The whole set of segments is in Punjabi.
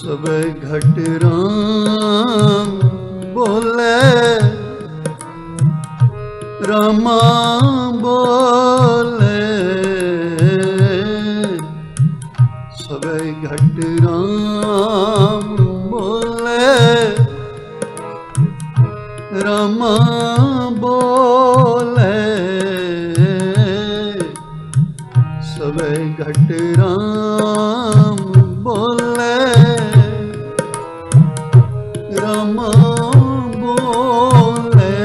सब घट राम बोले, रामा बोले। सब घट राम बोले, रामा बोले। सब घट राम बोले, रामा बोले।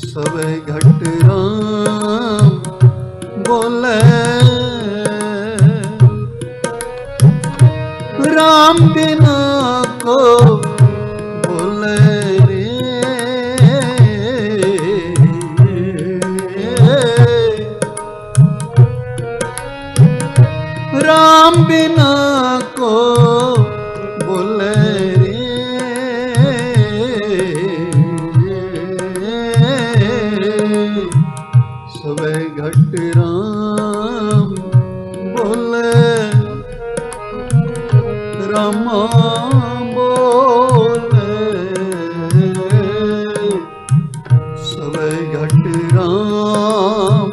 सब घट राम बोले, राम बिना को बोले रे। राम बिना को बोले रे। सब घट राम बोले, रामा बोले। सब घट राम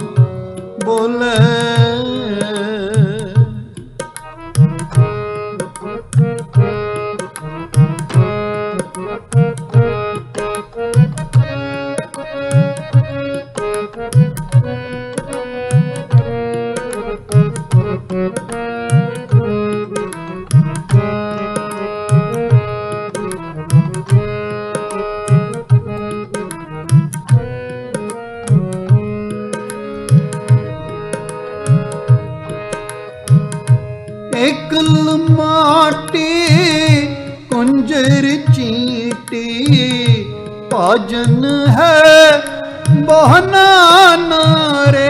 बोले। एकल माटी कुंजर चींटी, पाजन है बहना नारे।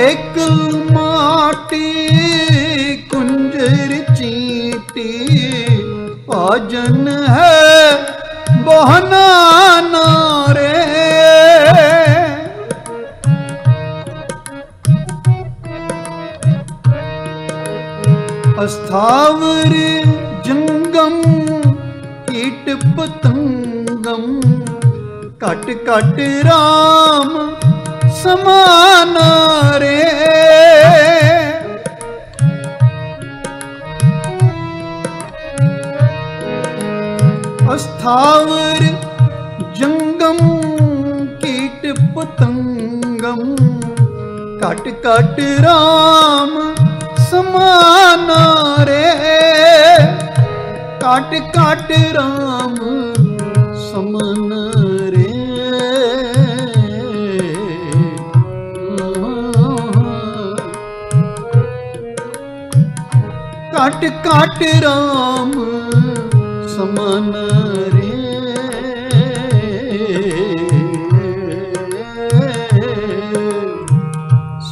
एकल माटी कुंजर चींटी, पाजन है बहना नारे। अस्थावर जंगम कीट पतंगम, कट कट राम समाना रे। अस्थावर जंगम कीट पतंगम, कट कट राम समाना रे। काट काट राम समान रे। काट काट राम समान रे।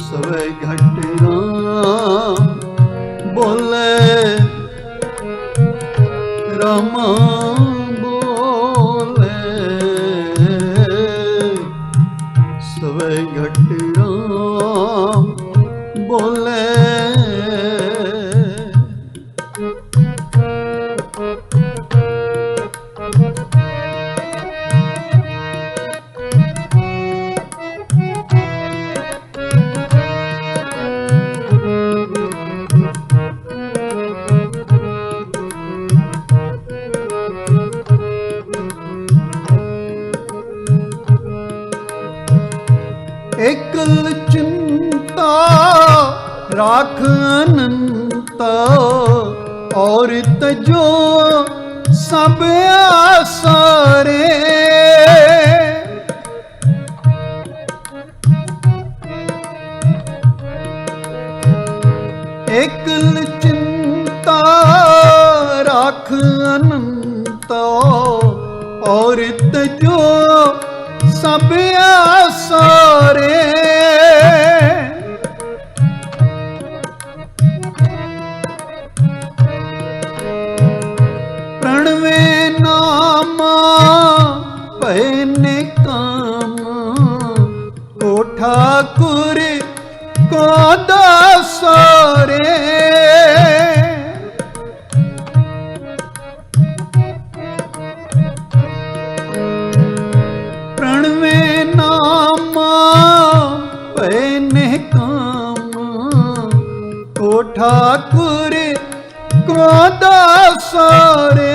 सब घट राम बोले, रामा बोले। सब घट राम बोले। एकल चिंता राख अनंता, और तजो सब आसारे। एकल चिंता राख अनंता, और तजो सब आसारे। प्रणवे नामा पहने का क्रोध सारे प्रणवे नामा पैने काम को ठाकुर क्रोध सारे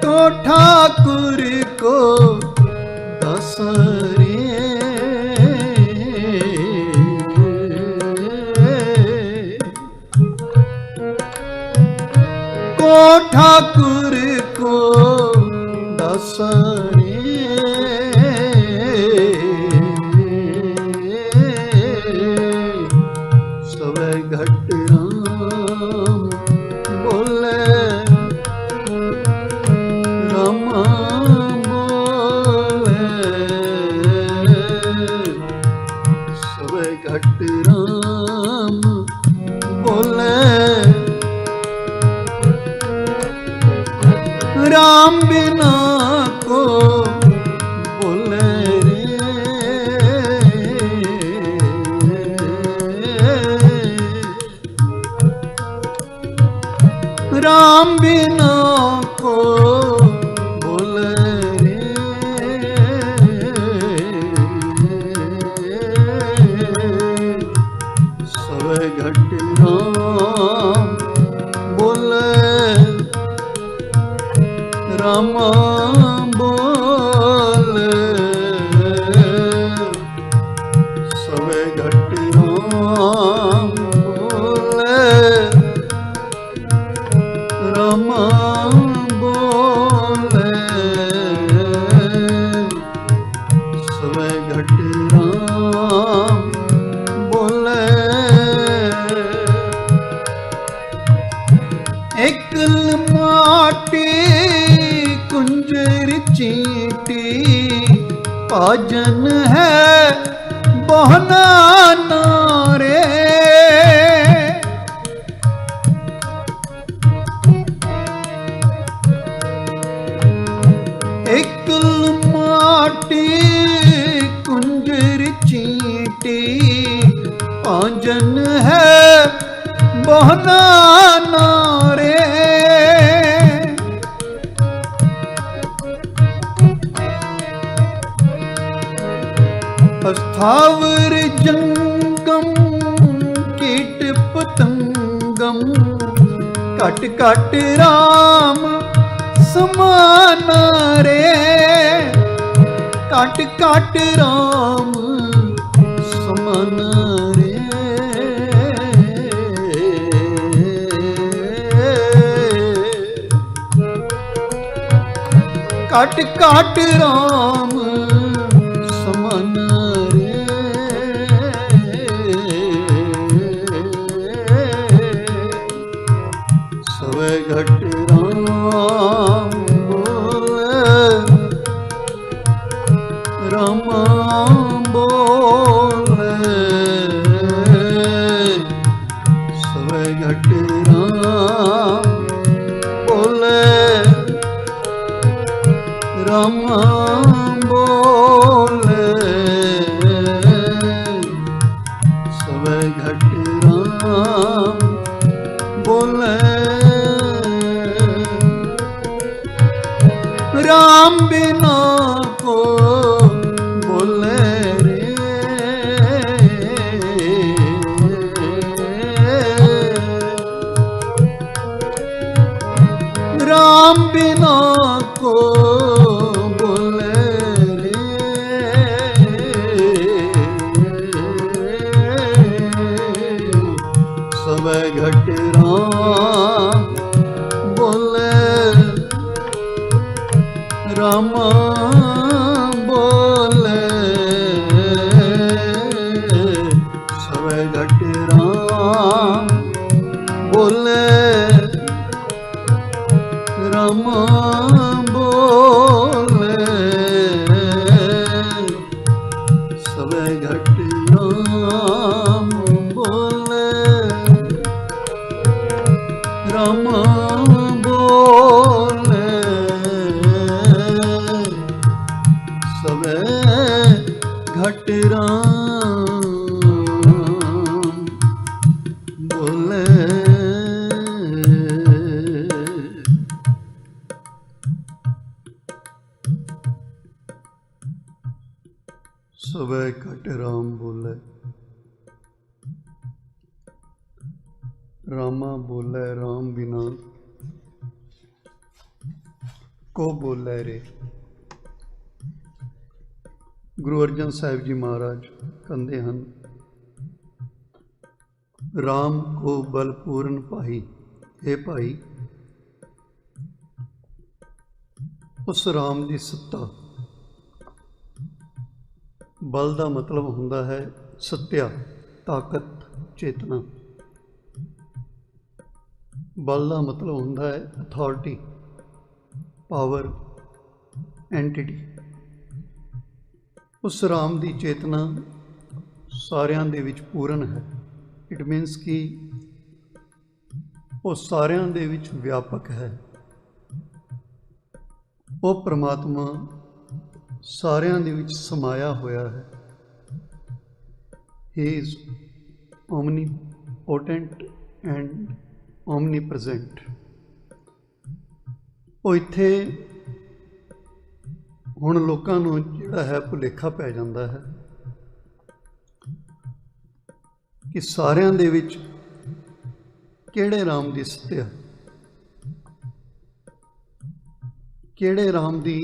तो ठाकुर को दसरे को ठाकुर को दसरे सवै घट राम बोले रामा बोले सवै घट राम बोले राम बिना को बोले रे राम बिना को बोले रे सवै घट राम बोले रामा बोले सवै घट राम बोले रामा बोले सवै घट राम बोले एकल माटी कुंजर चींटी पाजन है बहना नारे एकल माटी कुंजर चींटी पाजन है बहना नारे स्थावर जंगम कीट पतंगम कट कट राम समान रे कट कट राम समान रे कट कट राम समान सवै घट राम बोले रामा बोले सवै घट राम बोले रामा बोले सवै घट राम बोले राम बिना को बोले रे राम बिना को बोले रे सवै घट राम बोले रामा बोले सवै घट राम बोले रामा बोले सवै घट राम बोले रामा बोले सवै घट राम रामा बोले राम बिना को बोले रे। गुरु अर्जन साहिब जी महाराज कहते हैं, राम को बलपूर्ण भाई। हे भाई, उस राम की सत्ता, बल का मतलब होंदा है सत्या, ताकत, चेतना। बल का मतलब होंदा है अथॉरिटी, पावर, एंटिटी। उस राम की चेतना सारिਆਂ ਦੇ ਵਿੱਚ पूर्ण है। इट मीनस कि वो सारिਆਂ ਦੇ ਵਿੱਚ व्यापक है। वो परमात्मा सारिਆਂ ਦੇ ਵਿੱਚ समाया होया है। He is omnipotent and omnipresent। ਉਹ ਇੱਥੇ ਹੁਣ ਲੋਕਾਂ ਨੂੰ ਜਿਹੜਾ ਹੈ ਭੁਲੇਖਾ ਪੈ ਜਾਂਦਾ ਹੈ ਕਿ ਸਾਰਿਆਂ ਦੇ ਵਿੱਚ ਕਿਹੜੇ ਰਾਮ ਦੀ ਸੱਤਿਆ, ਕਿਹੜੇ ਰਾਮ ਦੀ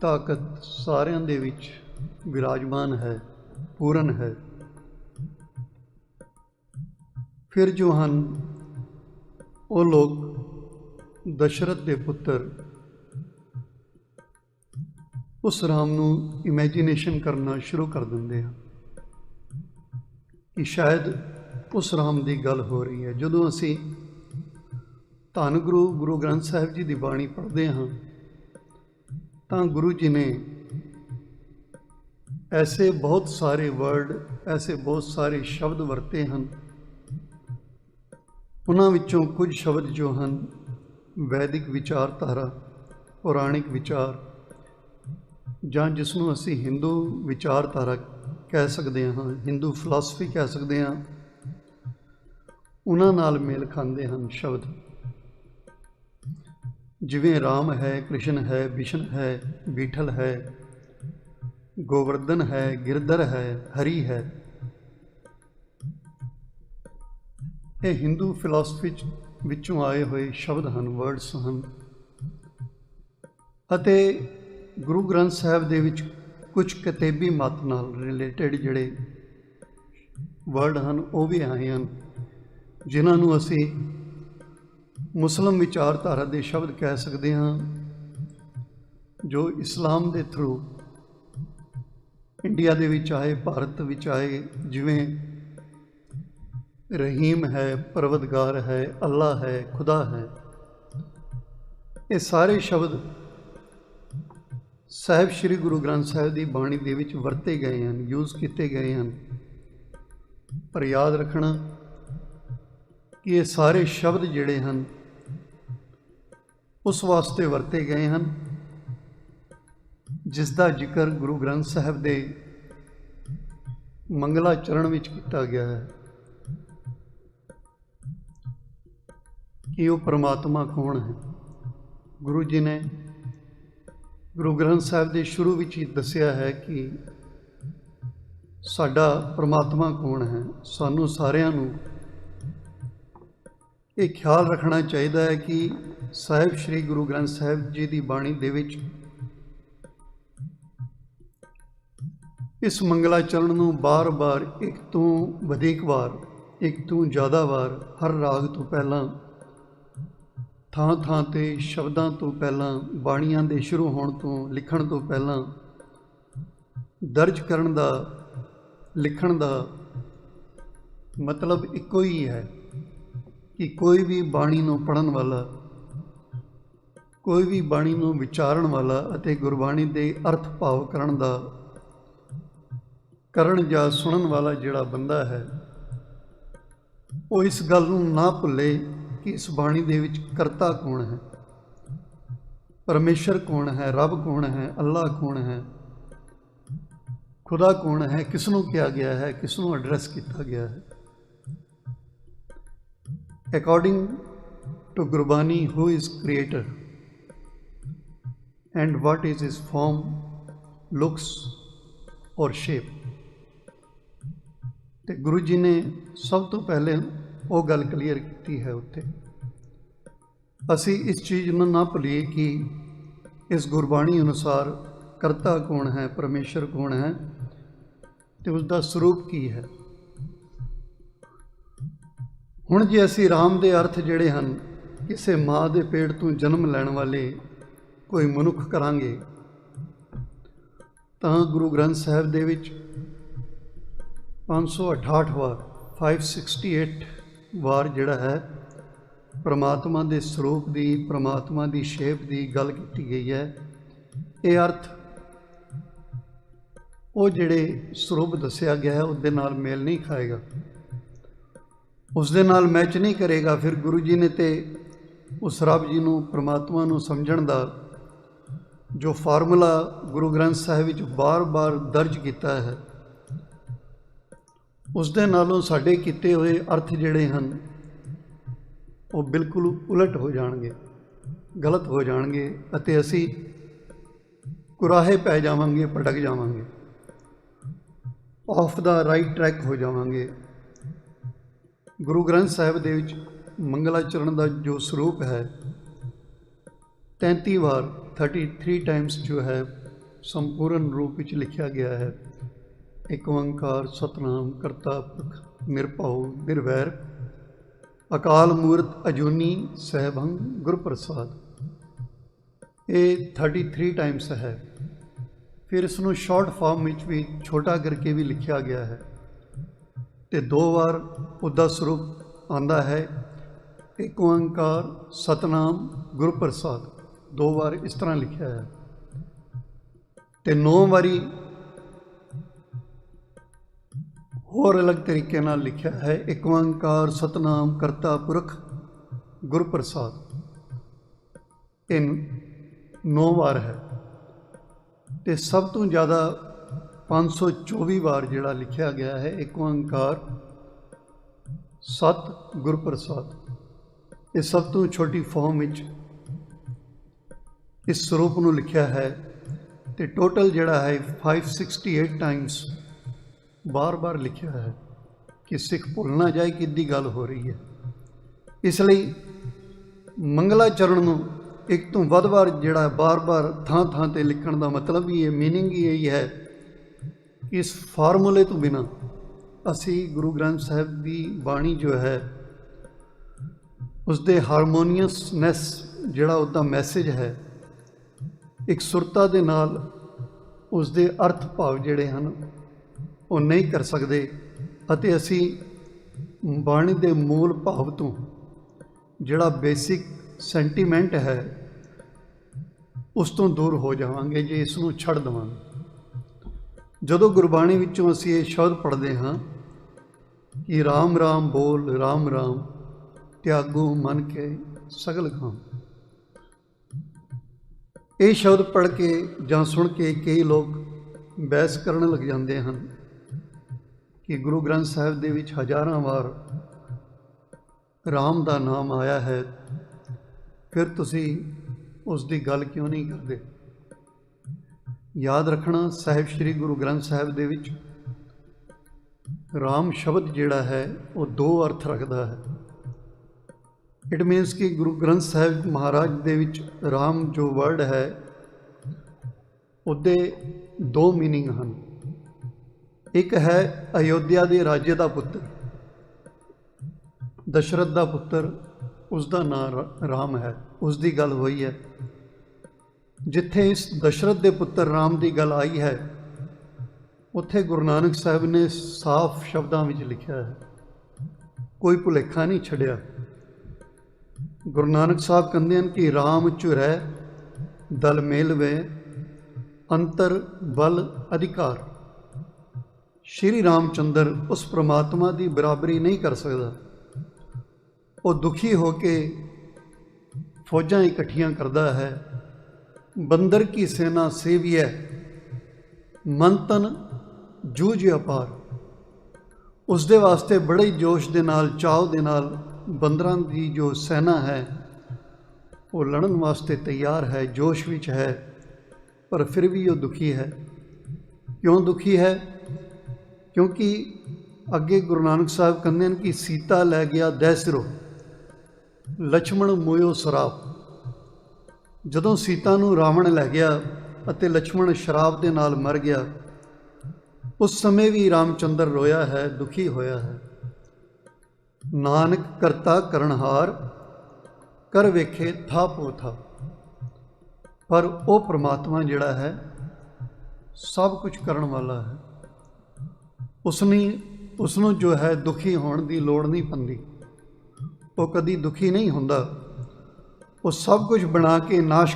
ਤਾਕਤ ਸਾਰਿਆਂ ਦੇ ਵਿੱਚ ਵਿਰਾਜਮਾਨ ਹੈ, ਪੂਰਨ ਹੈ। ਫਿਰ ਜੋ ਹਨ ਉਹ ਲੋਕ दशरथ के पुत्र उस राम नूं इमेजिनेशन करना शुरू कर देंगे हैं कि शायद उस राम की गल हो रही है। जदों असी धन गुरु ग्रंथ साहिब जी की बाणी पढ़ते हाँ तो गुरु जी ने ऐसे बहुत सारे वर्ड, ऐसे बहुत सारे शब्द वरते हैं। उन्हां विचों कुछ शब्द जो हैं वैदिक विचारधारा, पौराणिक विचार, जां जिसनों असी हिंदू विचारधारा कह सकते हाँ, हिंदू फिलासफी कह सकते हाँ, उन्हां नाल मेल खांदे हैं शब्द। जिवें राम है, कृष्ण है, विष्णु है, बीठल है, गोवर्धन है, गिरधर है, हरि है। ये हिंदू फिलासफी विचों आए हुए शब्द हैं, वर्ड्स हैं। अते गुरु ग्रंथ साहिब दे विच कुछ किताबी मत नाल रिलेटेड जिहड़े वर्ड हैं वो भी आए हैं, जिन्हां नूं असी मुस्लिम विचारधारा के शब्द कह सकते हैं, जो इस्लाम के थ्रू इंडिया दे विच आए, भारत विच आए। जिवें रहीम है, परवतगार है, अल्लाह है, खुदा है। ये सारे शब्द साहिब श्री गुरु ग्रंथ साहिब की बाणी दे विच वरते गए हैं, यूज़ किए गए हैं। पर याद रखना कि ये सारे शब्द जिहड़े हैं उस वास्ते वरते गए हैं जिसका जिक्र गुरु ग्रंथ साहिब के मंगला चरण विच किया गया है कि वो परमात्मा कौन है। गुरु जी ने गुरु ग्रंथ साहिब के शुरू में ही दसिया है कि साडा परमात्मा कौन है। सानू सारिਆਂ ਨੂੰ ਇਹ ख्याल रखना चाहिए है कि साहिब श्री गुरु ग्रंथ साहिब जी की बाणी दे विच इस मंगला चरण नूं बार बार एक तो वधिक वार, एक तो ज़्यादा वार, हर राग तो पहला, थां थां ते शब्दां तो पहला, बाणियां दे शुरू होण तो, लिखण तो पहला, दर्ज करन दा, लिखण दा मतलब इको ही है कि कोई भी बाणी नूं पढ़न वाला, कोई भी बाणी नूं विचारण वाला अते गुरबाणी दे अर्थ भाव करन दा करन जां सुनन वाला जिहड़ा बंदा है वो इस गल नूं ना भुले कि इस बाणी दे विच करता कौन है, परमेश्वर कौन है, रब कौन है, अल्लाह कौन है, खुदा कौन है, किसनों किया गया है, किसनों एड्रैस किया गया है। According to Gurbani, who is creator and what is his form, looks और शेप। तो गुरु जी ने सब तो पहले ਉਹ ਗੱਲ ਕਲੀਅਰ ਕੀਤੀ ਹੈ ਉੱਥੇ। ਅਸੀਂ ਇਸ ਚੀਜ਼ ਨੂੰ ਨਾ ਭੁੱਲੀਏ ਕਿ ਇਸ ਗੁਰਬਾਣੀ ਅਨੁਸਾਰ ਕਰਤਾ ਕੌਣ ਹੈ, ਪਰਮੇਸ਼ਰ ਕੌਣ ਹੈ ਤੇ ਉਸ ਦਾ ਸਰੂਪ ਕੀ ਹੈ। ਹੁਣ ਜੇ ਅਸੀਂ ਰਾਮ ਦੇ ਅਰਥ ਜਿਹੜੇ ਹਨ ਕਿਸੇ ਮਾਂ ਦੇ ਪੇਟ ਤੋਂ ਜਨਮ ਲੈਣ ਵਾਲੇ ਕੋਈ ਮਨੁੱਖ ਕਰਾਂਗੇ ਤਾਂ ਗੁਰੂ ਗ੍ਰੰਥ ਸਾਹਿਬ ਦੇ ਵਿੱਚ 568 ਵਾਰ 568 ਵਾਰ ਜਿਹੜਾ ਹੈ ਪ੍ਰਮਾਤਮਾ ਦੇ ਸਰੂਪ ਦੀ, ਪ੍ਰਮਾਤਮਾ ਦੀ ਸ਼ੇਪ ਦੀ ਗੱਲ ਕੀਤੀ ਗਈ ਹੈ। ਇਹ ਅਰਥ ਉਹ ਜਿਹੜੇ ਸਰੂਪ ਦੱਸਿਆ ਗਿਆ ਹੈ ਉਹਦੇ ਨਾਲ ਮੇਲ ਨਹੀਂ ਖਾਏਗਾ, ਉਸ ਦੇ ਨਾਲ ਮੈਚ ਨਹੀਂ ਕਰੇਗਾ। ਫਿਰ ਗੁਰੂ ਜੀ ਨੇ ਤੇ ਉਸ ਰੱਬ ਜੀ ਨੂੰ, ਪ੍ਰਮਾਤਮਾ ਨੂੰ ਸਮਝਣ ਦਾ ਜੋ ਫਾਰਮੂਲਾ ਗੁਰੂ ਗ੍ਰੰਥ ਸਾਹਿਬ ਵਿੱਚ ਬਾਰ-ਬਾਰ ਦਰਜ ਕੀਤਾ ਹੈ, ਉਸ ਦੇ ਨਾਲੋਂ ਸਾਡੇ ਕੀਤੇ ਹੋਏ ਅਰਥ ਜਿਹੜੇ ਹਨ ਉਹ ਬਿਲਕੁਲ ਉਲਟ ਹੋ ਜਾਣਗੇ, ਗਲਤ ਹੋ ਜਾਣਗੇ ਅਤੇ ਅਸੀਂ ਕੁਰਾਹੇ ਪੈ ਜਾਵਾਂਗੇ, ਭਟਕ ਜਾਵਾਂਗੇ, ਆਫ ਦਾ ਰਾਈਟ ਟਰੈਕ ਹੋ ਜਾਵਾਂਗੇ। ਗੁਰੂ ਗ੍ਰੰਥ ਸਾਹਿਬ ਦੇ ਵਿੱਚ ਮੰਗਲਾਚਰਨ ਦਾ ਜੋ ਸਰੂਪ ਹੈ 33 ਵਾਰ 33 ਟਾਈਮਸ ਜੋ ਹੈ ਸੰਪੂਰਨ ਰੂਪ ਵਿੱਚ ਲਿਖਿਆ ਗਿਆ ਹੈ। ਇੱਕ ਓਂਕਾਰ ਸਤਿਨਾਮ ਕਰਤਾ ਪੁਰਖ ਨਿਰਭਉ ਨਿਰਵੈਰ ਅਕਾਲ ਮੂਰਤ ਅਜੂਨੀ ਸਹਿਬੰ ਗੁਰ ਪ੍ਰਸਾਦ। ਇਹ 33 ਟਾਈਮਸ ਹੈ। ਫਿਰ ਇਸ ਨੂੰ ਸ਼ਾਰਟ ਫਾਰਮ ਵਿੱਚ ਵੀ ਛੋਟਾ ਕਰਕੇ ਵੀ ਲਿਖਿਆ ਗਿਆ ਹੈ ਤੇ 2 ਵਾਰ ਉਹਦਾ ਸਰੂਪ ਆਉਂਦਾ ਹੈ। ਇੱਕ ਓਂਕਾਰ ਸਤਿਨਾਮ ਗੁਰ ਪ੍ਰਸਾਦ 2 ਵਾਰ ਇਸ ਤਰ੍ਹਾਂ ਲਿਖਿਆ ਹੈ ਤੇ 9 ਵਾਰੀ ਹੋਰ ਅਲੱਗ ਤਰੀਕੇ ਨਾਲ ਲਿਖਿਆ ਹੈ। ਇੱਕ ਓਂਕਾਰ ਸਤਿਨਾਮ ਕਰਤਾ ਪੁਰਖ ਗੁਰ ਪ੍ਰਸਾਦ, ਇਹ 9 ਵਾਰ ਹੈ ਤੇ ਸਭ ਤੋਂ ਜ਼ਿਆਦਾ 524 ਵਾਰ ਜਿਹੜਾ ਲਿਖਿਆ ਗਿਆ ਹੈ ਇੱਕ ਓਂਕਾਰ ਸਤ ਗੁਰ ਪ੍ਰਸਾਦ। ਇਹ ਸਭ ਤੋਂ ਛੋਟੀ ਫਾਰਮ ਵਿੱਚ ਇਸ ਸਰੂਪ ਨੂੰ ਲਿਖਿਆ ਹੈ ਤੇ ਟੋਟਲ ਜਿਹੜਾ ਹੈ 568 ਟਾਈਮਸ ਬਾਰ-ਬਾਰ ਲਿਖਿਆ ਹੈ ਕਿ ਸਿੱਖ ਭੁੱਲ ਨਾ ਜਾਏ ਕਿ ਇਹਦੀ ਗੱਲ ਹੋ ਰਹੀ ਹੈ। ਇਸ ਲਈ ਮੰਗਲਾਚਰਨ ਨੂੰ ਇੱਕ ਤੋਂ ਵੱਧ ਵਾਰ ਜਿਹੜਾ ਬਾਰ-ਬਾਰ ਥਾਂ-ਥਾਂ 'ਤੇ ਲਿਖਣ ਦਾ ਮਤਲਬ ਹੀ ਇਹ, ਮੀਨਿੰਗ ਹੀ ਇਹੀ ਹੈ ਕਿ ਇਸ ਫਾਰਮੂਲੇ ਤੋਂ ਬਿਨਾਂ ਅਸੀਂ ਗੁਰੂ ਗ੍ਰੰਥ ਸਾਹਿਬ ਦੀ ਬਾਣੀ ਜੋ ਹੈ ਉਸਦੇ ਹਾਰਮੋਨੀਅਸਨੈਸ ਜਿਹੜਾ ਉਹਦਾ ਮੈਸੇਜ ਹੈ, ਇੱਕ ਸੁਰਤਾ ਦੇ ਨਾਲ ਉਸਦੇ ਅਰਥ ਭਾਵ ਜਿਹੜੇ ਹਨ ਉਹ ਨਹੀਂ ਕਰ ਸਕਦੇ ਅਤੇ ਅਸੀਂ ਬਾਣੀ ਦੇ ਮੂਲ ਭਾਵ ਤੋਂ ਜਿਹੜਾ ਬੇਸਿਕ ਸੈਂਟੀਮੈਂਟ ਹੈ ਉਸ ਤੋਂ ਦੂਰ ਹੋ ਜਾਵਾਂਗੇ ਜੇ ਇਸ ਨੂੰ ਛੱਡ ਦੇਵਾਂਗੇ। ਜਦੋਂ ਗੁਰਬਾਣੀ ਵਿੱਚੋਂ ਅਸੀਂ ਇਹ ਸ਼ਬਦ ਪੜ੍ਹਦੇ ਹਾਂ ਕਿ ਰਾਮ ਰਾਮ ਬੋਲ ਰਾਮ ਰਾਮ ਤਿਆਗੋ ਮਨ ਕੇ ਸਗਲ ਕਾਮ, ਇਹ ਸ਼ਬਦ ਪੜ੍ਹ ਕੇ ਜਾਂ ਸੁਣ ਕੇ ਕਈ ਲੋਕ ਬਹਿਸ ਕਰਨ ਲੱਗ ਜਾਂਦੇ ਹਨ ਕਿ ਗੁਰੂ ਗ੍ਰੰਥ ਸਾਹਿਬ ਦੇ ਵਿੱਚ ਹਜ਼ਾਰਾਂ ਵਾਰ ਰਾਮ ਦਾ ਨਾਮ ਆਇਆ ਹੈ, ਫਿਰ ਤੁਸੀਂ ਉਸ ਦੀ ਗੱਲ ਕਿਉਂ ਨਹੀਂ ਕਰਦੇ। ਯਾਦ ਰੱਖਣਾ, ਸਾਹਿਬ ਸ੍ਰੀ ਗੁਰੂ ਗ੍ਰੰਥ ਸਾਹਿਬ ਦੇ ਵਿੱਚ ਰਾਮ ਸ਼ਬਦ ਜਿਹੜਾ ਹੈ ਉਹ 2 ਅਰਥ ਰੱਖਦਾ ਹੈ। ਇਟ ਮੀਨਸ ਕਿ ਗੁਰੂ ਗ੍ਰੰਥ ਸਾਹਿਬ ਮਹਾਰਾਜ ਦੇ ਵਿੱਚ ਰਾਮ ਜੋ ਵਰਡ ਹੈ ਉਹਦੇ 2 ਮੀਨਿੰਗ ਹਨ। ਇੱਕ ਹੈ ਅਯੋਧਿਆ ਦੇ ਰਾਜੇ ਦਾ ਪੁੱਤਰ, ਦਸ਼ਰਥ ਦਾ ਪੁੱਤਰ, ਉਸ ਦਾ ਨਾਮ ਰਾਮ ਹੈ, ਉਸ ਦੀ ਗੱਲ ਹੋਈ ਹੈ। ਜਿੱਥੇ ਇਸ ਦਸ਼ਰਥ ਦੇ ਪੁੱਤਰ ਰਾਮ ਦੀ ਗੱਲ ਆਈ ਹੈ ਉੱਥੇ ਗੁਰੂ ਨਾਨਕ ਸਾਹਿਬ ਨੇ ਸਾਫ਼ ਸ਼ਬਦਾਂ ਵਿੱਚ ਲਿਖਿਆ ਹੈ, ਕੋਈ ਭੁਲੇਖਾ ਨਹੀਂ ਛੱਡਿਆ। ਗੁਰੂ ਨਾਨਕ ਸਾਹਿਬ ਕਹਿੰਦੇ ਹਨ ਕਿ ਰਾਮ ਝੁਰੈ ਦਲ ਮੇਲਵੇ ਅੰਤਰ ਬਲ ਅਧਿਕਾਰ। ਸ਼੍ਰੀ ਰਾਮਚੰਦਰ ਉਸ ਪ੍ਰਮਾਤਮਾ ਦੀ ਬਰਾਬਰੀ ਨਹੀਂ ਕਰ ਸਕਦਾ। ਉਹ ਦੁਖੀ ਹੋ ਕੇ ਫੌਜਾਂ ਇਕੱਠੀਆਂ ਕਰਦਾ ਹੈ। ਬੰਦਰ ਕੀ ਸੈਨਾ ਸੇਵੀਐ ਮੰਤਨ ਜੂਝ ਅਪਾਰ। ਉਸ ਦੇ ਵਾਸਤੇ ਬੜੇ ਜੋਸ਼ ਦੇ ਨਾਲ, ਚਾਅ ਦੇ ਨਾਲ ਬੰਦਰਾਂ ਦੀ ਜੋ ਸੈਨਾ ਹੈ ਉਹ ਲੜਨ ਵਾਸਤੇ ਤਿਆਰ ਹੈ, ਜੋਸ਼ ਵਿੱਚ ਹੈ, ਪਰ ਫਿਰ ਵੀ ਉਹ ਦੁਖੀ ਹੈ। ਕਿਉਂ ਦੁਖੀ ਹੈ? ਕਿਉਂਕਿ ਅੱਗੇ ਗੁਰੂ ਨਾਨਕ ਸਾਹਿਬ ਕਹਿੰਦੇ ਹਨ ਕਿ ਸੀਤਾ ਲੈ ਗਿਆ ਦਹਿ ਸਿਰੋਂ, ਲਛਮਣ ਮੋਇਓ ਸਰਾਪ। ਜਦੋਂ ਸੀਤਾ ਨੂੰ ਰਾਵਣ ਲੈ ਗਿਆ ਅਤੇ ਲਛਮਣ ਸ਼ਰਾਪ ਦੇ ਨਾਲ ਮਰ ਗਿਆ, ਉਸ ਸਮੇਂ ਵੀ ਰਾਮਚੰਦਰ ਰੋਇਆ ਹੈ, ਦੁਖੀ ਹੋਇਆ ਹੈ। ਨਾਨਕ ਕਰਤਾ ਕਰਨਹਾਰ, ਕਰ ਵੇਖੇ ਥਾ ਪੋ ਥਾ। ਪਰ ਉਹ ਪ੍ਰਮਾਤਮਾ ਜਿਹੜਾ ਹੈ ਸਭ ਕੁਝ ਕਰਨ ਵਾਲਾ ਹੈ, ਉਸਨੂੰ ਜੋ ਹੈ ਦੁਖੀ ਹੋਣ ਦੀ ਲੋੜ ਨਹੀਂ ਪੈਂਦੀ। ਉਹ ਕਦੀ ਦੁਖੀ ਨਹੀਂ ਹੁੰਦਾ। ਉਹ ਸਭ ਕੁਝ ਬਣਾ ਕੇ ਨਾਸ਼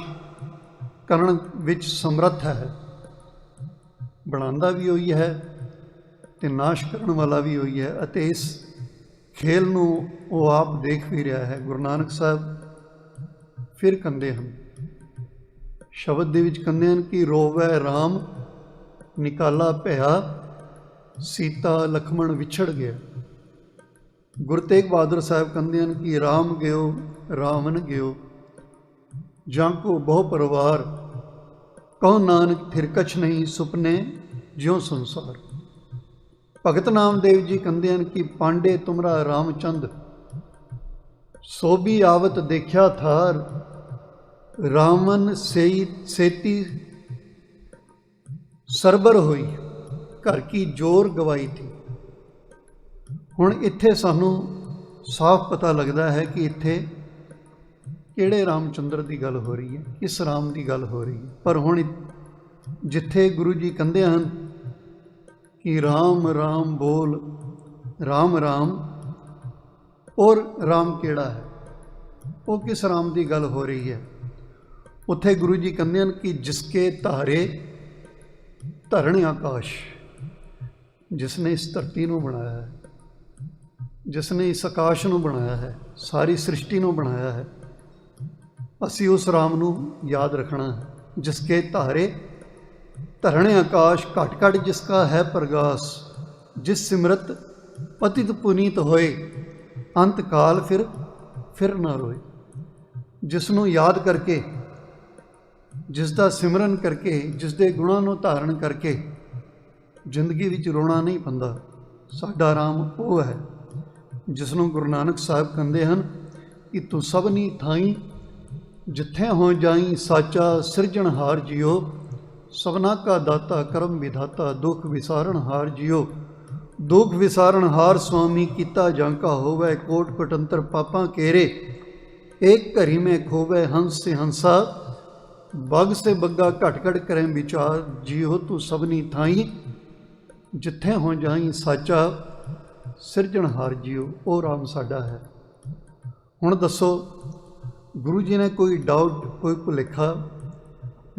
ਕਰਨ ਵਿੱਚ ਸਮਰੱਥ ਹੈ। ਬਣਾਉਂਦਾ ਵੀ ਉਹੀ ਹੈ ਅਤੇ ਨਾਸ਼ ਕਰਨ ਵਾਲਾ ਵੀ ਉਹੀ ਹੈ, ਅਤੇ ਇਸ ਖੇਲ ਨੂੰ ਉਹ ਆਪ ਦੇਖ ਵੀ ਰਿਹਾ ਹੈ। ਗੁਰੂ ਨਾਨਕ ਸਾਹਿਬ ਫਿਰ ਕਹਿੰਦੇ ਹਨ, ਸ਼ਬਦ ਦੇ ਵਿੱਚ ਕਹਿੰਦੇ ਹਨ ਕਿ ਰੋਵੈ ਰਾਮ ਨਿਕਾਲਾ ਭਇਆ, ਸੀਤਾ ਲਖਮਣ ਵਿਛੜ ਗਿਆ। ਗੁਰੂ ਤੇਗ ਬਹਾਦਰ ਸਾਹਿਬ ਕਹਿੰਦੇ ਹਨ ਕਿ ਰਾਮ ਗਿਓ ਰਾਵਣ ਗਿਓ, ਜਾਂ ਕੋ ਬਹੁ ਪਰਿਵਾਰ, ਕਹੋ ਨਾਨਕ ਫਿਰ ਕਛ ਨਹੀਂ, ਸੁਪਨੇ ਜਿਉ ਸੰਸਾਰ। ਭਗਤ ਨਾਮਦੇਵ ਜੀ ਕਹਿੰਦੇ ਹਨ ਕਿ ਪਾਂਡੇ ਤੁਮਰਾ ਰਾਮਚੰਦ, ਸੋਭੀ ਆਵਤ ਦੇਖਿਆ ਥਾਰ, ਰਾਵਣ ਸੇਤੀ ਸਰਬਰ ਹੋਈ, ਘਰ ਕੀ ਜੋਰ ਗਵਾਈ ਥੀ। ਹੁਣ ਇੱਥੇ ਸਾਨੂੰ ਸਾਫ਼ ਪਤਾ ਲੱਗਦਾ ਹੈ ਕਿ ਇੱਥੇ ਕਿਹੜੇ ਰਾਮਚੰਦਰ ਦੀ ਗੱਲ ਹੋ ਰਹੀ ਹੈ, ਕਿਸ ਰਾਮ ਦੀ ਗੱਲ ਹੋ ਰਹੀ ਹੈ। ਪਰ ਹੁਣ ਜਿੱਥੇ ਗੁਰੂ ਜੀ ਕਹਿੰਦੇ ਹਨ ਕਿ ਰਾਮ ਰਾਮ ਬੋਲ, ਰਾਮ ਰਾਮ, ਔਰ ਰਾਮ ਕਿਹੜਾ ਹੈ, ਉਹ ਕਿਸ ਰਾਮ ਦੀ ਗੱਲ ਹੋ ਰਹੀ ਹੈ। ਉੱਥੇ ਗੁਰੂ ਜੀ ਕਹਿੰਦੇ ਹਨ ਕਿ ਜਿਸਕੇ ਧਾਰੇ ਧਰਣ ਆਕਾਸ਼, ਜਿਸ ਨੇ ਇਸ ਧਰਤੀ ਨੂੰ ਬਣਾਇਆ ਹੈ, ਜਿਸ ਨੇ ਇਸ ਆਕਾਸ਼ ਨੂੰ ਬਣਾਇਆ ਹੈ, ਸਾਰੀ ਸ੍ਰਿਸ਼ਟੀ ਨੂੰ ਬਣਾਇਆ ਹੈ, ਅਸੀਂ ਉਸ ਰਾਮ ਨੂੰ ਯਾਦ ਰੱਖਣਾ ਹੈ। ਜਿਸਕੇ ਧਾਰੇ ਧਰਣ ਆਕਾਸ਼, ਘਟ ਘਟ ਜਿਸਕਾ ਹੈ ਪ੍ਰਗਾਸ, ਜਿਸ ਸਿਮਰਤ ਪਤਿਤ ਪੁਨੀਤ ਹੋਏ, ਅੰਤ ਕਾਲ ਫਿਰ ਨਾ ਰੋਏ। ਜਿਸ ਨੂੰ ਯਾਦ ਕਰਕੇ, ਜਿਸ ਦਾ ਸਿਮਰਨ ਕਰਕੇ, ਜਿਸ ਦੇ ਗੁਣਾਂ ਨੂੰ ਧਾਰਨ ਕਰਕੇ ਜ਼ਿੰਦਗੀ ਵਿੱਚ ਰੋਣਾ ਨਹੀਂ ਪੈਂਦਾ, ਸਾਡਾ ਰਾਮ ਉਹ ਹੈ ਜਿਸ ਨੂੰ ਗੁਰੂ ਨਾਨਕ ਸਾਹਿਬ ਕਹਿੰਦੇ ਹਨ ਕਿ ਤੂੰ ਸਭਨੀ ਥਾਈ ਜਿੱਥੇ ਹੋ ਜਾਈ, ਸਾਚਾ ਸਿਰਜਣਹਾਰ ਜੀਓ, ਸਭਨਾ ਕਾ ਦਾਤਾ ਕਰਮ ਵਿਧਾਤਾ, ਦੁੱਖ ਵਿਸਾਰਨ ਹਾਰ ਜੀਓ। ਦੁੱਖ ਵਿਸਾਰਨ ਹਾਰ ਸੁਆਮੀ, ਕੀਤਾ ਜਾਂਕਾ ਹੋਵੇ, ਕੋਟ ਕੋਟੰਤਰ ਪਾਪਾਂ ਕੇਰੇ, एक घरी में खोवे हंस से हंसा, बग से बग्गा घट घट करें विचार, जियो तू सबनी थाई जिथे हो जाई, साचा सिरजणहार जियो। ओ राम साडा है। हुण दसो, गुरु जी ने कोई डाउट, कोई भुलेखा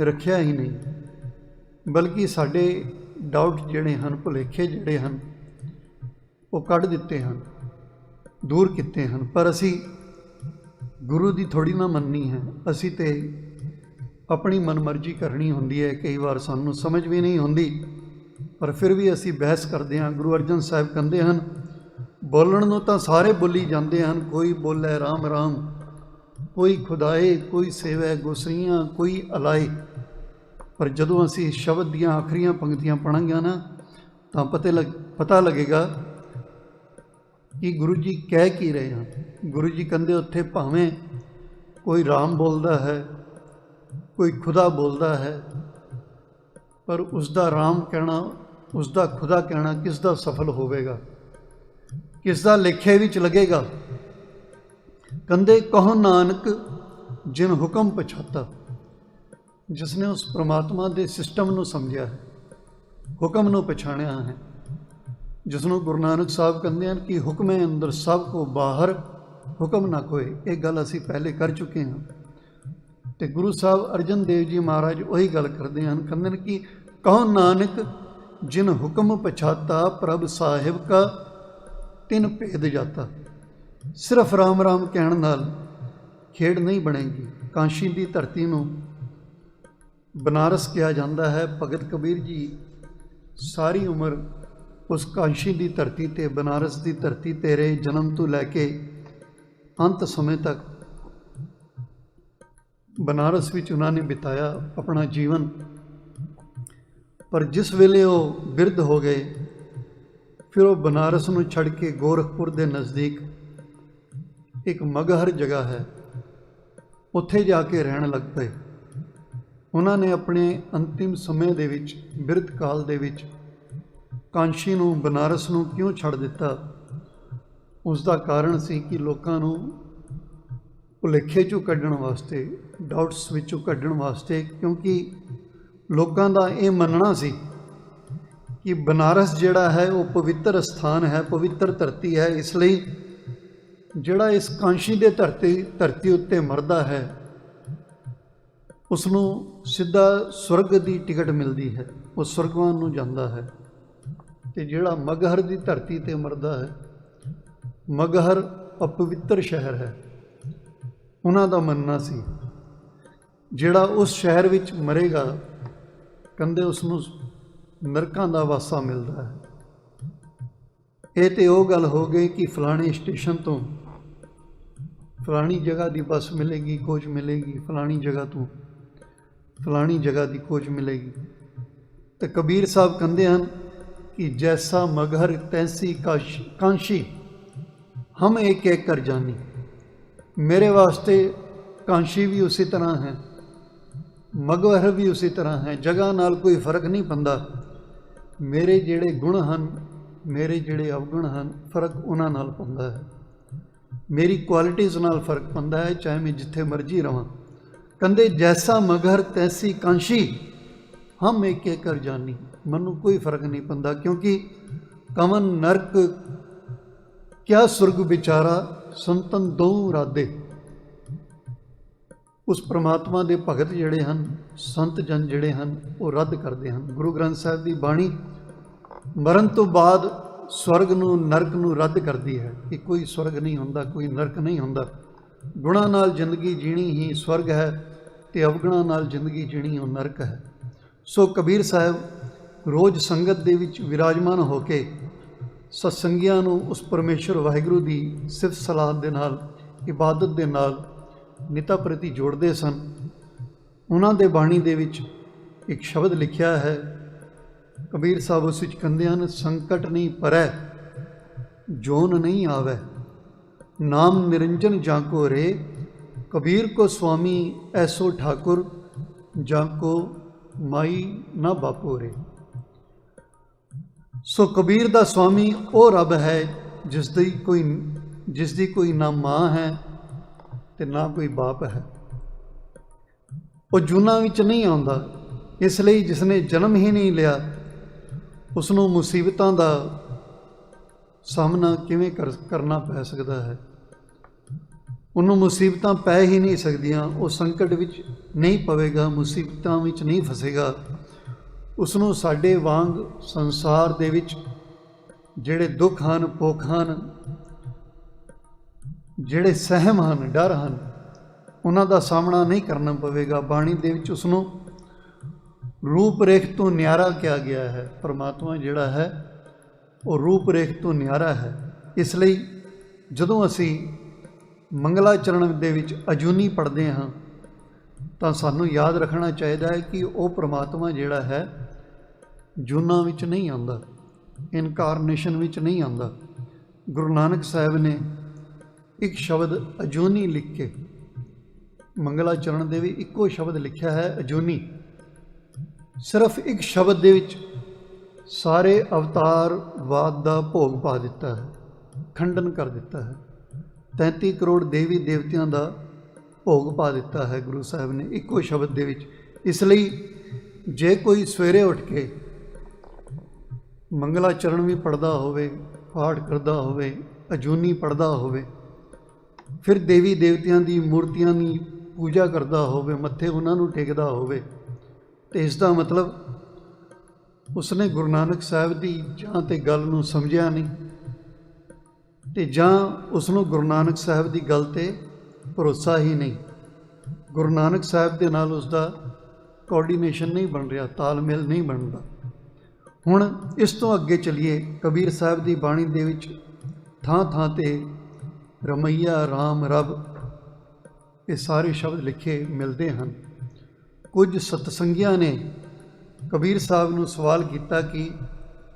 रखिया ही नहीं, बल्कि साडे डाउट जिहड़े हन, भुलेखे जिहड़े हन, वो कढ दिते हन, दूर किते हन। पर असी गुरु की थोड़ी ना मननी है, असी तो अपनी मनमर्जी करनी होंदी है। कई बार सानू समझ भी नहीं होंदी, पर फिर भी असी बहस करते हैं। गुरु अर्जन साहब कहते हैं, बोलण नूं तां सारे बोली जाते हैं, कोई बोले राम राम, कोई खुदाए, कोई सेवै गुसरियाँ, कोई अलाए। पर जदों असी शब्द दीआं आखिरीआं पंक्तियां पढ़ांगे ना, तां पता लगेगा कि गुरु जी कह की रहे हैं। गुरु जी कहते उत्थे भावें कोई राम बोलता है, कोई खुदा बोलता है, पर उसका राम कहना, उसका खुदा कहना किसका सफल होवेगा, किसका लेखे विच लगेगा। कहते कहो नानक जिन हुक्म पछाता, जिसने उस परमात्मा के सिस्टम नूं समझिया है, हुक्म नूं पछाणिया है, जिसनों गुरु नानक साहब कहते हैं कि हुक्म अंदर सब को बाहर, हुक्म ना कोई। एक गल असी पहले कर चुके हैं। तो गुरु साहब अर्जन देव जी महाराज वही गल करते हैं, कहते हैं कि कहो नानक जिन हुक्म पछाता, प्रभ साहिब का तिन भेद जाता। सिर्फ राम राम कहण नाल खेड़ नहीं बनेगी। काशी की धरती नूं बनारस कहा जाता है। भगत कबीर जी सारी उम्र उस काशी की धरती ते, बनारस की धरती ते रहे, जन्म तो लैके अंत समय तक बनारस विच उन्होंने बिताया अपना जीवन। पर जिस वेले वो बिरध हो गए, फिर वो बनारस नूं छड़ के गोरखपुर के नज़दीक एक मगहर जगह है, उत्थे जाके रहन लग पे। उन्होंने अपने अंतिम समय दे विच, बिरध काल दे विच कांशी नूं, बनारस नूं क्यों छड़ दिता? उसका कारण सी कि लोकां नूं भुलेखे चों कड्ढण वास्ते, डाउट्स विचों कड्ढण वास्ते, क्योंकि लोकां दा ये मनना सी कि बनारस जिहड़ा है वो पवित्र स्थान है, पवित्र धरती है, इसलिए जिहड़ा इस कांशी दे धरती उत्ते मरदा है उसनूं सीधा स्वर्ग की टिकट मिलती है, वो स्वर्गवान नूं जांदा है। ते जिहड़ा मगहर की धरती ते मरदा है, मगहर अपवित्र शहर है। उन्हां दा मनना सी जिहड़ा उस शहर विच मरेगा कहंदे उसनूं नरकां दा वासा मिलदा है। ये तो वो गल हो गई कि फलाने स्टेशन तो फलानी जगह की बस मिलेगी, कोच मिलेगी, फलानी जगह तो फलानी जगह की खोज मिलेगी। तो कबीर साहब कहते हैं कि जैसा मगहर तैसी कांशी हम एक एक कर जानी। मेरे वास्ते कांशी भी उसी तरह है, मगहर भी उसी तरह है, जगह नाल कोई फर्क नहीं पैंदा। मेरे जिहड़े गुण हैं, मेरे जिहड़े अवगुण हैं, फर्क उन्हां नाल पैंदा है। मेरी क्वालिटीज़ नाल फर्क पैंदा है, चाहे मैं जिथे मर्जी रहां। कहंदे जैसा मगहर तैसी कांशी हम एक एक कर जानी। मनु कोई फर्क नहीं पैंदा, क्योंकि कवन नरक क्या सुरग विचारा संतन दो राधे। उस परमात्मा के भगत जिहड़े हैं, संत जन जिहड़े हैं, वो रद्द करते हैं। गुरु ग्रंथ साहिब की बाणी मरण तो बाद स्वर्ग नूं नरक नूं रद्द करती है कि कोई स्वर्ग नहीं हुंदा, कोई नरक नहीं हुंदा। गुणां नाल जिंदगी जीनी ही स्वर्ग है, ते अवगुणां नाल जिंदगी जीनी वो नरक है। सो कबीर साहब रोज़ संगत दे विच विराजमान होके सत्संगियां नूं उस परमेश्वर वाहिगुरू की सिफत सलाह दे नाल, इबादत दे नाल निता प्रति जोड़ते सन। उन्हां दे बाणी दे विच एक शब्द लिखिया है, कबीर साहब उस विच कहंदे हन, संकट नहीं परै जोन नहीं आवे, नाम निरंजन जाको रे, कबीर को स्वामी ऐसो ठाकुर, जाको माई ना बापो रे। सो कबीर दा स्वामी वो रब है जिसदी कोई ना माँ है ते ना कोई बाप है। वो जूना विच नहीं आउंदा, इसलिए जिसने जन्म ही नहीं लिया उसनों मुसीबतां दा सामना किवें करना पै सकदा है। उन्होंने मुसीबतां पै ही नहीं सकदियां, वो संकट विच नहीं पवेगा, मुसीबतां विच नहीं फसेगा। उसनों साडे वांग संसार दे विच जिहड़े दुख हैं, भुख हैं, जिहड़े सहम हैं, डर हैं, उन्हां दा सामना नहीं करना पवेगा। बाणी दे विच उसनों रूप रेख तो न्यारा किया गया है। परमात्मा जिहड़ा है वो रूप रेख तो न्यारा है। इसलिए जदों असी मंगला चरण दे विच अजूनी पढ़ते हाँ तो सानू याद रखना चाहिए है कि वो परमात्मा जिहड़ा है जूना विच नहीं आंदा, इनकारनेशन विच नहीं आंदा। गुरु नानक साहब ने एक शब्द अजूनी लिख के मंगला चरण दे विच इक्को शब्द लिखा है, अजूनी। सिर्फ एक शब्द दे विच सारे अवतारवाद का भोग पा दिता है, खंडन कर दिता है। 33 करोड़ देवी देवतियां का भोग पा दिता है गुरु साहब ने इक्को शब्द दे विच। इसलिए जे कोई सवेरे उठ के मंगला चरण भी पढ़दा होवे, पाठ करदा होवे, अजूनी पढ़दा होवे, फिर देवी देवतियां की मूर्तियां की पूजा करदा होवे, मत्थे उन्हां नूं टेकदा होवे, तो इसका मतलब उसने गुरु नानक साहब की जां ते गल नूं समझिया नहीं, तो जां उसनों गुरु नानक साहब की गल ते भरोसा ही नहीं। गुरु नानक साहब के नाल उसका कोऑर्डिनेशन नहीं बन रहा, तालमेल नहीं बनता। हुण इस तो अगे चलीए। कबीर साहब की बाणी दे विच थां थां ते रमैया, राम, रब, ये सारे शब्द लिखे मिलते हैं। कुछ सतसंगियां ने कबीर साहब नूं सवाल किया कि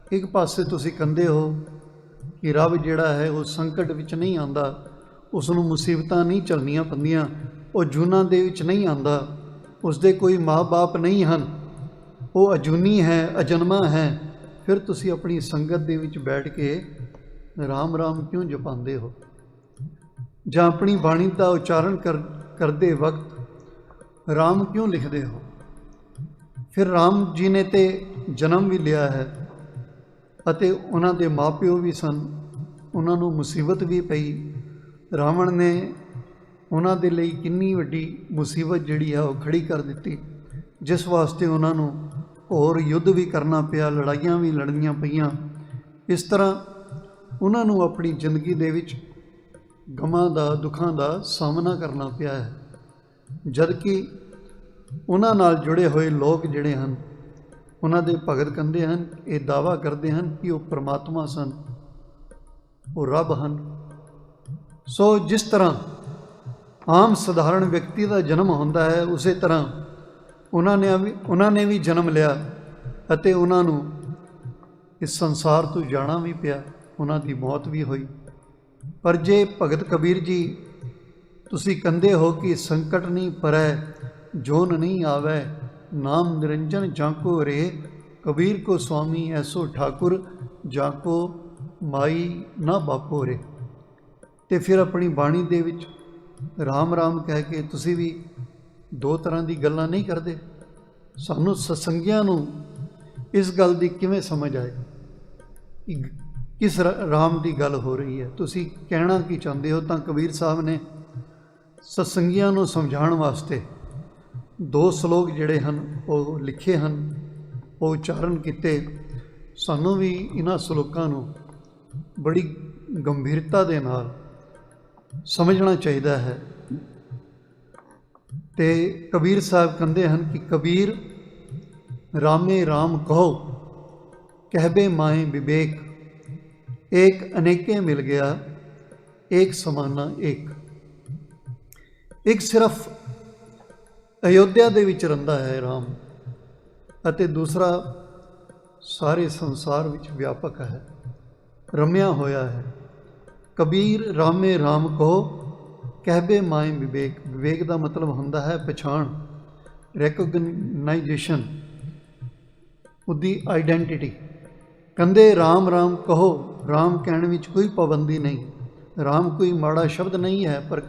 एक पासे तुसी कहंदे हो कि रब जिहड़ा है वो संकट विच नहीं आंदा, उसनूं मुसीबतां नहीं झलनियां पैंदियां, वो जूनां दे विच नहीं आंदा, उसदे कोई माँ बाप नहीं हन, वो अजूनी है, अजन्मा है। फिर तुसी अपनी संगत दे विच बैठ के राम राम क्यों जपांदे हो, जां अपनी बाणी का उच्चारण करते वक्त राम क्यों लिखते हो? फिर राम जी ने तो जन्म भी लिया है ਅਤੇ ਉਹਨਾਂ ਦੇ ਮਾਪਿਓ ਵੀ ਸਨ, ਉਹਨਾਂ ਨੂੰ ਮੁਸੀਬਤ ਵੀ ਪਈ। ਰਾਵਣ ਨੇ ਉਹਨਾਂ ਦੇ ਲਈ ਕਿੰਨੀ ਵੱਡੀ ਮੁਸੀਬਤ ਜਿਹੜੀ ਆ ਉਹ ਖੜੀ ਕਰ ਦਿੱਤੀ, ਜਿਸ ਵਾਸਤੇ ਉਹਨਾਂ ਨੂੰ ਹੋਰ ਯੁੱਧ ਵੀ ਕਰਨਾ ਪਿਆ, ਲੜਾਈਆਂ ਵੀ ਲੜਨੀਆਂ ਪਈਆਂ। ਇਸ ਤਰ੍ਹਾਂ ਉਹਨਾਂ ਨੂੰ ਆਪਣੀ ਜ਼ਿੰਦਗੀ ਦੇ ਵਿੱਚ ਗਮਾਂ ਦਾ, ਦੁੱਖਾਂ ਦਾ ਸਾਹਮਣਾ ਕਰਨਾ ਪਿਆ ਹੈ। ਜਦ ਕਿ ਉਹਨਾਂ ਨਾਲ ਜੁੜੇ ਹੋਏ ਲੋਕ ਜਿਹੜੇ ਹਨ, ਉਹਨਾਂ ਦੇ ਭਗਤ ਕਹਿੰਦੇ ਹਨ, ਇਹ ਦਾਅਵਾ ਕਰਦੇ ਹਨ ਕਿ ਉਹ ਪਰਮਾਤਮਾ ਸਨ, ਉਹ ਰੱਬ ਹਨ। ਸੋ ਜਿਸ ਤਰ੍ਹਾਂ ਆਮ ਸਧਾਰਨ ਵਿਅਕਤੀ ਦਾ ਜਨਮ ਹੁੰਦਾ ਹੈ, ਉਸੇ ਤਰ੍ਹਾਂ ਉਹਨਾਂ ਨੇ ਵੀ ਜਨਮ ਲਿਆ ਅਤੇ ਉਹਨਾਂ ਨੂੰ ਇਸ ਸੰਸਾਰ ਤੋਂ ਜਾਣਾ ਵੀ ਪਿਆ, ਉਹਨਾਂ ਦੀ ਮੌਤ ਵੀ ਹੋਈ। ਪਰ ਜੇ ਭਗਤ ਕਬੀਰ ਜੀ ਤੁਸੀਂ ਕਹਿੰਦੇ ਹੋ ਕਿ ਸੰਕਟ ਨਹੀਂ ਪਰੈ ਜੋਨ ਨਹੀਂ ਆਵੈ, नाम निरंजन जाको रे, कबीर को स्वामी ऐसो ठाकुर, जाको माई ना बापो रे। तो फिर अपनी बाणी दे विच राम राम कह के तुसी भी दो तरह की गल्लां नहीं करते। सानू सत्संगियां नू इस गल की किवें समझ आए कि किस राम की गल हो रही है, तुसी कहना की चाहते हो? तो कबीर साहब ने सत्संगियां नू समझाउण वास्ते दो श्लोक जिहड़े हन वो लिखे हन, वो उच्चारण किए। सानू भी इन्हां श्लोकां नूं बड़ी गंभीरता दे नाल समझना चाहिए है। ते कबीर साहब कहते हैं कि कबीर रामे राम कहो, कहबे माए विवेक, एक अनेके मिल गया, एक समाना एक। एक सिर्फ अयोध्या दे विच रहिंदा है राम, ਅਤੇ दूसरा सारे संसार विच व्यापक है, रमिया होया है। कबीर रामे राम कहो, कहबे माए विवेक। विवेक का मतलब हुंदा है पछाण, रैकोगनाइजेशन, उदी आइडेंटिटी। कहंदे राम राम कहो, राम कहण विच कोई पाबंदी नहीं, राम कोई माड़ा शब्द नहीं है। पर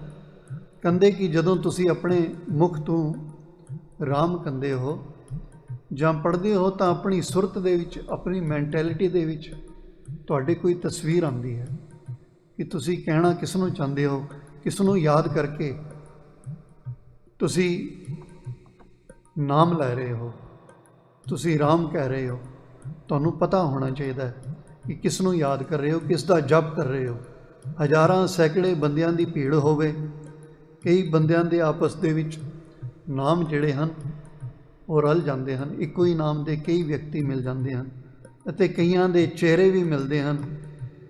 कहंदे कि जदों तुसी अपने मुख तो राम कहंदे हो जां पढ़दे हो, तो अपनी सुरत दे विच, अपनी मैंटैलिटी दे विच तुहाडे कोई तस्वीर आंदी है कि तुसी कहना किस नूं चाहते हो, किस नूं याद करके तुसी नाम लै रहे हो, तुसी राम कह रहे हो। तुहानूं पता होना चाहिए कि किस नूं याद कर रहे हो, किस दा जप कर रहे हो। हज़ारां सैकड़े बंदियां दी भीड़ होवे, कई बंदियां दे आपस दे विच नाम जिहड़े हन वो रल जाते हैं, इक्को ही नाम के कई व्यक्ति मिल जाते हैं, ਅਤੇ ਕਈਆਂ ਦੇ ਚਿਹਰੇ ਵੀ ਮਿਲਦੇ ਹਨ,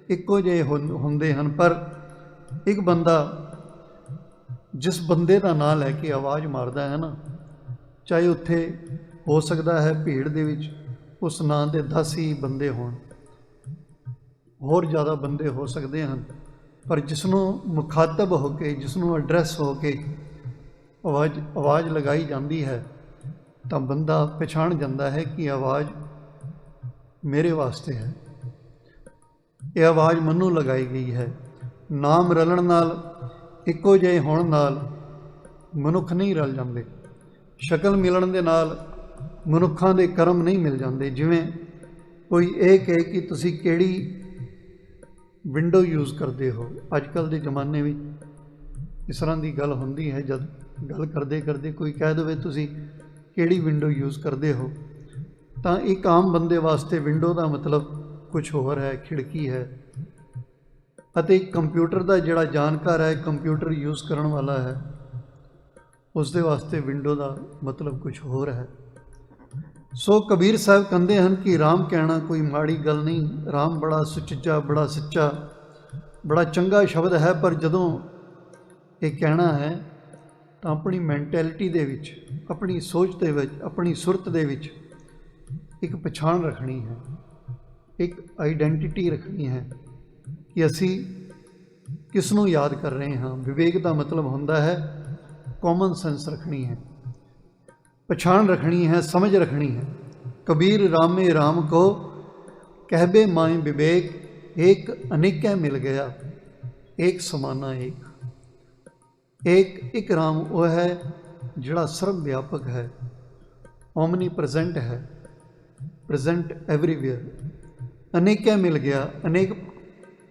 ਇੱਕੋ ਜਿਹੇ ਹੁੰਦੇ ਹਨ। ਪਰ ਇੱਕ ਬੰਦਾ ਜਿਸ ਬੰਦੇ ਦਾ ਨਾਂ ਲੈ ਕੇ ਆਵਾਜ਼ ਮਾਰਦਾ ਹੈ ਨਾ, ਚਾਹੇ ਉੱਥੇ ਹੋ ਸਕਦਾ ਹੈ ਭੀੜ ਦੇ ਵਿੱਚ ਉਸ ਨਾਂ ਦੇ 10 ਹੀ ਬੰਦੇ ਹੋਣ, ਹੋਰ ਜ਼ਿਆਦਾ ਬੰਦੇ ਹੋ ਸਕਦੇ ਹਨ, ਪਰ ਜਿਸ ਨੂੰ ਮੁਖਾਤਬ ਹੋ ਕੇ, ਜਿਸ ਨੂੰ ਐਡਰੈਸ ਹੋ ਕੇ ਆਵਾਜ਼ ਲਗਾਈ ਜਾਂਦੀ ਹੈ, ਤਾਂ ਬੰਦਾ ਪਛਾਣ ਜਾਂਦਾ ਹੈ ਕਿ ਆਵਾਜ਼ मेरे वास्ते है, ये आवाज़ मनु लगाई गई है। नाम रलण नाल, इक्को जिहे होण नाल मनुख नहीं रल जाते, शक्ल मिलण दे नाल मनुखां दे कर्म नहीं मिल जाते। जिवें कोई ये कहे कि तुसी किहड़ी विंडो यूज़ करते हो, अजकल के जमाने में इस तरह की गल हुंदी है, जब गल करते करते कोई कह दे तुसी किहड़ी विंडो यूज़ करते हो, तो एक आम बंदे वास्ते विंडो का मतलब कुछ होर है, खिड़की है। अते कंप्यूटर का जिहड़ा जानकार है, कंप्यूटर यूज़ करने वाला है, उसके वास्ते विंडो का मतलब कुछ होर है। सो कबीर साहब कहते हैं कि राम कहना कोई माड़ी गल नहीं, राम बड़ा सुचज्जा, बड़ा सच्चा, बड़ा चंगा शब्द है। पर जदों ये कहना है तो अपनी मैंटैलिटी दे विच, अपनी सोच दे विच, अपनी सुरत दे विच एक पछाण रखनी है एक आइडेंटिटी रखनी है कि असी किस नूं याद कर रहे हाँ। विवेक का मतलब होंदा है कॉमन सेंस रखनी है, पछाण रखनी है, समझ रखनी है। कबीर रामे राम को कहबे माए विवेक, एक अनेक मिल गया एक समाना एक राम वो है जिहड़ा सर्व व्यापक है, ओमनी प्रजेंट है, प्रजेंट एवरीवेयर। अनेक मिल गया, अनेक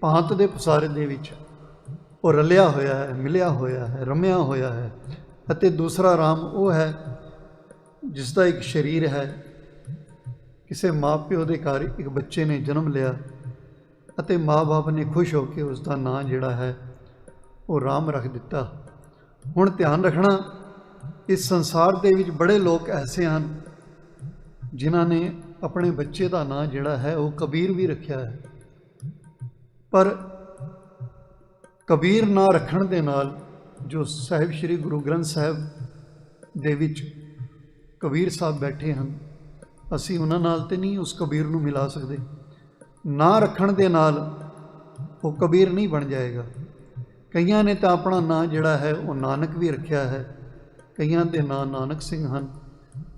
भांत दे पसारे दे विच वो रलिया होया है, मिलिया होया है, रमिया होया है। अते दूसरा राम वो है जिसका एक शरीर है। किसी माँ प्यो के घर एक बच्चे ने जन्म लिया अते माँ बाप ने खुश होकर उसका नाम जिहड़ा है वो राम रख दिता। हुण ध्यान रखना, इस संसार दे विच बड़े लोग ऐसे हैं जिन्हां ने अपने बच्चे का नाम जिहड़ा है वो कबीर भी रखा है, पर कबीर ना रखण दे नाल जो साहिब श्री गुरु ग्रंथ साहिब दे विच कबीर साहब बैठे हैं, असी उन्हां नाल ते नहीं उस कबीर नूं मिला सकते। ना रखण दे नाल वो कबीर नहीं बन जाएगा। कईयां ने तो अपना नाम जिहड़ा है वो नानक भी रखा है, कईयां दे नाम नानक सिंह हैं,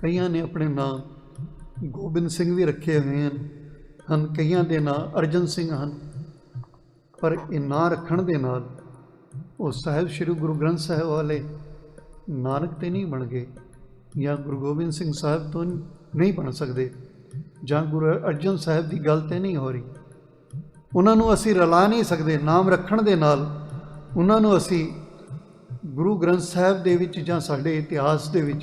कईयां ने अपने नाम गोबिंद सिंह भी रखे हुए हैं, कईयां दे नाम अर्जन सिंह हैं। पर ये ना रखण दे नाल वो साहिब श्री गुरु ग्रंथ साहिब वाले नानक ते नहीं बन गए, या गुरु गोबिंद सिंह साहब तो नहीं बन सकते, जां गुरु अर्जन साहब की गल ते नहीं हो रही। उन्होंने असी रला नहीं सकते। नाम रखण दे नाल उन्होंने असी गुरु ग्रंथ साहब दे विच जां साडे इतिहास दे विच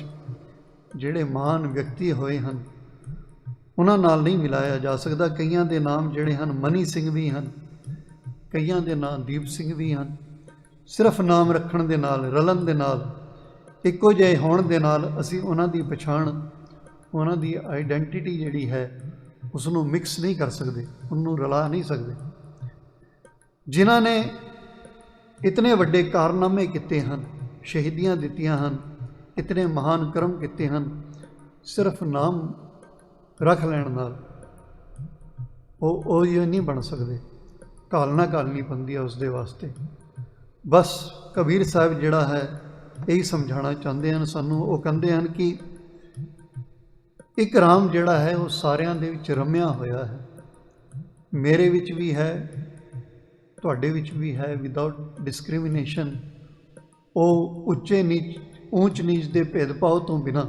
जिहड़े महान व्यक्ति होए हैं उन्हां नाल नहीं मिलाया जा सकता। कईयां दे नाम जिहड़े हैं मनी सिंह भी हैं, कईयां दे नाम दीप सिंह भी हैं। सिर्फ नाम रखण दे नाल, रलन दे नाल, इक्को जिहे होण दे नाल असी उन्हां दी पछाण, उन्हां दी आइडेंटिटी जिहड़ी है उसनूं मिक्स नहीं कर सकते, उन्होंने रला नहीं सकते। जिन्हां ने इतने वड्डे कारनामे किए हैं, शहीदियाँ दित्तियां हैं, इतने महान कर्म किए हैं, सिर्फ नाम रख लैण नाल वो ये नहीं बन सकते। घालना घालनी पैंदी है उसके वास्ते। बस कबीर साहब जिहड़ा है यही समझाना चाहते हैं सानू। वो कहते हैं कि एक राम जिहड़ा है वो सारियां दे विच रमिया होया है, मेरे विच भी है, तुहाडे विच भी है, विदाउट डिस्क्रिमिनेशन। वो उच्चे नीच, ऊंच नीच दे भेदभाव तो बिना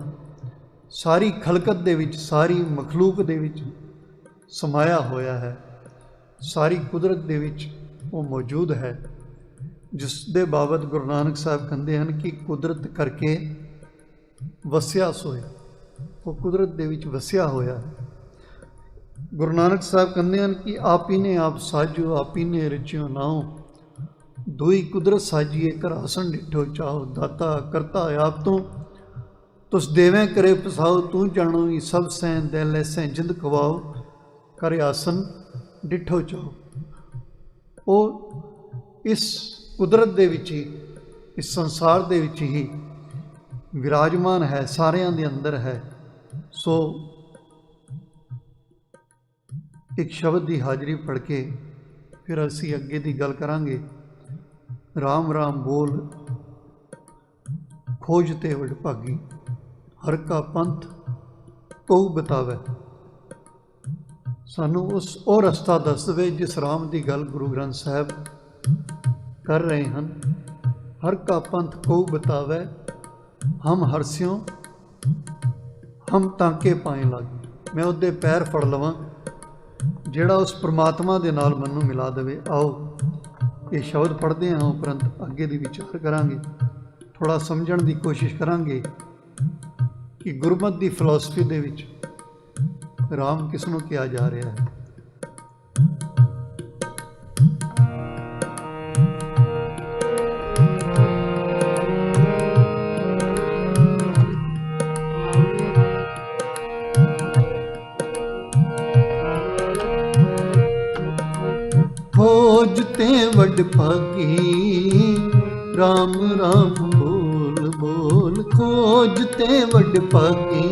सारी खलकत दे विच, सारी मखलूक दे विच समाया होया है, सारी कुदरत दे विच वो मौजूद है। जिस दे बाबत गुरु नानक साहब कहते हैं कि कुदरत करके वसिया सोए, वो कुदरत दे विच वसिया होया है। गुरु नानक साहब कहते हैं कि आप ही ने आप साजो, आप ही ने रचियो नाओ, दुई कुदरत साजिए कर आसन डिठो चाहो, दाता करता आप तो तुस देवें करे पसाओ, तू जानो ही सब सैं दै लैसैं जिंद खवाओ, कर आसन डिठो चाहो। वो इस कुदरत दे विच ही, इस संसार दे विच ही विराजमान है, सारियां दे अंदर है। सो एक शब्द की हाजरी पढ़ के फिर असी अगे की गल करांगे। राम राम बोल खोजते वड भागी, हर का पंथ कऊ बतावे। सानू उस और रस्ता दस दे जिस राम की गल गुरु ग्रंथ साहब कर रहे हैं। हर का पंथ कऊ बतावे, हम हरस्यों हम तांके पाए लग। मैं उसदे पैर फड़ लवां जिहड़ा उस परमात्मा दे नाल मैनूं मिला देवे। आओ ये शब्द पढ़ते हैं, उपरंत अगे दी विचार करांगे, थोड़ा समझण की कोशिश करांगे कि गुरमत की फिलोसफी दे विच राम किसनों कहा जा रहा है। खोजते वड भागी, राम राम बोल बोल, खोजते वड भागी,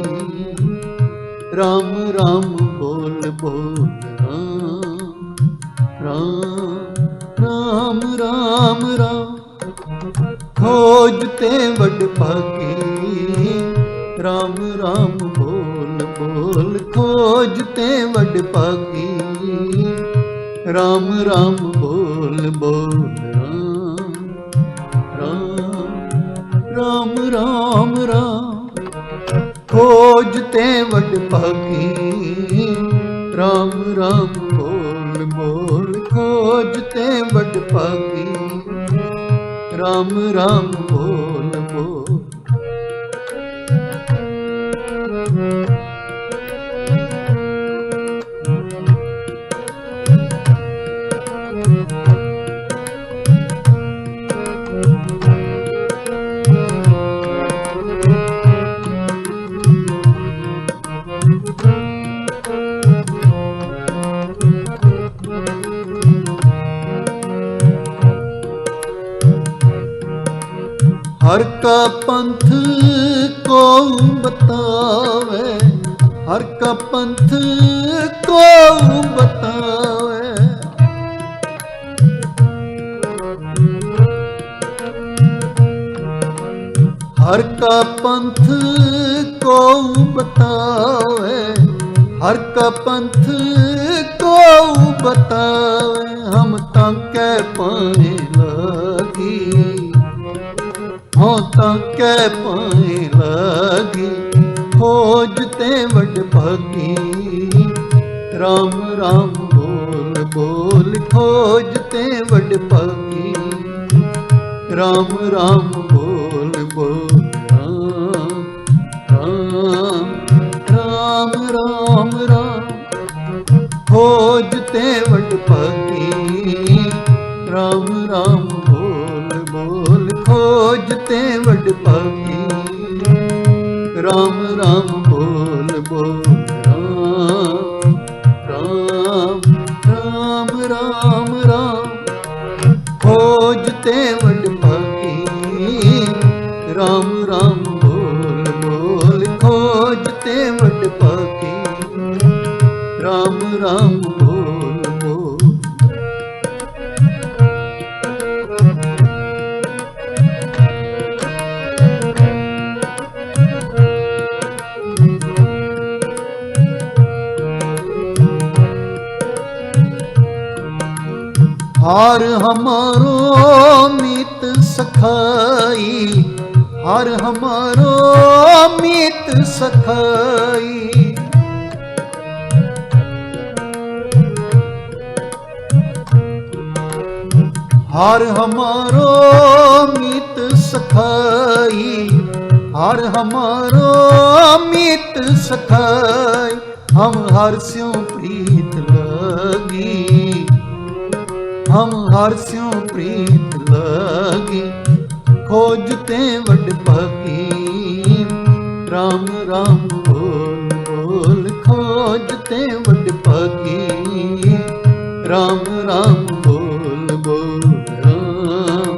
राम राम बोल बोल राम। राम राम राम खोजते वड भागी। राम राम बोल बोल खोजते वड भागी। राम राम बोल बोल राम राम राम खोजते वड भागी। राम राम बोल बोल खोजते वड भागी। राम राम बोल बोल। हर का पंथ को बतावे। हर का पंथ को बतावे। हर का पंथ को बतावे। हर का पंथ को बतावे। हम ताके पाए लगी। हो ताके पाए लगी खोजते वड भागी। राम राम बोल बोल खोजते वड भागी। राम राम बोल बोल राम राम राम खोजते वड भागी। राम राम बोल बोल खोजते वड भागी। राम राम बोल बोल राम राम राम खोजते वड भागी। राम राम बोल बोल खोजते वड भागी। राम राम बोल बोल। हार हमारो मीत सखाई। हार हमारो मीत सखाई। हार हमारो मीत सखाई। हार हमारो मीत सखाई। हम हर स्यों प्रीत लगी। हम हर स्यों प्रीत लगी खोजते वड भागी। राम राम बोल बोल खोजते वड भागी। राम राम बोल बोल राम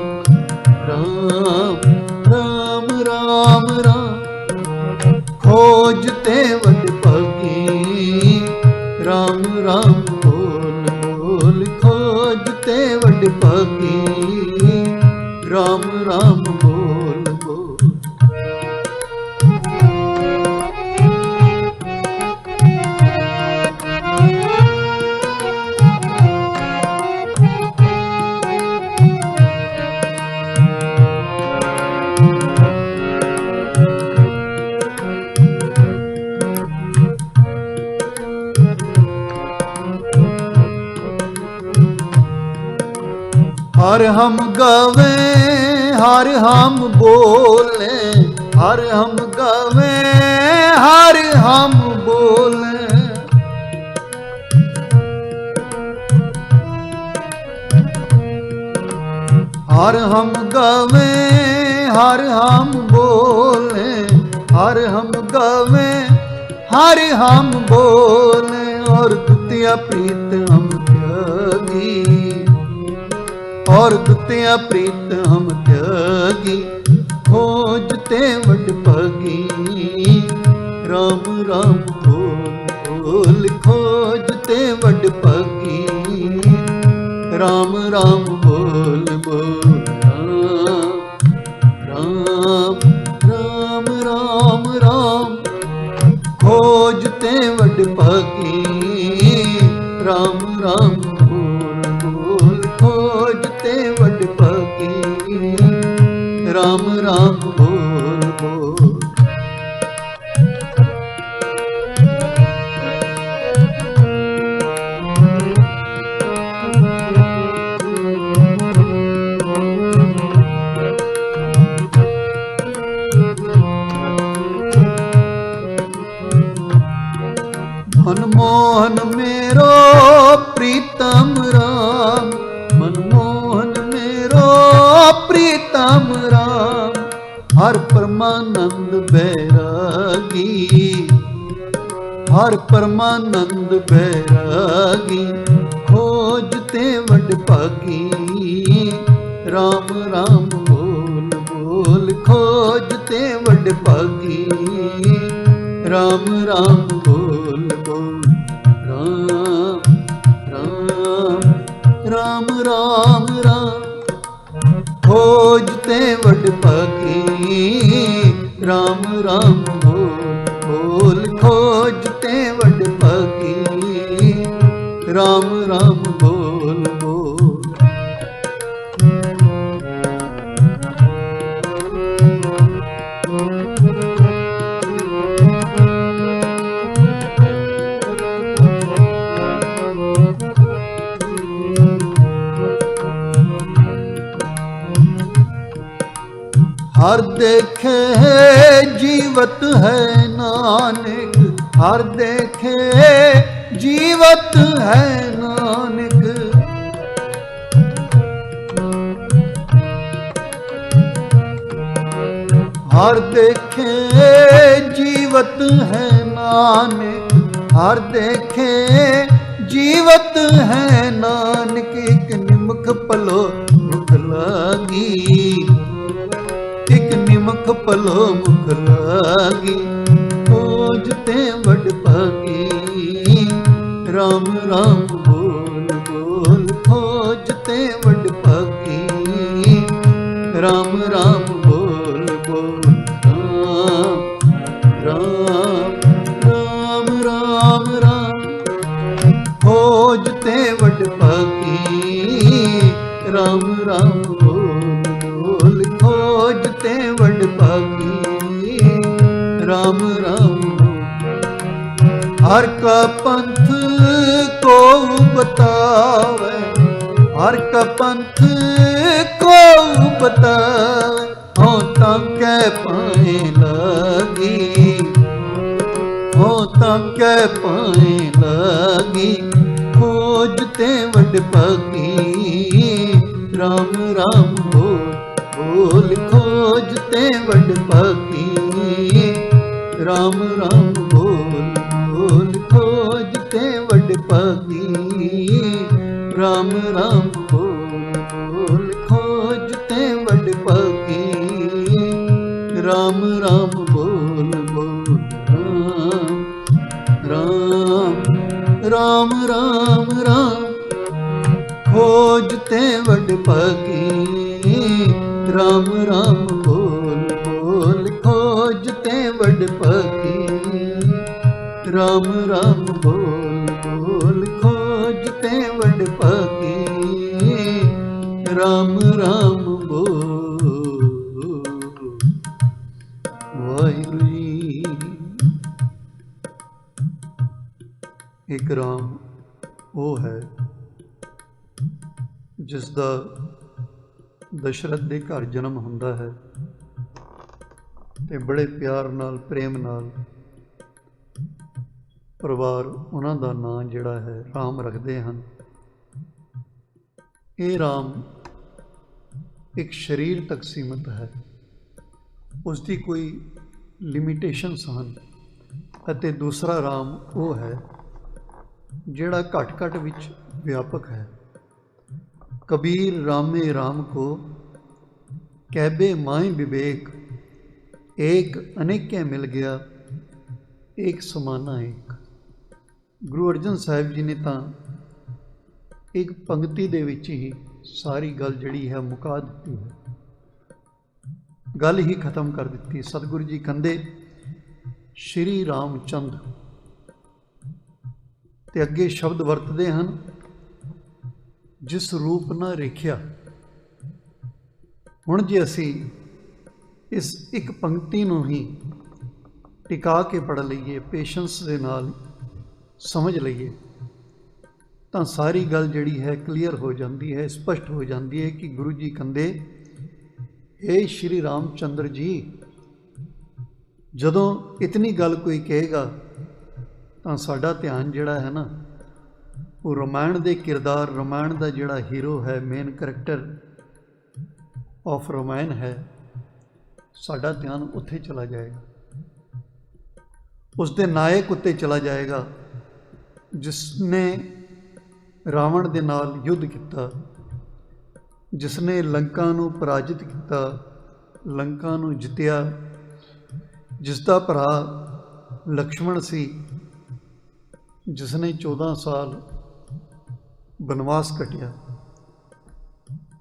राम राम खोजते वड भागी। राम राम बोल बोल खोजते वड भागी। राम राम बोल बोल। हर हम गावे हर हम बोले। हर हम गावे हर हम बोले। हर हम गावे हर हम बोले। हर हम गावे हर हम बोले। और द्वितीय प्रीत हम त्यागी। और द्वितीय प्रीत हम त्यागी खोजते वड भागी। राम राम बोल बोल खोजते वड भागी। राम राम बोल बोल राम राम राम राम खोजते वड भागी राम राम बोल बोल खोजते वड भागी राम राम बोल बोल मनमोहन मेरो प्रीतम राम मनमोहन मेरो प्रीतम राम हर परमानंद बैरागी हर परमानंद बैरागी खोजते वड भागी राम राम बोल बोल खोजते वड भागी राम राम बोल बोल राम राम राम राम राम खोजते वड भागी राम राम बोल बोल खोजते वड भागी राम राम बोल बोल हर देखे जीवत है नानक हर देखे जीवत है नानक हर देखे जीवत है नानक हर देखे जीवत है नानक एक निमक पलो मुख लागी एक निमक पलो मुख लागी खोजते वड भागी राम राम बोल बोल खोजते वड भागी राम राम बोल बोल राम राम राम राम राम खोजते वड भागी राम राम बोल बोल खोजते वड भागी राम राम हर का पंथ को बतावे हर का पंथ को बतावे हो तंके पाए लगी हो तंके पाए लगी खोजते वड भागी राम राम बोल बोल खोजते वड भागी राम राम बोल बोल खोजते वड भागी राम राम बोल बोल खोजते वड भागी राम राम बोल बोल राम राम राम राम खोजते वड भागी राम राम बोल बोल खोजते वड भागी राम राम बोल बोल खोजते वड भागी राम राम बोल वाहिगुरु जी। एक राम वो है जिस दा दशरथ ਦੇ ਘਰ ਜਨਮ ਹੁੰਦਾ ਹੈ ਤੇ ਬੜੇ ਪਿਆਰ ਨਾਲ ਪ੍ਰੇਮ ਨਾਲ ਪਰਿਵਾਰ ਉਹਨਾਂ ਦਾ ਨਾਂ ਜਿਹੜਾ ਹੈ ਰਾਮ ਰੱਖਦੇ ਹਨ। ਇਹ ਰਾਮ ਇੱਕ ਸਰੀਰ ਤੱਕ ਸੀਮਤ ਹੈ, ਉਸ ਦੀ ਕੋਈ ਲਿਮਿਟੇਸ਼ਨਸ ਹਨ। ਅਤੇ ਦੂਸਰਾ ਰਾਮ ਉਹ ਹੈ ਜਿਹੜਾ ਘਟ ਘਟ ਵਿੱਚ ਵਿਆਪਕ ਹੈ। कबीर रामे राम को कहबे माए विवेक एक अनेके मिल गया एक समाना एक। गुरु अर्जन साहिब जी ने तो एक पंक्ति दे विच ही सारी गल जिहड़ी है मुका दित्ती है, गल ही खत्म कर दित्ती। सतगुरु जी कहंदे श्री रामचंद ते अगे शब्द वरतदे हन, जिस रूप ना रेखिया। हुण जे असी इस एक पंक्ति नूं ही टिका के पढ़ लईए, पेशेंस दे नाल समझ लईए, ਤਾਂ ਸਾਰੀ ਗੱਲ ਜਿਹੜੀ ਹੈ ਕਲੀਅਰ ਹੋ ਜਾਂਦੀ ਹੈ, ਸਪਸ਼ਟ ਹੋ ਜਾਂਦੀ ਹੈ ਕਿ ਗੁਰੂ ਜੀ ਕਹਿੰਦੇ हे ਸ਼੍ਰੀ ਰਾਮਚੰਦਰ ਜੀ, ਜਦੋਂ ਇਤਨੀ ਗੱਲ ਕੋਈ ਕਹੇਗਾ ਤਾਂ ਸਾਡਾ ਧਿਆਨ ਜਿਹੜਾ ਹੈ ਨਾ ਉਹ ਰਾਮਾਇਣ ਦੇ ਕਿਰਦਾਰ, ਰਾਮਾਇਣ ਦਾ ਜਿਹੜਾ ਹੀਰੋ ਹੈ, ਮੇਨ ਕਰੈਕਟਰ ਆਫ ਰਾਮਾਇਣ ਹੈ, ਸਾਡਾ ਧਿਆਨ ਉੱਥੇ ਚਲਾ ਜਾਏਗਾ, ਉਸ ਦੇ ਨਾਇਕ ਉੱਤੇ ਚਲਾ ਜਾਏਗਾ ਜਿਸਨੇ ਰਾਵਣ ਦੇ ਨਾਲ ਯੁੱਧ ਕੀਤਾ, ਜਿਸਨੇ ਲੰਕਾ ਨੂੰ ਪਰਾਜਿਤ ਕੀਤਾ, ਲੰਕਾ ਨੂੰ ਜਿੱਤਿਆ, ਜਿਸ ਦਾ ਭਰਾ ਲਕਸ਼ਮਣ ਸੀ, ਜਿਸਨੇ 14 ਸਾਲ ਬਨਵਾਸ ਕੱਟਿਆ।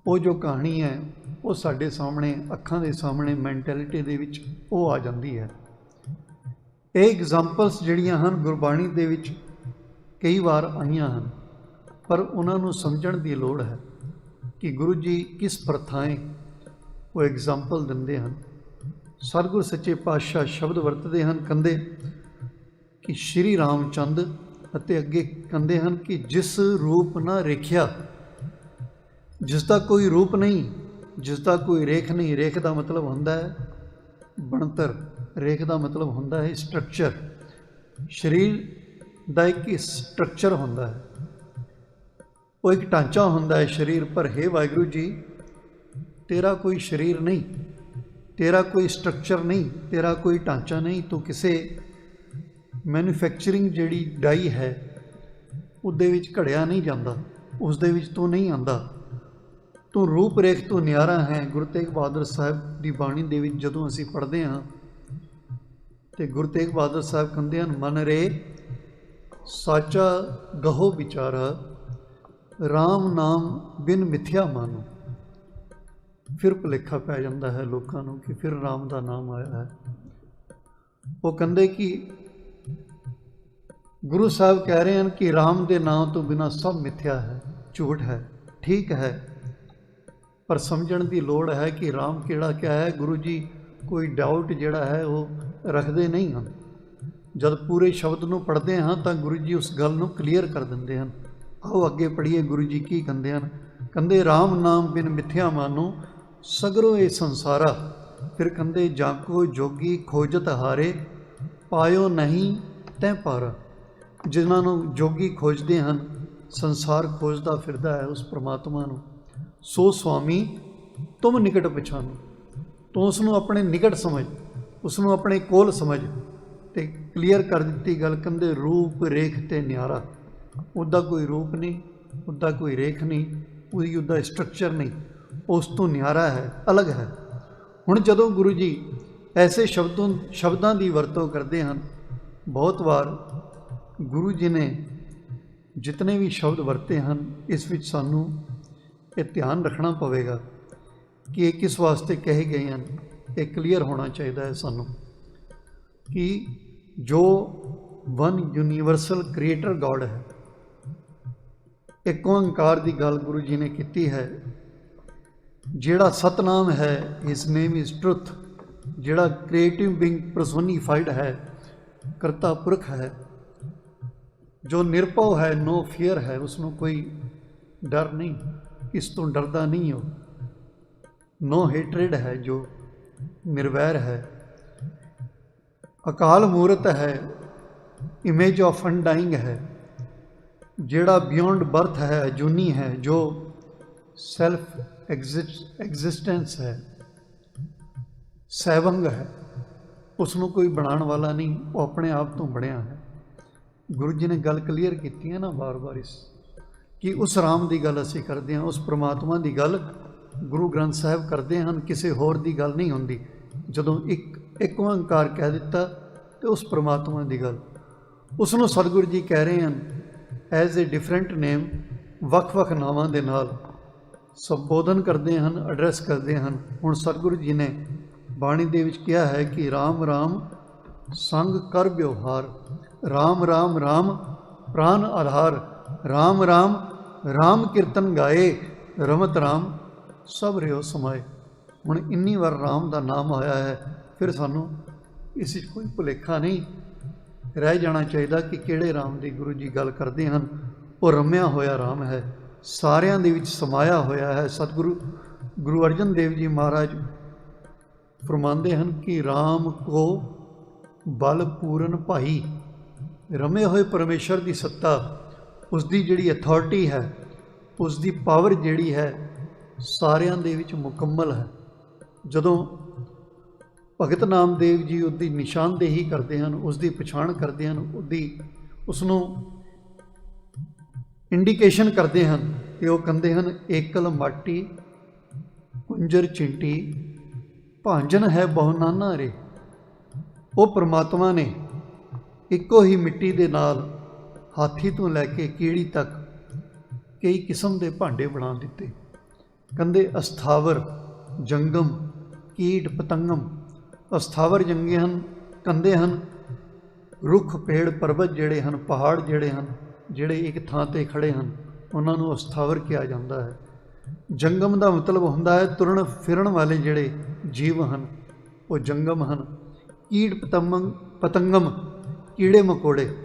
ਉਹ ਜੋ ਕਹਾਣੀ ਹੈ ਉਹ ਸਾਡੇ ਸਾਹਮਣੇ, ਅੱਖਾਂ ਦੇ ਸਾਹਮਣੇ, ਮੈਂਟੈਲਿਟੀ ਦੇ ਵਿੱਚ ਉਹ ਆ ਜਾਂਦੀ ਹੈ। ਇਹ ਐਗਜ਼ਾਮਪਲਸ ਜਿਹੜੀਆਂ ਹਨ ਗੁਰਬਾਣੀ ਦੇ ਵਿੱਚ ਕਈ ਵਾਰ ਆਈਆਂ ਹਨ, ਪਰ ਉਹਨਾਂ ਨੂੰ ਸਮਝਣ ਦੀ ਲੋੜ ਹੈ ਕਿ ਗੁਰੂ ਜੀ ਕਿਸ ਪ੍ਰਥਾएं ਉਹ ਐਗਜ਼ਾਮਪਲ ਦਿੰਦੇ ਹਨ। ਸਤਿਗੁਰ ਸੱਚੇ ਪਾਤਸ਼ਾਹ ਸ਼ਬਦ ਵਰਤਦੇ ਹਨ, ਕਹਿੰਦੇ ਕਿ ਸ਼੍ਰੀ ਰਾਮਚੰਦ, ਅਤੇ ਅੱਗੇ ਕਹਿੰਦੇ ਹਨ ਕਿ ਜਿਸ ਰੂਪ ਨਾ ਰੇਖਿਆ, ਜਿਸ ਦਾ ਕੋਈ ਰੂਪ ਨਹੀਂ, ਜਿਸ ਦਾ ਕੋਈ ਰੇਖ ਨਹੀਂ। ਰੇਖ ਦਾ ਮਤਲਬ ਹੁੰਦਾ ਹੈ ਬਣਤਰ, ਰੇਖ ਦਾ ਮਤਲਬ ਹੁੰਦਾ ਹੈ ਸਟਰਕਚਰ। ਸਰੀਰ ਦਾ ਇੱਕ ਸਟਰਕਚਰ ਹੁੰਦਾ ਹੈ, ਉਹ ਇੱਕ ਢਾਂਚਾ ਹੁੰਦਾ ਹੈ ਸਰੀਰ। ਪਰ हे ਵਾਹਿਗੁਰੂ ਜੀ, ਤੇਰਾ ਕੋਈ ਸਰੀਰ ਨਹੀਂ, ਤੇਰਾ ਕੋਈ ਸਟਰਕਚਰ ਨਹੀਂ, ਤੇਰਾ ਕੋਈ ਢਾਂਚਾ ਨਹੀਂ। ਤੂੰ ਕਿਸੇ ਮੈਨੂਫੈਕਚਰਿੰਗ ਜਿਹੜੀ ਡਾਈ ਹੈ ਉਹਦੇ ਵਿੱਚ ਘੜਿਆ ਨਹੀਂ ਜਾਂਦਾ, ਉਸ ਦੇ ਵਿੱਚ ਤੂੰ ਨਹੀਂ ਆਉਂਦਾ। ਤੂੰ ਰੂਪ ਰੇਖ ਤੋਂ ਨਿਆਰਾ ਹੈ। ਗੁਰੂ ਤੇਗ ਬਹਾਦਰ ਸਾਹਿਬ ਦੀ ਬਾਣੀ ਦੇ ਵਿੱਚ ਜਦੋਂ ਅਸੀਂ ਪੜ੍ਹਦੇ ਹਾਂ ਤੇ ਗੁਰੂ ਤੇਗ ਬਹਾਦਰ ਸਾਹਿਬ ਕਹਿੰਦੇ ਹਨ, ਮਨ ਰੇ ਸਾਚਾ ਗਹੋ ਵਿਚਾਰਾ, ਰਾਮ ਨਾਮ ਬਿਨ ਮਿਥਿਆ ਮਾਨੋ। ਫਿਰ ਭੁਲੇਖਾ ਪੈ ਜਾਂਦਾ ਹੈ ਲੋਕਾਂ ਨੂੰ ਕਿ ਫਿਰ ਰਾਮ ਦਾ ਨਾਮ ਆਇਆ ਹੈ। ਉਹ ਕਹਿੰਦੇ ਕਿ ਗੁਰੂ ਸਾਹਿਬ ਕਹਿ ਰਹੇ ਹਨ ਕਿ ਰਾਮ ਦੇ ਨਾਮ ਤੋਂ ਬਿਨਾਂ ਸਭ ਮਿਥਿਆ ਹੈ, ਝੂਠ ਹੈ। ਠੀਕ ਹੈ, ਪਰ ਸਮਝਣ ਦੀ ਲੋੜ ਹੈ ਕਿ ਰਾਮ ਕਿਹੜਾ ਕਿਆ ਹੈ। ਗੁਰੂ ਜੀ ਕੋਈ ਡਾਊਟ ਜਿਹੜਾ ਹੈ ਉਹ ਰੱਖਦੇ ਨਹੀਂ ਹਨ। ਜਦ ਪੂਰੇ ਸ਼ਬਦ ਨੂੰ ਪੜ੍ਹਦੇ ਹਾਂ ਤਾਂ ਗੁਰੂ ਜੀ ਉਸ ਗੱਲ ਨੂੰ ਕਲੀਅਰ ਕਰ ਦਿੰਦੇ ਹਨ। ਆਓ ਅੱਗੇ ਪੜ੍ਹੀਏ ਗੁਰੂ ਜੀ ਕੀ ਕਹਿੰਦੇ ਹਨ। ਕਹਿੰਦੇ ਰਾਮ ਨਾਮ ਬਿਨ ਮਿਥਿਆ ਮਾਨੋ, ਸਗਰੋ ਇਹ ਸੰਸਾਰਾ। ਫਿਰ ਕਹਿੰਦੇ ਜਾਕੋ ਜੋਗੀ ਖੋਜਤ ਹਾਰੇ, ਪਾਇਓ ਨਹੀਂ ਤੈਂ ਪਾਰਾ। ਜਿਨ੍ਹਾਂ ਨੂੰ ਜੋਗੀ ਖੋਜਦੇ ਹਨ, ਸੰਸਾਰ ਖੋਜਦਾ ਫਿਰਦਾ ਹੈ ਉਸ ਪਰਮਾਤਮਾ ਨੂੰ। ਸੋ ਸੁਆਮੀ ਤੁਮ ਨਿਕਟ ਪਛਾਨੋ, ਤੂੰ ਉਸ ਨੂੰ ਆਪਣੇ ਨਿਕਟ ਸਮਝ, ਉਸ ਨੂੰ ਆਪਣੇ ਕੋਲ ਸਮਝ। ਤੇ ਕਲੀਅਰ ਕਰ ਦਿੱਤੀ ਗੱਲ, ਕਹਿੰਦੇ ਰੂਪ ਰੇਖ ਤੇ ਨਿਆਰਾ। ਉਹਦਾ ਕੋਈ ਰੂਪ ਨਹੀਂ, ਉਹਦਾ ਕੋਈ ਰੇਖ ਨਹੀਂ, ਉਹਦਾ ਸਟਰਕਚਰ ਨਹੀਂ, ਉਸ ਤੋਂ ਨਿਆਰਾ ਹੈ, ਅਲੱਗ ਹੈ। ਹੁਣ ਜਦੋਂ ਗੁਰੂ ਜੀ ਐਸੇ ਸ਼ਬਦਾਂ ਦੀ ਵਰਤੋਂ ਕਰਦੇ ਹਨ, ਬਹੁਤ ਵਾਰ ਗੁਰੂ ਜੀ ਨੇ ਜਿਤਨੇ ਵੀ ਸ਼ਬਦ ਵਰਤੇ ਹਨ, ਇਸ ਵਿੱਚ ਸਾਨੂੰ ਇਹ ਧਿਆਨ ਰੱਖਣਾ ਪਵੇਗਾ ਕਿ ਇਹ ਕਿਸ ਵਾਸਤੇ ਕਹੇ ਗਏ ਹਨ। ਇਹ ਕਲੀਅਰ ਹੋਣਾ ਚਾਹੀਦਾ ਹੈ ਸਾਨੂੰ ਕਿ ਜੋ ਵਨ ਯੂਨੀਵਰਸਲ ਕ੍ਰੀਏਟਰ ਗੋਡ ਹੈ, ਇੱਕ ਓਂਕਾਰ ਦੀ ਗੱਲ ਗੁਰੂ ਜੀ ਨੇ ਕੀਤੀ ਹੈ। ਜਿਹੜਾ ਸਤਨਾਮ ਹੈ, ਹਿਸ ਨੇਮ ਇਜ਼ ਟਰੁਥ। ਜਿਹੜਾ ਕ੍ਰੀਏਟਿਵ ਬਿੰਗ ਪਰਸੋਨੀਫਾਈਡ ਹੈ, ਕਰਤਾ ਪੁਰਖ ਹੈ, ਜੋ ਨਿਰਭਉ ਹੈ, ਨੋ ਫੀਅਰ ਹੈ, ਉਸਨੂੰ ਕੋਈ ਡਰ ਨਹੀਂ, ਇਸ ਤੋਂ ਡਰਦਾ ਨਹੀਂ ਹੋ। ਨੋ ਹੇਟਰੇਡ ਹੈ, ਜੋ ਨਿਰਵੈਰ ਹੈ। ਅਕਾਲ ਮੂਰਤ ਹੈ, ਇਮੇਜ ਆਫ ਅਨਡਾਈਂਗ ਹੈ। ਜਿਹੜਾ ਬਿਯੋਂਡ ਬਰਥ ਹੈ, ਅਜੂਨੀ ਹੈ, ਜੋ ਸੈਲਫ ਐਗਜ਼ਿਸਟੈਂਸ ਹੈ, ਸੈਵੰਗ ਹੈ, ਉਸ ਨੂੰ ਕੋਈ ਬਣਾਉਣ ਵਾਲਾ ਨਹੀਂ, ਉਹ ਆਪਣੇ ਆਪ ਤੋਂ ਬਣਿਆ ਹੈ। ਗੁਰੂ ਜੀ ਨੇ ਗੱਲ ਕਲੀਅਰ ਕੀਤੀ ਹੈ ਨਾ ਵਾਰ-ਵਾਰ ਇਸ ਕਿ ਉਸ ਰਾਮ ਦੀ ਗੱਲ ਅਸੀਂ ਕਰਦੇ ਹਾਂ, ਉਸ ਪ੍ਰਮਾਤਮਾ ਦੀ ਗੱਲ ਗੁਰੂ ਗ੍ਰੰਥ ਸਾਹਿਬ ਕਰਦੇ ਹਨ, ਕਿਸੇ ਹੋਰ ਦੀ ਗੱਲ ਨਹੀਂ ਹੁੰਦੀ। ਜਦੋਂ ਇੱਕ ਓਂਕਾਰ ਕਹਿ ਦਿੱਤਾ ਤੇ ਉਸ ਪ੍ਰਮਾਤਮਾ ਦੀ ਗੱਲ, ਉਸ ਨੂੰ ਸਤਿਗੁਰੂ ਜੀ ਕਹਿ ਰਹੇ ਹਨ ਐਜ਼ ਏ ਡਿਫਰੈਂਟ ਨੇਮ ਵੱਖ-ਵੱਖ ਨਾਵਾਂ ਦੇ ਨਾਲ ਸੰਬੋਧਨ ਕਰਦੇ ਹਨ, ਐਡਰੈਸ ਕਰਦੇ ਹਨ। ਹੁਣ ਸਤਿਗੁਰੂ ਜੀ ਨੇ ਬਾਣੀ ਦੇ ਵਿੱਚ ਕਿਹਾ ਹੈ ਕਿ ਰਾਮ ਰਾਮ ਸੰਗ ਕਰ ਵਿਵਹਾਰ, ਰਾਮ ਰਾਮ ਰਾਮ ਪ੍ਰਾਨ ਆਧਾਰ, ਰਾਮ ਰਾਮ ਰਾਮ ਕੀਰਤਨ ਗਾਏ, ਰਮਤ ਰਾਮ ਸਭ ਰਿਓ ਸਮਾਏ। ਹੁਣ ਇੰਨੀ ਵਾਰ ਰਾਮ ਦਾ ਨਾਮ ਆਇਆ ਹੈ, ਫਿਰ ਸਾਨੂੰ ਇਸ ਵਿੱਚ ਕੋਈ ਭੁਲੇਖਾ ਨਹੀਂ ਰਹਿ ਜਾਣਾ ਚਾਹੀਦਾ ਕਿ ਕਿਹੜੇ ਰਾਮ ਦੀ ਗੁਰੂ ਜੀ ਗੱਲ ਕਰਦੇ ਹਨ। ਉਹ ਰਮਿਆ ਹੋਇਆ ਰਾਮ ਹੈ, ਸਾਰਿਆਂ ਦੇ ਵਿੱਚ ਸਮਾਇਆ ਹੋਇਆ ਹੈ। ਸਤਿਗੁਰੂ ਗੁਰੂ ਅਰਜਨ ਦੇਵ ਜੀ ਮਹਾਰਾਜ ਫਰਮਾਉਂਦੇ ਹਨ ਕਿ ਰਾਮ ਕੋ ਬਲ ਪੂਰਨ ਭਾਈ। ਰਮੇ ਹੋਏ ਪਰਮੇਸ਼ਰ ਦੀ ਸੱਤਾ, ਉਸ ਦੀ ਜਿਹੜੀ ਅਥਾਰਟੀ ਹੈ, ਉਸ ਦੀ ਪਾਵਰ ਜਿਹੜੀ ਹੈ ਸਾਰਿਆਂ ਦੇ ਵਿੱਚ ਮੁਕੰਮਲ ਹੈ। ਜਦੋਂ ਭਗਤ ਨਾਮਦੇਵ ਜੀ ਉਹਦੀ ਨਿਸ਼ਾਨਦੇਹੀ ਕਰਦੇ ਹਨ, ਉਸ ਦੀ ਪਛਾਣ ਕਰਦੇ ਹਨ, ਉਸਨੂੰ ਇੰਡੀਕੇਸ਼ਨ ਕਰਦੇ ਹਨ ਤੇ ਉਹ ਕਹਿੰਦੇ ਹਨ ਏਕਲ ਮਾਟੀ ਕੁੰਜਰ ਚਿੰਟੀ ਭਾਂਜਨ ਹੈ ਬਹੁ ਨਾਨਾ ਰੇ। ਉਹ ਪ੍ਰਮਾਤਮਾ ਨੇ ਇੱਕੋ ਹੀ ਮਿੱਟੀ ਦੇ ਨਾਲ ਹਾਥੀ ਤੋਂ ਲੈ ਕੇ ਕੀੜੀ ਤੱਕ ਕਈ ਕਿਸਮ ਦੇ ਭਾਂਡੇ ਬਣਾ ਦਿੱਤੇ। ਕਹਿੰਦੇ ਅਸਥਾਵਰ ਜੰਗਮ ਕੀਟ ਪਤੰਗਮ। ਅਸਥਾਵਰ ਜੰਗੇ ਹਨ, ਕੰਦੇ ਹਨ, ਰੁੱਖ ਪੇੜ ਪਰਬਤ ਜਿਹੜੇ ਹਨ, ਪਹਾੜ ਜਿਹੜੇ ਹਨ, ਜਿਹੜੇ ਇੱਕ ਥਾਂ 'ਤੇ ਖੜੇ ਹਨ, ਉਹਨਾਂ ਨੂੰ ਅਸਥਾਵਰ ਕਿਹਾ ਜਾਂਦਾ ਹੈ। ਜੰਗਮ ਦਾ ਮਤਲਬ ਹੁੰਦਾ ਹੈ ਤੁਰਨ ਫਿਰਨ ਵਾਲੇ ਜਿਹੜੇ ਜੀਵ ਹਨ, ਉਹ ਜੰਗਮ ਹਨ। ਕੀਟ ਪਤੰਗਮ ਕੀੜੇ ਮਕੌੜੇ।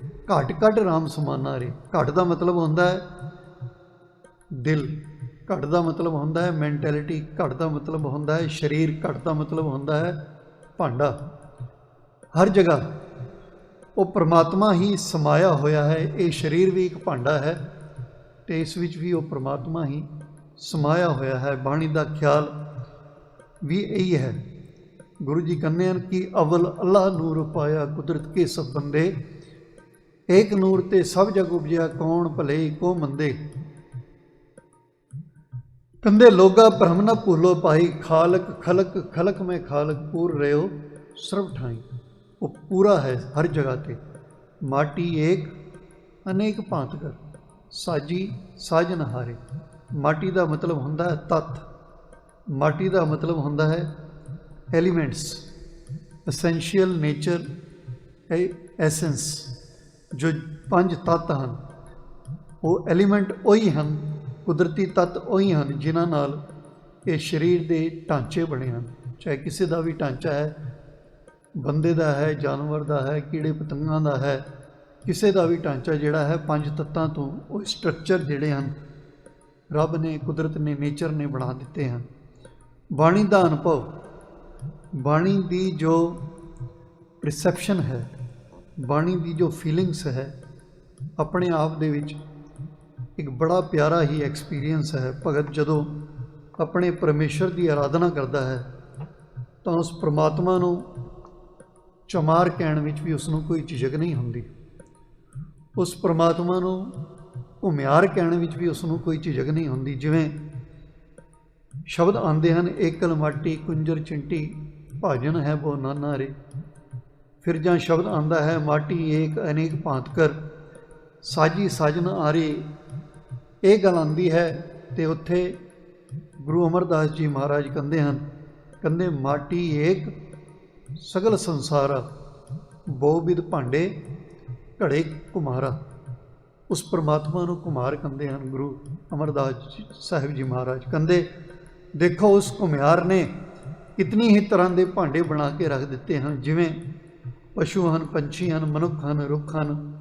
ਘਟ ਘਟ ਰਾਮ ਸਮਾਨਾ ਰੇ। ਘਟ ਦਾ ਮਤਲਬ ਹੁੰਦਾ ਹੈ ਦਿਲ, ਘਟ ਦਾ ਮਤਲਬ ਹੁੰਦਾ ਹੈ ਮੈਂਟੈਲਿਟੀ, ਘਟ ਦਾ ਮਤਲਬ ਹੁੰਦਾ ਹੈ ਸਰੀਰ, ਘਟ ਦਾ ਮਤਲਬ ਹੁੰਦਾ ਹੈ ਭਾਂਡਾ। ਹਰ ਜਗ੍ਹਾ ਉਹ ਪਰਮਾਤਮਾ ਹੀ ਸਮਾਇਆ ਹੋਇਆ ਹੈ। ਇਹ ਸਰੀਰ ਵੀ ਇੱਕ ਭਾਂਡਾ ਹੈ ਅਤੇ ਇਸ ਵਿੱਚ ਵੀ ਉਹ ਪਰਮਾਤਮਾ ਹੀ ਸਮਾਇਆ ਹੋਇਆ ਹੈ। ਬਾਣੀ ਦਾ ਖਿਆਲ ਵੀ ਇਹੀ ਹੈ। ਗੁਰੂ ਜੀ ਕਹਿੰਦੇ ਹਨ ਕਿ ਅਵਲ ਅੱਲਾਹ ਨੂਰ ਪਾਇਆ ਕੁਦਰਤ ਕੇ ਸਭ ਬੰਦੇ, ਏਕ ਨੂਰ ਤੇ ਸਭ ਜਗ ਉਪਜਿਆ ਕੌਣ ਭਲੇ ਕੋ ਮੰਦੇ। ਕਹਿੰਦੇ ਲੋਗਾ ਭਰਮ ਨਾ ਭੂਲੋ ਭਾਈ, ਖਾਲਕ ਖਲਕ ਖਲਕ ਮੈਂ ਖਾਲਕ ਪੂਰ ਰਿਓ ਸਰਬ ਠਾਈ। ਉਹ ਪੂਰਾ ਹੈ ਹਰ ਜਗ੍ਹਾ 'ਤੇ। ਮਾਟੀ ਏਕ ਅਨੇਕ ਭਾਂਤ ਕਰ, ਸਾਜੀ ਸਾਜਨ ਹਾਰੇ। ਮਾਟੀ ਦਾ ਮਤਲਬ ਹੁੰਦਾ ਹੈ ਤੱਤ, ਮਾਟੀ ਦਾ ਮਤਲਬ ਹੁੰਦਾ ਹੈ ਐਲੀਮੈਂਟਸ, ਐਸੈਂਸ਼ੀਅਲ ਨੇਚਰ, ਐਸੈਂਸ। ਜੋ 5 ਤੱਤ ਹਨ ਉਹ ਐਲੀਮੈਂਟ ਉਹੀ ਹਨ, ਕੁਦਰਤੀ ਤੱਤ ਉਹੀ ਹਨ ਜਿਨ੍ਹਾਂ ਨਾਲ ਇਹ ਸਰੀਰ ਦੇ ਢਾਂਚੇ ਬਣੇ ਹਨ। ਚਾਹੇ ਕਿਸੇ ਦਾ ਵੀ ਢਾਂਚਾ ਹੈ, ਬੰਦੇ ਦਾ ਹੈ, ਜਾਨਵਰ ਦਾ ਹੈ, ਕੀੜੇ ਪਤੰਗਾਂ ਦਾ ਹੈ, ਕਿਸੇ ਦਾ ਵੀ ਢਾਂਚਾ ਜਿਹੜਾ ਹੈ 5 ਤੱਤਾਂ ਤੋਂ ਉਹ ਸਟਰਕਚਰ ਜਿਹੜੇ ਹਨ ਰੱਬ ਨੇ, ਕੁਦਰਤ ਨੇ, ਨੇਚਰ ਨੇ ਬਣਾ ਦਿੱਤੇ ਹਨ। ਬਾਣੀ ਦਾ ਅਨੁਭਵ, ਬਾਣੀ ਦੀ ਜੋ ਪਰਸੈਪਸ਼ਨ ਹੈ, ਬਾਣੀ ਦੀ ਜੋ ਫੀਲਿੰਗਸ ਹੈ, ਆਪਣੇ ਆਪ ਦੇ ਵਿੱਚ ਇੱਕ ਬੜਾ ਪਿਆਰਾ ਹੀ ਐਕਸਪੀਰੀਅੰਸ ਹੈ। ਭਗਤ ਜਦੋਂ ਆਪਣੇ ਪਰਮੇਸ਼ਰ ਦੀ ਆਰਾਧਨਾ ਕਰਦਾ ਹੈ ਤਾਂ ਉਸ ਪਰਮਾਤਮਾ ਨੂੰ ਚਮਾਰ ਕਹਿਣ ਵਿੱਚ ਵੀ ਉਸ ਨੂੰ ਕੋਈ ਝਿਜਕ ਨਹੀਂ ਹੁੰਦੀ। ਉਸ ਪਰਮਾਤਮਾ ਨੂੰ ਘੁਮਿਆਰ ਕਹਿਣ ਵਿੱਚ ਵੀ ਉਸ ਨੂੰ ਕੋਈ ਝਿਜਕ ਨਹੀਂ ਹੁੰਦੀ। ਜਿਵੇਂ ਸ਼ਬਦ ਆਉਂਦੇ ਹਨ ਏਕਲ ਮਾਟੀ ਕੁੰਜਰ ਚਿੰਟੀ ਭਾਜਨ ਹੈ ਬਹੁ ਨਾਨਾ ਰੇ। ਫਿਰ ਜਾਂ ਸ਼ਬਦ ਆਉਂਦਾ ਹੈ ਮਾਟੀ ਏਕ ਅਨੇਕ ਭਾਂਤ ਕਰ, ਸਾਜੀ ਸਾਜਨ ਆਰੇ। ਇਹ ਗੱਲ ਆਉਂਦੀ ਹੈ ਅਤੇ ਉੱਥੇ ਗੁਰੂ ਅਮਰਦਾਸ ਜੀ ਮਹਾਰਾਜ ਕਹਿੰਦੇ ਹਨ, ਕਹਿੰਦੇ ਮਾਟੀ ਏਕ ਸਗਲ ਸੰਸਾਰਾ, ਬਹੁ-ਬਿਧ ਭਾਂਡੇ ਘੜੇ ਕੁਮਾਰਾ। ਉਸ ਪਰਮਾਤਮਾ ਨੂੰ ਕੁਮਾਰ ਕਹਿੰਦੇ ਹਨ ਗੁਰੂ ਅਮਰਦਾਸ ਸਾਹਿਬ ਜੀ ਮਹਾਰਾਜ। ਕਹਿੰਦੇ ਦੇਖੋ ਉਸ ਘੁਮਿਆਰ ਨੇ ਕਿਤਨੀ ਹੀ ਤਰ੍ਹਾਂ ਦੇ ਭਾਂਡੇ ਬਣਾ ਕੇ ਰੱਖ ਦਿੱਤੇ ਹਨ, ਜਿਵੇਂ ਪਸ਼ੂ ਹਨ, ਪੰਛੀ ਹਨ, ਮਨੁੱਖ ਹਨ, ਰੁੱਖ ਹਨ।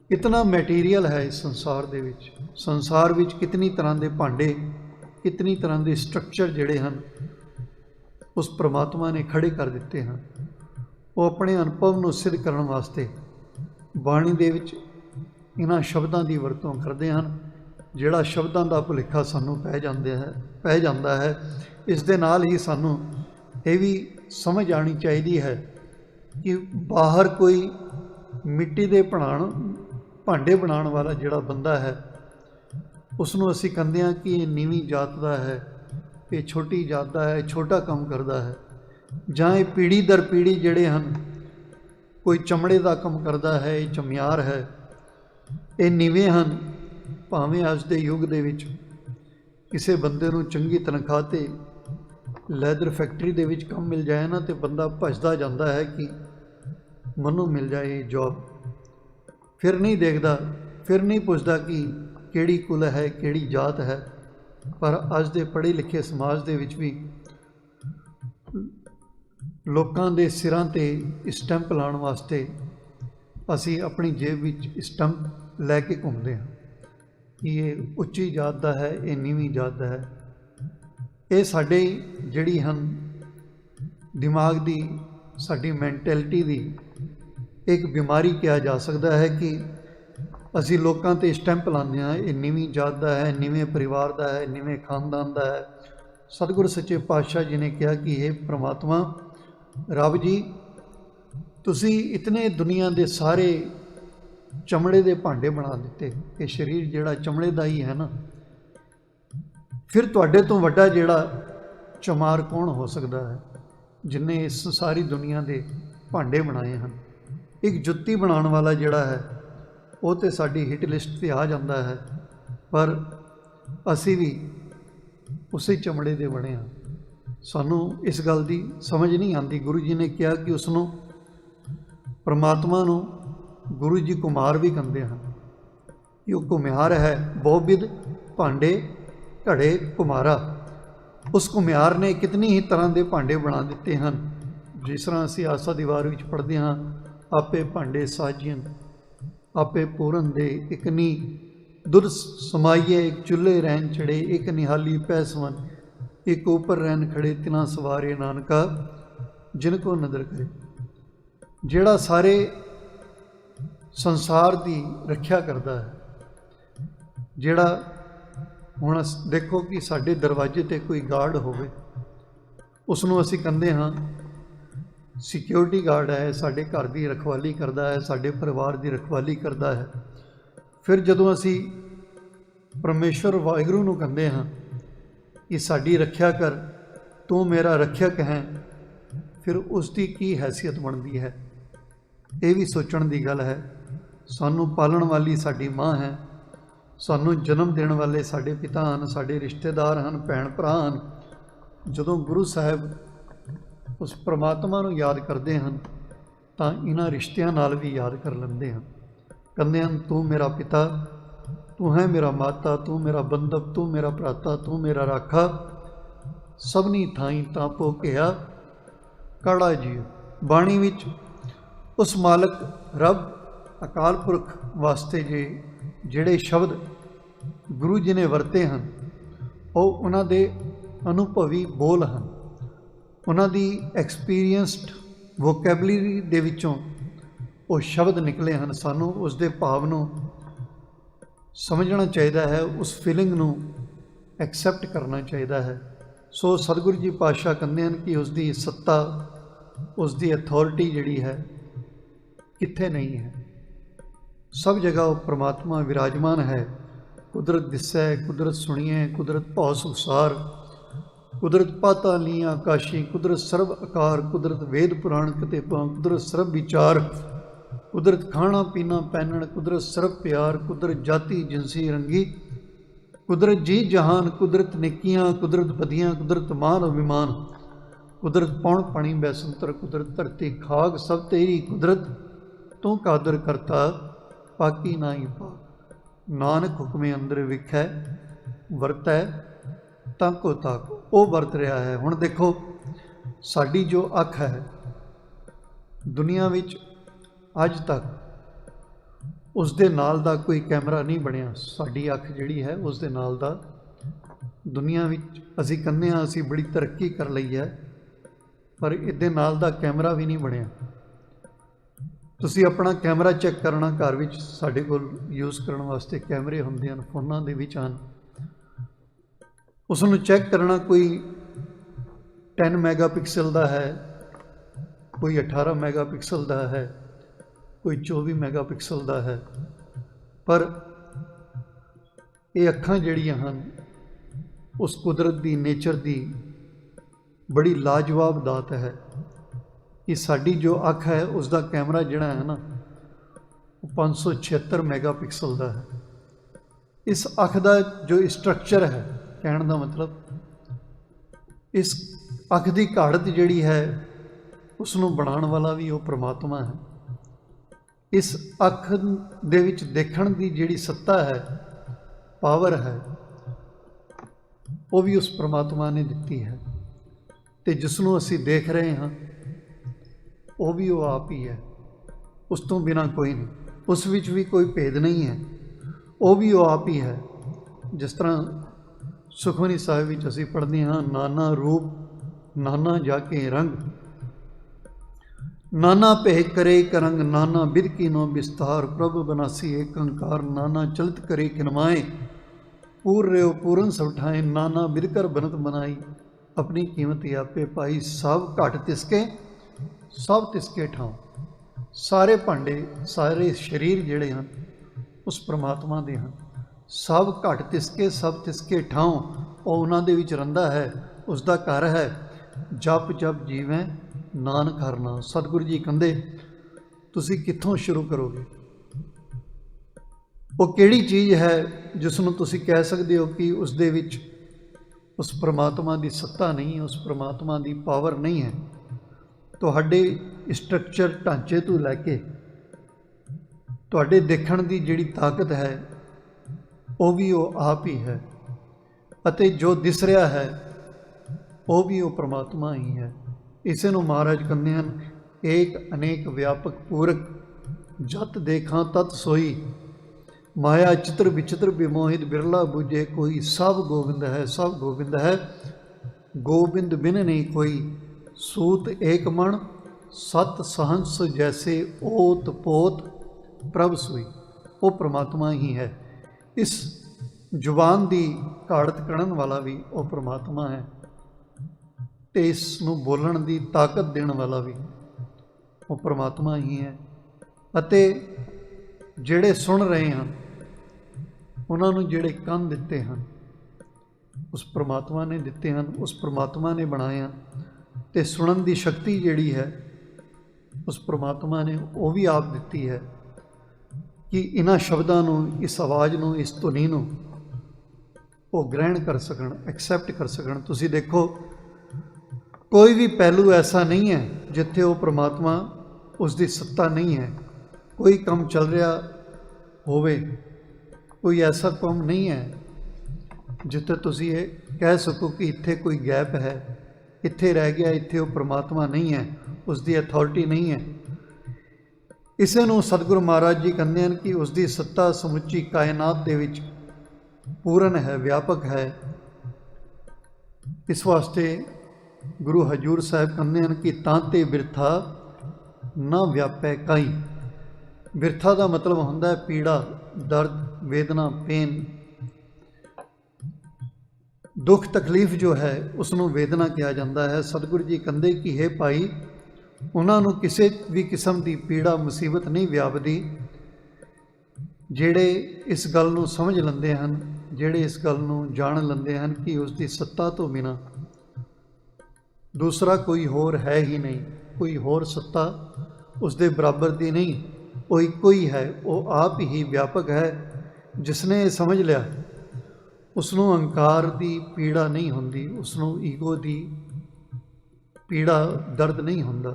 ਕਿਤਨਾ ਮੈਟੀਰੀਅਲ ਹੈ ਇਸ ਸੰਸਾਰ ਦੇ ਵਿੱਚ। ਸੰਸਾਰ ਵਿੱਚ ਕਿਤਨੀ ਤਰ੍ਹਾਂ ਦੇ ਭਾਂਡੇ, ਕਿਤਨੀ ਤਰ੍ਹਾਂ ਦੇ ਸਟਰਕਚਰ ਜਿਹੜੇ ਹਨ ਉਸ ਪਰਮਾਤਮਾ ਨੇ ਖੜੇ ਕਰ ਦਿੱਤੇ ਹਨ। ਉਹ ਆਪਣੇ ਅਨੁਭਵ ਨੂੰ ਸਿੱਧ ਕਰਨ ਵਾਸਤੇ ਬਾਣੀ ਦੇ ਵਿੱਚ ਇਹਨਾਂ ਸ਼ਬਦਾਂ ਦੀ ਵਰਤੋਂ ਕਰਦੇ ਹਨ। ਜਿਹੜਾ ਸ਼ਬਦਾਂ ਦਾ ਭੁਲੇਖਾ ਸਾਨੂੰ ਪੈ ਜਾਂਦਾ ਹੈ। ਇਸ ਦੇ ਨਾਲ ਹੀ ਸਾਨੂੰ ਇਹ ਵੀ ਸਮਝ ਆਉਣੀ ਚਾਹੀਦੀ ਹੈ ਕਿ ਬਾਹਰ ਕੋਈ ਮਿੱਟੀ ਦੇ ਭਾਂਡੇ ਬਣਾਉਣ ਵਾਲਾ ਜਿਹੜਾ ਬੰਦਾ ਹੈ ਉਸ ਨੂੰ ਅਸੀਂ ਕਹਿੰਦੇ ਹਾਂ ਕਿ ਇਹ ਨੀਵੀਂ ਜਾਤ ਦਾ ਹੈ, ਇਹ ਛੋਟੀ ਜਾਤ ਦਾ ਹੈ, ਛੋਟਾ ਕੰਮ ਕਰਦਾ ਹੈ। ਜਾਂ ਇਹ ਪੀੜ੍ਹੀ ਦਰ ਪੀੜ੍ਹੀ ਜਿਹੜੇ ਹਨ, ਕੋਈ ਚਮੜੇ ਦਾ ਕੰਮ ਕਰਦਾ ਹੈ, ਇਹ ਚਮਿਆਰ ਹੈ, ਇਹ ਨੀਵੇਂ ਹਨ, ਭਾਵੇਂ ਅੱਜ ਦੇ ਯੁੱਗ ਦੇ ਵਿੱਚ ਕਿਸੇ ਬੰਦੇ ਨੂੰ ਚੰਗੀ ਤਨਖਾਹ 'ਤੇ ਲੈਦਰ ਫੈਕਟਰੀ ਦੇ ਵਿੱਚ ਕੰਮ ਮਿਲ ਜਾਏ ਨਾ, ਤੇ ਬੰਦਾ ਭੱਜਦਾ ਜਾਂਦਾ ਹੈ ਕਿ ਮੈਨੂੰ ਮਿਲ ਜਾਏ ਜੋਬ। ਫਿਰ ਨਹੀਂ ਦੇਖਦਾ, ਫਿਰ ਨਹੀਂ ਪੁੱਛਦਾ ਕਿ ਕਿਹੜੀ ਕੁਲ ਹੈ, ਕਿਹੜੀ ਜਾਤ ਹੈ। ਪਰ ਅੱਜ ਦੇ ਪੜ੍ਹੇ ਲਿਖੇ ਸਮਾਜ ਦੇ ਵਿੱਚ ਵੀ ਲੋਕਾਂ ਦੇ ਸਿਰਾਂ 'ਤੇ ਸਟੈਂਪ ਲਾਉਣ ਵਾਸਤੇ ਅਸੀਂ ਆਪਣੀ ਜੇਬ ਵਿੱਚ ਸਟੈਂਪ ਲੈ ਕੇ ਘੁੰਮਦੇ ਹਾਂ ਕਿ ਇਹ ਉੱਚੀ ਜਾਤ ਦਾ ਹੈ, ਇਹ ਨੀਵੀਂ ਜਾਤ ਦਾ ਹੈ। ਇਹ ਸਾਡੇ ਜਿਹੜੀ ਹਨ ਦਿਮਾਗ ਦੀ, ਸਾਡੀ ਮੈਂਟੈਲਿਟੀ ਦੀ ਇੱਕ ਬਿਮਾਰੀ ਕਿਹਾ ਜਾ ਸਕਦਾ ਹੈ ਕਿ ਅਸੀਂ ਲੋਕਾਂ 'ਤੇ ਸਟੈਂਪ ਲਾਉਂਦੇ ਹਾਂ, ਇਹ ਨੀਵੀਂ ਜਾਤ ਦਾ ਹੈ, ਨੀਵੇਂ ਪਰਿਵਾਰ ਦਾ ਹੈ, ਨੀਵੇਂ ਖਾਨਦਾਨ ਦਾ ਹੈ। ਸਤਿਗੁਰੂ ਸੱਚੇ ਪਾਤਸ਼ਾਹ ਜੀ ਨੇ ਕਿਹਾ ਕਿ ਇਹ ਪ੍ਰਮਾਤਮਾ ਰੱਬ ਜੀ, ਤੁਸੀਂ ਇਤਨੇ ਦੁਨੀਆ ਦੇ ਸਾਰੇ ਚਮੜੇ ਦੇ ਭਾਂਡੇ ਬਣਾ ਦਿੱਤੇ, ਇਹ ਸਰੀਰ ਜਿਹੜਾ ਚਮੜੇ ਦਾ ਹੀ ਹੈ ਨਾ, ਫਿਰ ਤੁਹਾਡੇ ਤੋਂ ਵੱਡਾ ਜਿਹੜਾ ਚਮਾਰ ਕੌਣ ਹੋ ਸਕਦਾ ਹੈ ਜਿਨ੍ਹਾਂ ਇਸ ਸਾਰੀ ਦੁਨੀਆ ਦੇ ਭਾਂਡੇ ਬਣਾਏ ਹਨ। ਇੱਕ ਜੁੱਤੀ ਬਣਾਉਣ ਵਾਲਾ ਜਿਹੜਾ ਹੈ ਉਹ ਤਾਂ ਸਾਡੀ ਹਿੱਟ ਲਿਸਟ 'ਤੇ ਆ ਜਾਂਦਾ ਹੈ, ਪਰ ਅਸੀਂ ਵੀ ਉਸੇ ਚਮੜੇ ਦੇ ਬਣੇ ਹਾਂ। ਸਾਨੂੰ ਇਸ ਗੱਲ ਦੀ ਸਮਝ ਨਹੀਂ ਆਉਂਦੀ। ਗੁਰੂ ਜੀ ਨੇ ਕਿਹਾ ਕਿ ਉਸ ਨੂੰ, ਪਰਮਾਤਮਾ ਨੂੰ ਗੁਰੂ ਜੀ ਕੁਮਾਰ ਵੀ ਕਹਿੰਦੇ ਹਨ ਕਿ ਉਹ ਘੁਮਿਆਰ ਹੈ, ਬਹੁਵਿਧ ਭਾਂਡੇ ਘੜੇ ਕੁਮਾਰਾ। ਉਸ ਘੁਮਿਆਰ ਨੇ ਕਿਤਨੀ ਹੀ ਤਰ੍ਹਾਂ ਦੇ ਭਾਂਡੇ ਬਣਾ ਦਿੱਤੇ ਹਨ। ਜਿਸ ਤਰ੍ਹਾਂ ਅਸੀਂ ਆਸਾ ਦੀ ਵਾਰ ਵਿੱਚ ਪੜ੍ਹਦੇ ਹਾਂ, ਆਪੇ ਭਾਂਡੇ ਸਾਜੀਨ, ਆਪੇ ਪੂਰਨ ਦੇ ਇਕਨੀ ਦੁੱਧ ਸਮਾਈਏ, ਇੱਕ ਚੁੱਲ੍ਹੇ ਰਹਿਣ ਚੜੇ, ਇੱਕ ਨਿਹਾਲੀ ਪੈਸਵਨ, ਇੱਕ ਉੱਪਰ ਰਹਿਣ ਖੜੇ, ਤਿਨਾ ਸਵਾਰੇ ਨਾਨਕਾ ਜਿਨ ਕੋ ਨਦਰ ਕਰੇ। ਜਿਹੜਾ ਸਾਰੇ ਸੰਸਾਰ ਦੀ ਰੱਖਿਆ ਕਰਦਾ ਹੈ, ਜਿਹੜਾ ਹੁਣ ਦੇਖੋ ਕਿ ਸਾਡੇ ਦਰਵਾਜ਼ੇ 'ਤੇ ਕੋਈ ਗਾਰਡ ਹੋਵੇ, ਉਸ ਨੂੰ ਅਸੀਂ ਕਹਿੰਦੇ ਹਾਂ ਸਿਕਿਉਰਿਟੀ ਗਾਰਡ ਹੈ, ਸਾਡੇ ਘਰ ਦੀ ਰਖਵਾਲੀ ਕਰਦਾ ਹੈ, ਸਾਡੇ ਪਰਿਵਾਰ ਦੀ ਰਖਵਾਲੀ ਕਰਦਾ ਹੈ। ਫਿਰ ਜਦੋਂ ਅਸੀਂ ਪਰਮੇਸ਼ਵਰ ਵਾਹਿਗੁਰੂ ਨੂੰ ਕਹਿੰਦੇ ਹਾਂ ਕਿ ਸਾਡੀ ਰੱਖਿਆ ਕਰ, ਤੂੰ ਮੇਰਾ ਰੱਖਿਅਕ ਹੈ, ਫਿਰ ਉਸ ਦੀ ਕੀ ਹੈਸੀਅਤ ਬਣਦੀ ਹੈ, ਇਹ ਵੀ ਸੋਚਣ ਦੀ ਗੱਲ ਹੈ। ਸਾਨੂੰ ਪਾਲਣ ਵਾਲੀ ਸਾਡੀ ਮਾਂ ਹੈ, ਸਾਨੂੰ ਜਨਮ ਦੇਣ ਵਾਲੇ ਸਾਡੇ ਪਿਤਾ ਹਨ, ਸਾਡੇ ਰਿਸ਼ਤੇਦਾਰ ਹਨ, ਭੈਣ ਭਰਾ ਹਨ। ਜਦੋਂ ਗੁਰੂ ਸਾਹਿਬ ਉਸ ਪ੍ਰਮਾਤਮਾ ਨੂੰ ਯਾਦ ਕਰਦੇ ਹਨ ਤਾਂ ਇਹਨਾਂ ਰਿਸ਼ਤਿਆਂ ਨਾਲ ਵੀ ਯਾਦ ਕਰ ਲੈਂਦੇ ਹਨ। ਕਹਿੰਦੇ ਹਨ, ਤੂੰ ਮੇਰਾ ਪਿਤਾ, ਤੂੰ ਹੈ ਮੇਰਾ ਮਾਤਾ, ਤੂੰ ਮੇਰਾ ਬੰਧਪ, ਤੂੰ ਮੇਰਾ ਭਰਾਤਾ, ਤੂੰ ਮੇਰਾ ਰਾਖਾ, ਸਭਨੀ ਥਾਈਂ ਤਾਂ ਭੋਕਿਆ ਕਾੜਾ ਜੀ। ਬਾਣੀ ਵਿੱਚ ਉਸ ਮਾਲਕ ਰੱਬ ਅਕਾਲ ਪੁਰਖ ਵਾਸਤੇ ਜਿਹੜੇ ਸ਼ਬਦ ਗੁਰੂ ਜੀ ਨੇ ਵਰਤੇ ਹਨ, ਉਹ ਉਹਨਾਂ ਦੇ ਅਨੁਭਵੀ ਬੋਲ ਹਨ, ਉਹਨਾਂ ਦੀ ਐਕਸਪੀਰੀਅੰਸਡ ਵੋਕੈਬਲਰੀ ਦੇ ਵਿੱਚੋਂ ਉਹ ਸ਼ਬਦ ਨਿਕਲੇ ਹਨ। ਸਾਨੂੰ ਉਸ ਦੇ ਭਾਵ ਨੂੰ ਸਮਝਣਾ ਚਾਹੀਦਾ ਹੈ, ਉਸ ਫੀਲਿੰਗ ਨੂੰ ਐਕਸੈਪਟ ਕਰਨਾ ਚਾਹੀਦਾ ਹੈ। ਸੋ ਸਤਿਗੁਰੂ ਜੀ ਪਾਤਸ਼ਾਹ ਕਹਿੰਦੇ ਹਨ ਕਿ ਉਸ ਦੀ ਸੱਤਾ, ਉਸ ਦੀ ਅਥਾਰਟੀ ਜਿਹੜੀ ਹੈ ਕਿੱਥੇ ਨਹੀਂ ਹੈ, ਸਭ ਜਗ੍ਹਾ ਉਹ ਪ੍ਰਮਾਤਮਾ ਵਿਰਾਜਮਾਨ ਹੈ। ਕੁਦਰਤ ਦਿਸੈ, ਕੁਦਰਤ ਸੁਣੀਐ, ਕੁਦਰਤ ਭਉ ਸੰਸਾਰ, ਕੁਦਰਤ ਪਾਤਾ ਲੀਆਂ ਆਕਾਸ਼ੀ, ਕੁਦਰਤ ਸਰਬ ਆਕਾਰ, ਕੁਦਰਤ ਵੇਦ ਪੁਰਾਣ ਕਤੇ ਪਾਂ, ਕੁਦਰਤ ਸਰਬ ਵਿਚਾਰ, ਕੁਦਰਤ ਖਾਣਾ ਪੀਣਾ ਪਹਿਨਣ, ਕੁਦਰਤ ਸਰਬ ਪਿਆਰ, ਕੁਦਰਤ ਜਾਤੀ ਜਿਨਸੀ ਰੰਗੀ, ਕੁਦਰਤ ਜੀ ਜਹਾਨ, ਕੁਦਰਤ ਨਿੱਕੀਆਂ, ਕੁਦਰਤ ਬਦੀਆਂ, ਕੁਦਰਤ ਮਾਨ ਅਭਿਮਾਨ, ਕੁਦਰਤ ਪੌਣ ਪਾਣੀ ਬੈਸੰਤਰ, ਕੁਦਰਤ ਧਰਤੀ ਖਾਗ, ਸਭ ਤੇਰੀ ਕੁਦਰਤ, ਤੂੰ ਕਾਦਰ ਕਰਤਾ ਪਾਕੀ ਨਾਹੀ ਪਾ। ਨਾਨਕ ਹੁਕਮੇ ਅੰਦਰ ਵਿਖੈ ਵਰਤੈ ਤਾਂ ਕੋ ਤਾਕ। ਉਹ ਵਰਤ ਰਿਹਾ ਹੈ। ਹੁਣ ਦੇਖੋ, ਸਾਡੀ ਜੋ ਅੱਖ ਹੈ ਦੁਨੀਆ ਵਿੱਚ ਅੱਜ ਤੱਕ ਉਸ ਦੇ ਨਾਲ ਦਾ ਕੋਈ ਕੈਮਰਾ ਨਹੀਂ ਬਣਿਆ। ਸਾਡੀ ਅੱਖ ਜਿਹੜੀ ਹੈ ਉਸ ਦੇ ਨਾਲ ਦਾ ਦੁਨੀਆ ਵਿੱਚ ਅਸੀਂ ਕਹਿੰਦੇ ਹਾਂ ਅਸੀਂ ਬੜੀ ਤਰੱਕੀ ਕਰ ਲਈ ਹੈ, ਪਰ ਇਹਦੇ ਨਾਲ ਦਾ ਕੈਮਰਾ ਵੀ ਨਹੀਂ ਬਣਿਆ। ਤੁਸੀਂ ਆਪਣਾ ਕੈਮਰਾ ਚੈੱਕ ਕਰਨਾ, ਘਰ ਵਿੱਚ ਸਾਡੇ ਕੋਲ ਯੂਜ਼ ਕਰਨ ਵਾਸਤੇ ਕੈਮਰੇ ਹੁੰਦੇ ਹਨ, ਫੋਨਾਂ ਦੇ ਵਿੱਚ ਹਨ, ਉਸ ਨੂੰ ਚੈੱਕ ਕਰਨਾ, ਕੋਈ 10 ਮੈਗਾਪਿਕਸਲ ਦਾ ਹੈ, ਕੋਈ 18 ਮੈਗਾਪਿਕਸਲ ਦਾ ਹੈ, ਕੋਈ 24 ਮੈਗਾਪਿਕਸਲ ਦਾ ਹੈ। ਪਰ ਇਹ ਅੱਖਾਂ ਜਿਹੜੀਆਂ ਹਨ ਉਸ ਕੁਦਰਤ ਦੀ, ਨੇਚਰ ਦੀ ਬੜੀ ਲਾਜਵਾਬ ਦਾਤ ਹੈ ਕਿ ਸਾਡੀ ਜੋ ਅੱਖ ਹੈ ਉਸ ਦਾ ਕੈਮਰਾ ਜਿਹੜਾ ਹੈ ਨਾ ਉਹ 576 ਮੈਗਾਪਿਕਸਲ ਦਾ ਹੈ। इस अख का जो स्ट्रक्चर है, कहने का मतलब इस अख की घाड़त जिहड़ी है उसनूं बनाउण वाला भी वो परमात्मा है। इस अख दे विच देखण की जिहड़ी सत्ता है, पावर है, वो भी उस परमात्मा ने दिती है। तो जिसनों असी देख रहे हाँ वो भी वो आप ही है, उस तो बिना कोई नहीं, उस विच भी कोई भेद नहीं है, वो भी वो आप ही है। जिस तरह सुखमनी साहिब विच असी पढ़ते हाँ, नाना रूप नाना जाके रंग, नाना भेख करे करंग, नाना बिद की नो विस्तार, प्रभु बनासी एक अंकार, नाना चलित करे किनमाए, पूर रेव पूरन सब ठाए, नाना बिरकर बनत बनाई, अपनी कीमत आपे पाई, सब घट तिसके सब तिसके ठाओ। सारे भांडे सारे शरीर जिहड़े हैं उस परमात्मा दे हैं, सब घट तिसके सब तिसके ठाओ, वो उन्हां दे विच रहिंदा है, उसका घर है। जप जप जीवें नानक हर नाम। सतगुरु जी कहंदे तुसी कित्थों शुरू करोगे, वो किहड़ी चीज़ है जिसनों तुसी कह सकते हो कि उस दे विच उस परमात्मा की सत्ता नहीं है, उस परमात्मा की पावर नहीं है। तुहाडे स्ट्रक्चर ढांचे तो लैके तुहाडे देखण की जिहड़ी ताकत है वो भी वो आप ही है, अते जो दिस रहा है वो भी वो परमात्मा ही है। इसे नूं महाराज कहंदे हन, एक अनेक व्यापक पूरक, जत देखा तत सोई, माया चित्र विचित्र विमोहित, बिरला बुझे कोई, सब गोविंद है सब गोविंद है, गोविंद बिन नहीं कोई, सूत एक मण सत सहंस जैसे, ओत पोत प्रभ सोई। वो परमात्मा ही है। इस जुबान की घाड़त कढ़न वाला भी वो परमात्मा है, तो इसनूं बोलण की ताकत देने वाला भी वो परमात्मा ही है। अते जिहड़े सुन रहे हैं उन्होंने जिहड़े कंन दिते हैं उस परमात्मा ने दिते हैं, उस परमात्मा ने बनाया। तो सुनन की शक्ति जिहड़ी है उस परमात्मा ने वो भी आप दिती है कि इन्हां शब्दां नूं, इस आवाज़ नूं, इस धुनी नूं वो ग्रहण कर सकण, एक्सैप्ट कर सकण। तुसीं देखो कोई भी पहलू ऐसा नहीं है जिथे वो परमात्मा उसकी सत्ता नहीं है। कोई काम चल रहा होवे, कोई ऐसा काम नहीं है जिथे तुसी ये कह सको कि इत्थे कोई गैप है, इत्थे रह गया, इत्थे वो परमात्मा नहीं है, उसकी अथॉरिटी नहीं है। इसे नूं सतगुरु महाराज जी कहते हैं कि उसकी सत्ता समुची कायनात दे विच पूर्ण है, व्यापक है। इस वास्ते गुरु हजूर साहब कहते हैं कि तांते बिरथा ना व्यापै काई। बिरथा का मतलब होंदा है पीड़ा, दर्द, वेदना, पेन, दुख तकलीफ जो है उसनों वेदना कहा जाता है। सतगुरु जी कहते कि हे भाई, उन्होंने किसी भी किस्म की पीड़ा मुसीबत नहीं व्यापदी, जेड़े इस गल नूं समझ लेंदे हैं, जेड़े इस गल नूं जान लेंदे हैं कि उसकी सत्ता तो बिना दूसरा कोई होर है ही नहीं, कोई होर सत्ता उसके बराबर की नहीं, वो इको ही है, वो आप ही व्यापक है। जिसने ये समझ लिया उसनों अहंकार की पीड़ा नहीं होंदी, उसनों ईगो की पीड़ा दर्द नहीं होंदा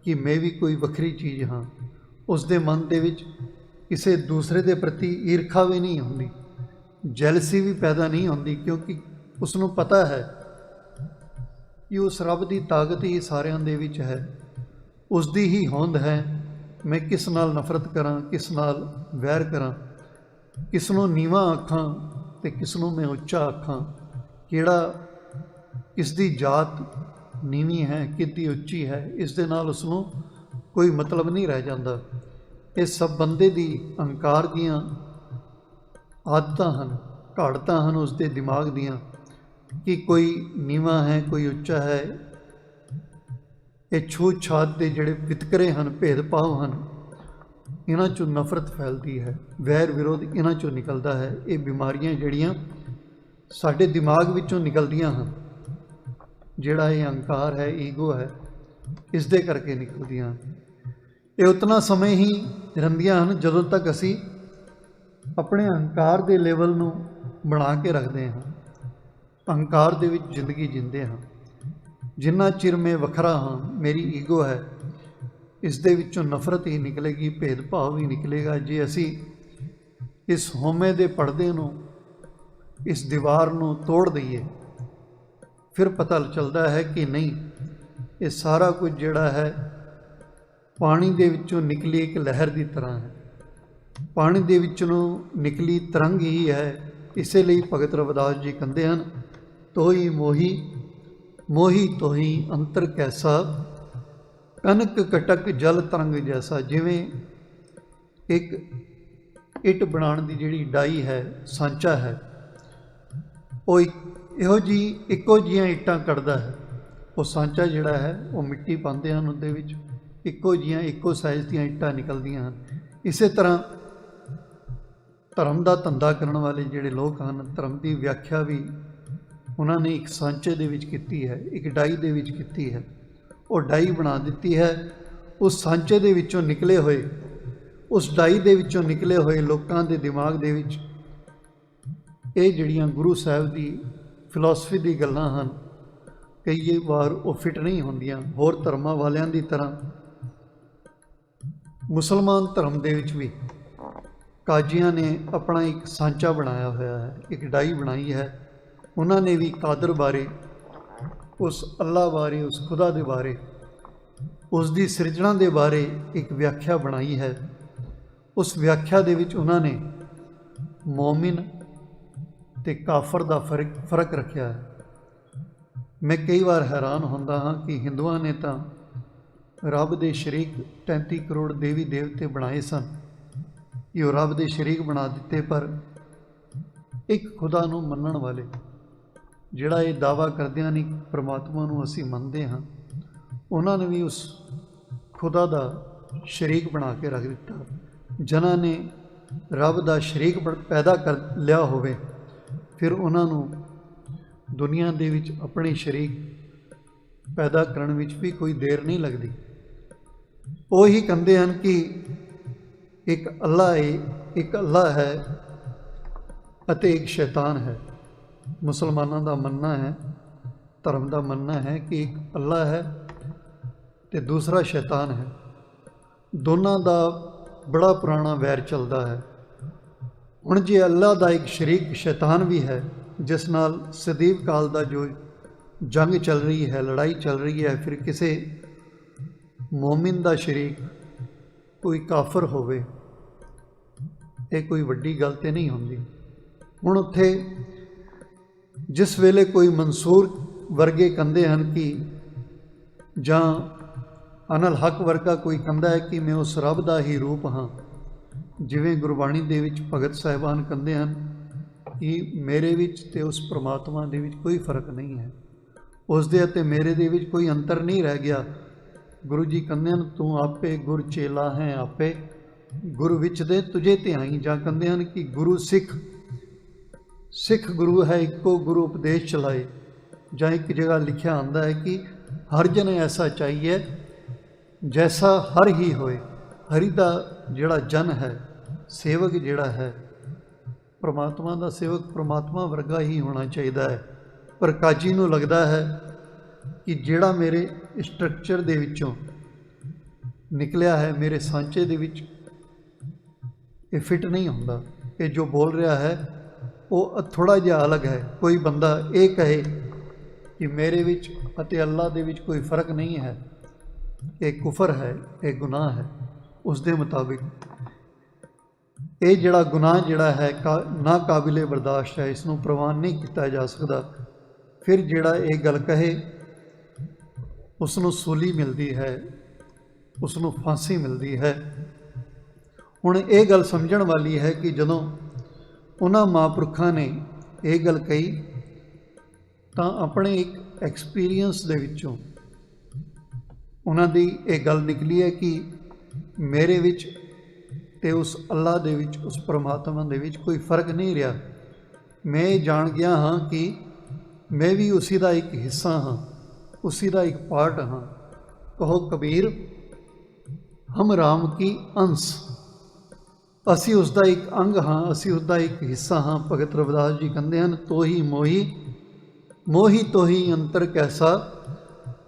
कि मैं भी कोई वखरी चीज़ हाँ। उसके मन के विच किसी दूसरे के प्रति ईर्खा भी नहीं होंदी, जैलसी भी पैदा नहीं होंदी, क्योंकि उसनों पता है कि उस रब की ताकत ही सारिਆਂ ਦੇ ਵਿੱਚ है, उसकी ही होंद है। मैं किस नाल नफरत करा, किस नाल वैर करा, किसनों नीवा आखां ते किसनों मैं उच्चा आखां, किहड़ा किसदी जात नीवी है, किसदी उच्ची है, इस दे नाल उसनों कोई मतलब नहीं रह जाता। ये सब बंदे दी अहंकार दियाँ आदतां हन, घाड़तां हन उसके दिमाग दियाँ, कि कोई नीवा है, कोई उच्चा है। ये छूत छात के जिहड़े वितकरे हैं, भेदभाव हैं, इन्हां चों नफरत फैलती है, वैर विरोध इन्हां चों निकलता है। ये बीमारियां जिहड़ियां साडे दिमाग विचों निकलदियां हैं, जिहड़ा ये अहंकार है, ईगो है, इस दे करके निकलदियां। ये उतना समय ही रहिंदियां हन जदों तक असी ਆਪਣੇ ਅਹੰਕਾਰ ਦੇ ਲੈਵਲ ਨੂੰ ਬਣਾ ਕੇ ਰੱਖਦੇ ਹਾਂ, ਅਹੰਕਾਰ ਦੇ ਵਿੱਚ ਜ਼ਿੰਦਗੀ ਜਿੰਦੇ ਹਾਂ। ਜਿੰਨਾ ਚਿਰ ਮੈਂ ਵੱਖਰਾ ਹਾਂ, ਮੇਰੀ ਈਗੋ ਹੈ, ਇਸ ਦੇ ਵਿੱਚੋਂ ਨਫ਼ਰਤ ਹੀ ਨਿਕਲੇਗੀ, ਭੇਦਭਾਵ ਹੀ ਨਿਕਲੇਗਾ। ਜੇ ਅਸੀਂ ਇਸ ਹਉਮੈ ਦੇ ਪਰਦੇ ਨੂੰ, ਇਸ ਦੀਵਾਰ ਨੂੰ ਤੋੜ ਦਈਏ, ਫਿਰ ਪਤਾ ਚੱਲਦਾ ਹੈ ਕਿ ਨਹੀਂ, ਇਹ ਸਾਰਾ ਕੁਝ ਜਿਹੜਾ ਹੈ ਪਾਣੀ ਦੇ ਵਿੱਚੋਂ ਨਿਕਲੀ ਇੱਕ ਲਹਿਰ ਦੀ ਤਰ੍ਹਾਂ ਹੈ, ਪਾਣੀ ਦੇ ਵਿੱਚੋਂ ਨਿਕਲੀ ਤਰੰਗ ਹੀ ਹੈ। ਇਸੇ ਲਈ ਭਗਤ ਰਵਿਦਾਸ ਜੀ ਕਹਿੰਦੇ ਹਨ, ਤੋਈ ਮੋਹੀ ਮੋਹੀ ਤੋਹੀ ਅੰਤਰ ਕੈਸਾ, ਕਨਕ ਕਟਕ ਜਲ ਤਰੰਗ ਜੈਸਾ। ਜਿਵੇਂ ਇੱਕ ਇੱਟ ਬਣਾਉਣ ਦੀ ਜਿਹੜੀ ਡਾਈ ਹੈ, ਸਾਂਚਾ ਹੈ, ਉਹ ਇਹੋ ਜਿਹੀ ਇੱਕੋ ਜਿਹੀਆਂ ਇੱਟਾਂ ਕੱਢਦਾ ਹੈ। ਉਹ ਸਾਂਚਾ ਜਿਹੜਾ ਹੈ, ਉਹ ਮਿੱਟੀ ਪਾਉਂਦੇ ਹਨ, ਉਹਦੇ ਵਿੱਚ ਇੱਕੋ ਜਿਹੀਆਂ ਇੱਕੋ ਸਾਈਜ਼ ਦੀਆਂ ਇੱਟਾਂ ਨਿਕਲਦੀਆਂ ਹਨ। ਇਸੇ ਤਰ੍ਹਾਂ ਧਰਮ ਦਾ ਧੰਦਾ ਕਰਨ ਵਾਲੇ ਜਿਹੜੇ ਲੋਕ ਹਨ, ਧਰਮ ਦੀ ਵਿਆਖਿਆ ਵੀ ਉਹਨਾਂ ਨੇ ਇੱਕ ਸਾਂਚੇ ਦੇ ਵਿੱਚ ਕੀਤੀ ਹੈ, ਇੱਕ ਡਾਈ ਦੇ ਵਿੱਚ ਕੀਤੀ ਹੈ। ਉਹ ਡਾਈ ਬਣਾ ਦਿੱਤੀ ਹੈ। ਉਸ ਸਾਂਚੇ ਦੇ ਵਿੱਚੋਂ ਨਿਕਲੇ ਹੋਏ, ਉਸ ਡਾਈ ਦੇ ਵਿੱਚੋਂ ਨਿਕਲੇ ਹੋਏ ਲੋਕਾਂ ਦੇ ਦਿਮਾਗ ਦੇ ਵਿੱਚ ਇਹ ਜਿਹੜੀਆਂ ਗੁਰੂ ਸਾਹਿਬ ਦੀ ਫਿਲਾਸਫੀ ਦੀ ਗੱਲਾਂ ਹਨ, ਕਈ ਵਾਰ ਉਹ ਫਿੱਟ ਨਹੀਂ ਹੁੰਦੀਆਂ। ਹੋਰ ਧਰਮਾਂ ਵਾਲਿਆਂ ਦੀ ਤਰ੍ਹਾਂ ਮੁਸਲਮਾਨ ਧਰਮ ਦੇ ਵਿੱਚ ਵੀ ਕਾਜ਼ੀਆਂ ਨੇ ਆਪਣਾ ਇੱਕ ਸਾਂਚਾ ਬਣਾਇਆ ਹੋਇਆ ਹੈ, ਇੱਕ ਡਾਈ ਬਣਾਈ ਹੈ। ਉਹਨਾਂ ਨੇ ਵੀ ਕਾਦਰ ਬਾਰੇ, ਉਸ ਅੱਲਾਹ ਬਾਰੇ, ਉਸ ਖੁਦਾ ਦੇ ਬਾਰੇ, ਉਸ ਦੀ ਸਿਰਜਣਾ ਦੇ ਬਾਰੇ ਇੱਕ ਵਿਆਖਿਆ ਬਣਾਈ ਹੈ। ਉਸ ਵਿਆਖਿਆ ਦੇ ਵਿੱਚ ਉਹਨਾਂ ਨੇ ਮੌਮਿਨ ਤੇ ਕਾਫਰ ਦਾ ਫਰਕ ਰੱਖਿਆ ਹੈ। ਮੈਂ ਕਈ ਵਾਰ ਹੈਰਾਨ ਹੁੰਦਾ ਹਾਂ ਕਿ ਹਿੰਦੂਆਂ ਨੇ ਤਾਂ ਰੱਬ ਦੇ ਸ਼ਰੀਕ 33 ਕਰੋੜ ਦੇਵੀ ਦੇਵਤੇ ਬਣਾਏ ਸਨ, ਕਿ ਉਹ ਰੱਬ ਦੇ ਸ਼ਰੀਕ ਬਣਾ ਦਿੱਤੇ। ਪਰ ਇੱਕ ਖੁਦਾ ਨੂੰ ਮੰਨਣ ਵਾਲੇ, ਜਿਹੜਾ ਇਹ ਦਾਅਵਾ ਕਰਦਿਆਂ ਨਹੀਂ ਪਰਮਾਤਮਾ ਨੂੰ ਅਸੀਂ ਮੰਨਦੇ ਹਾਂ, ਉਹਨਾਂ ਨੇ ਵੀ ਉਸ ਖੁਦਾ ਦਾ ਸ਼ਰੀਕ ਬਣਾ ਕੇ ਰੱਖ ਦਿੱਤਾ। ਜਿਨ੍ਹਾਂ ਨੇ ਰੱਬ ਦਾ ਸ਼ਰੀਕ ਪੈਦਾ ਕਰ ਲਿਆ ਹੋਵੇ, ਫਿਰ ਉਹਨਾਂ ਨੂੰ ਦੁਨੀਆ ਦੇ ਵਿੱਚ ਆਪਣੇ ਸ਼ਰੀਕ ਪੈਦਾ ਕਰਨ ਵਿੱਚ ਵੀ ਕੋਈ ਦੇਰ ਨਹੀਂ ਲੱਗਦੀ। ਉਹ ਹੀ ਕਹਿੰਦੇ ਹਨ ਕਿ ਇੱਕ ਅੱਲਾਹ ਹੈ, ਇੱਕ ਅੱਲਾਹ ਹੈ ਅਤੇ ਇੱਕ ਸ਼ੈਤਾਨ ਹੈ। ਮੁਸਲਮਾਨਾਂ ਦਾ ਮੰਨਣਾ ਹੈ, ਧਰਮ ਦਾ ਮੰਨਣਾ ਹੈ ਕਿ ਇੱਕ ਅੱਲਾਹ ਹੈ ਤੇ ਦੂਸਰਾ ਸ਼ੈਤਾਨ ਹੈ। ਦੋਨਾਂ ਦਾ ਬੜਾ ਪੁਰਾਣਾ ਵੈਰ ਚੱਲਦਾ ਹੈ। ਹੁਣ ਜੇ ਅੱਲਾਹ ਦਾ ਇੱਕ ਸ਼ਰੀਕ ਸ਼ੈਤਾਨ ਵੀ ਹੈ, ਜਿਸ ਨਾਲ ਸਦੀਵ ਕਾਲ ਦਾ ਜੋ ਜੰਗ ਚੱਲ ਰਹੀ ਹੈ, ਲੜਾਈ ਚੱਲ ਰਹੀ ਹੈ, ਫਿਰ ਕਿਸੇ ਮੋਮਿਨ ਦਾ ਸ਼ਰੀਕ ਕੋਈ ਕਾਫਰ ਹੋਵੇ, ਇਹ ਕੋਈ ਵੱਡੀ ਗੱਲ ਤੇ ਨਹੀਂ ਹੁੰਦੀ। ਹੁਣ ਉੱਥੇ ਜਿਸ ਵੇਲੇ ਕੋਈ ਮਨਸੂਰ ਵਰਗੇ ਕਹਿੰਦੇ ਹਨ ਕਿ, ਜਾਂ ਅਨਲ ਹੱਕ ਵਰਗਾ ਕੋਈ ਕਹਿੰਦਾ ਹੈ ਕਿ ਮੈਂ ਉਸ ਰੱਬ ਦਾ ਹੀ ਰੂਪ ਹਾਂ, ਜਿਵੇਂ ਗੁਰਬਾਣੀ ਦੇ ਵਿੱਚ ਭਗਤ ਸਾਹਿਬਾਨ ਕਹਿੰਦੇ ਹਨ ਕਿ ਮੇਰੇ ਵਿੱਚ ਤੇ ਉਸ ਪ੍ਰਮਾਤਮਾ ਦੇ ਵਿੱਚ ਕੋਈ ਫਰਕ ਨਹੀਂ ਹੈ, ਉਸ ਦੇ ਅਤੇ ਮੇਰੇ ਦੇ ਵਿੱਚ ਕੋਈ ਅੰਤਰ ਨਹੀਂ ਰਹਿ ਗਿਆ। ਗੁਰੂ ਜੀ ਕਹਿੰਦੇ ਹਨ, ਤੂੰ ਆਪੇ ਗੁਰ ਚੇਲਾ ਹੈ ਆਪੇ, ਗੁਰੂ ਵਿੱਚ ਦੇ ਤੁਝੇ ਧਿਆਈ। ਜਾਂ ਕਹਿੰਦੇ ਹਨ ਕਿ ਗੁਰੂ ਸਿੱਖ ਗੁਰੂ ਹੈ ਇੱਕੋ, ਗੁਰੂ ਉਪਦੇਸ਼ ਚਲਾਏ। ਜਾਂ ਇੱਕ ਜਗ੍ਹਾ ਲਿਖਿਆ ਆਉਂਦਾ ਹੈ ਕਿ ਹਰ ਜਨ ਐਸਾ ਚਾਹੀਏ ਜੈਸਾ ਹਰ ਹੀ ਹੋਏ। ਹਰੀ ਦਾ ਜਿਹੜਾ ਜਨ ਹੈ, ਸੇਵਕ ਜਿਹੜਾ ਹੈ, ਪ੍ਰਮਾਤਮਾ ਦਾ ਸੇਵਕ ਪ੍ਰਮਾਤਮਾ ਵਰਗਾ ਹੀ ਹੋਣਾ ਚਾਹੀਦਾ ਹੈ। ਪਰ ਕਾਜੀ ਨੂੰ ਲੱਗਦਾ ਹੈ ਕਿ ਜਿਹੜਾ ਮੇਰੇ ਸਟਰਕਚਰ ਦੇ ਵਿੱਚੋਂ ਨਿਕਲਿਆ ਹੈ, ਮੇਰੇ ਸਾਂਚੇ ਦੇ ਵਿੱਚ ਇਹ ਫਿੱਟ ਨਹੀਂ ਹੁੰਦਾ। ਇਹ ਜੋ ਬੋਲ ਰਿਹਾ ਹੈ ਉਹ ਥੋੜ੍ਹਾ ਜਿਹਾ ਅਲੱਗ ਹੈ। ਕੋਈ ਬੰਦਾ ਇਹ ਕਹੇ ਕਿ ਮੇਰੇ ਵਿੱਚ ਅਤੇ ਅੱਲਾਹ ਦੇ ਵਿੱਚ ਕੋਈ ਫਰਕ ਨਹੀਂ ਹੈ, ਇਹ ਕੁਫਰ ਹੈ, ਇਹ ਗੁਨਾਹ ਹੈ। ਉਸ ਦੇ ਮੁਤਾਬਿਕ ਇਹ ਜਿਹੜਾ ਗੁਨਾਹ ਜਿਹੜਾ ਹੈ ਨਾ ਕਾਬਿਲੇ ਬਰਦਾਸ਼ਤ ਹੈ, ਇਸ ਨੂੰ ਪ੍ਰਵਾਨ ਨਹੀਂ ਕੀਤਾ ਜਾ ਸਕਦਾ। ਫਿਰ ਜਿਹੜਾ ਇਹ ਗੱਲ ਕਹੇ ਉਸ ਨੂੰ ਸੂਲੀ ਮਿਲਦੀ ਹੈ, ਉਸ ਨੂੰ ਫਾਂਸੀ ਮਿਲਦੀ ਹੈ। ਹੁਣ ਇਹ ਗੱਲ ਸਮਝਣ ਵਾਲੀ ਹੈ ਕਿ ਜਦੋਂ ਉਹਨਾਂ ਮਹਾਂਪੁਰਖਾਂ ਨੇ ਇਹ ਗੱਲ ਕਹੀ ਤਾਂ ਆਪਣੇ ਇੱਕ ਐਕਸਪੀਰੀਅੰਸ ਦੇ ਵਿੱਚੋਂ ਉਹਨਾਂ ਦੀ ਇਹ ਗੱਲ ਨਿਕਲੀ ਹੈ ਕਿ ਮੇਰੇ ਵਿੱਚ ਤੇ ਉਸ ਅੱਲਾਹ ਦੇ ਵਿੱਚ, ਉਸ ਪਰਮਾਤਮਾ ਦੇ ਵਿੱਚ ਕੋਈ ਫਰਕ ਨਹੀਂ ਰਿਹਾ। ਮੈਂ ਇਹ ਜਾਣ ਗਿਆ ਹਾਂ ਕਿ ਮੈਂ ਵੀ ਉਸੀ ਦਾ ਇੱਕ ਹਿੱਸਾ ਹਾਂ, ਉਸੀ ਦਾ ਇੱਕ ਪਾਰਟ ਹਾਂ। ਕਹੋ ਕਬੀਰ ਹਮ ਰਾਮ ਕੀ ਅੰਸ਼, ਅਸੀਂ ਉਸ ਦਾ ਇੱਕ ਅੰਗ ਹਾਂ, ਅਸੀਂ ਉਸ ਦਾ ਇੱਕ ਹਿੱਸਾ ਹਾਂ। ਭਗਤ ਰਵਿਦਾਸ ਜੀ ਕਹਿੰਦੇ ਹਨ, ਤੋਹੀ ਮੋਹੀ ਮੋਹੀ ਤੋਹੀ ਅੰਤਰ ਕੈਸਾ,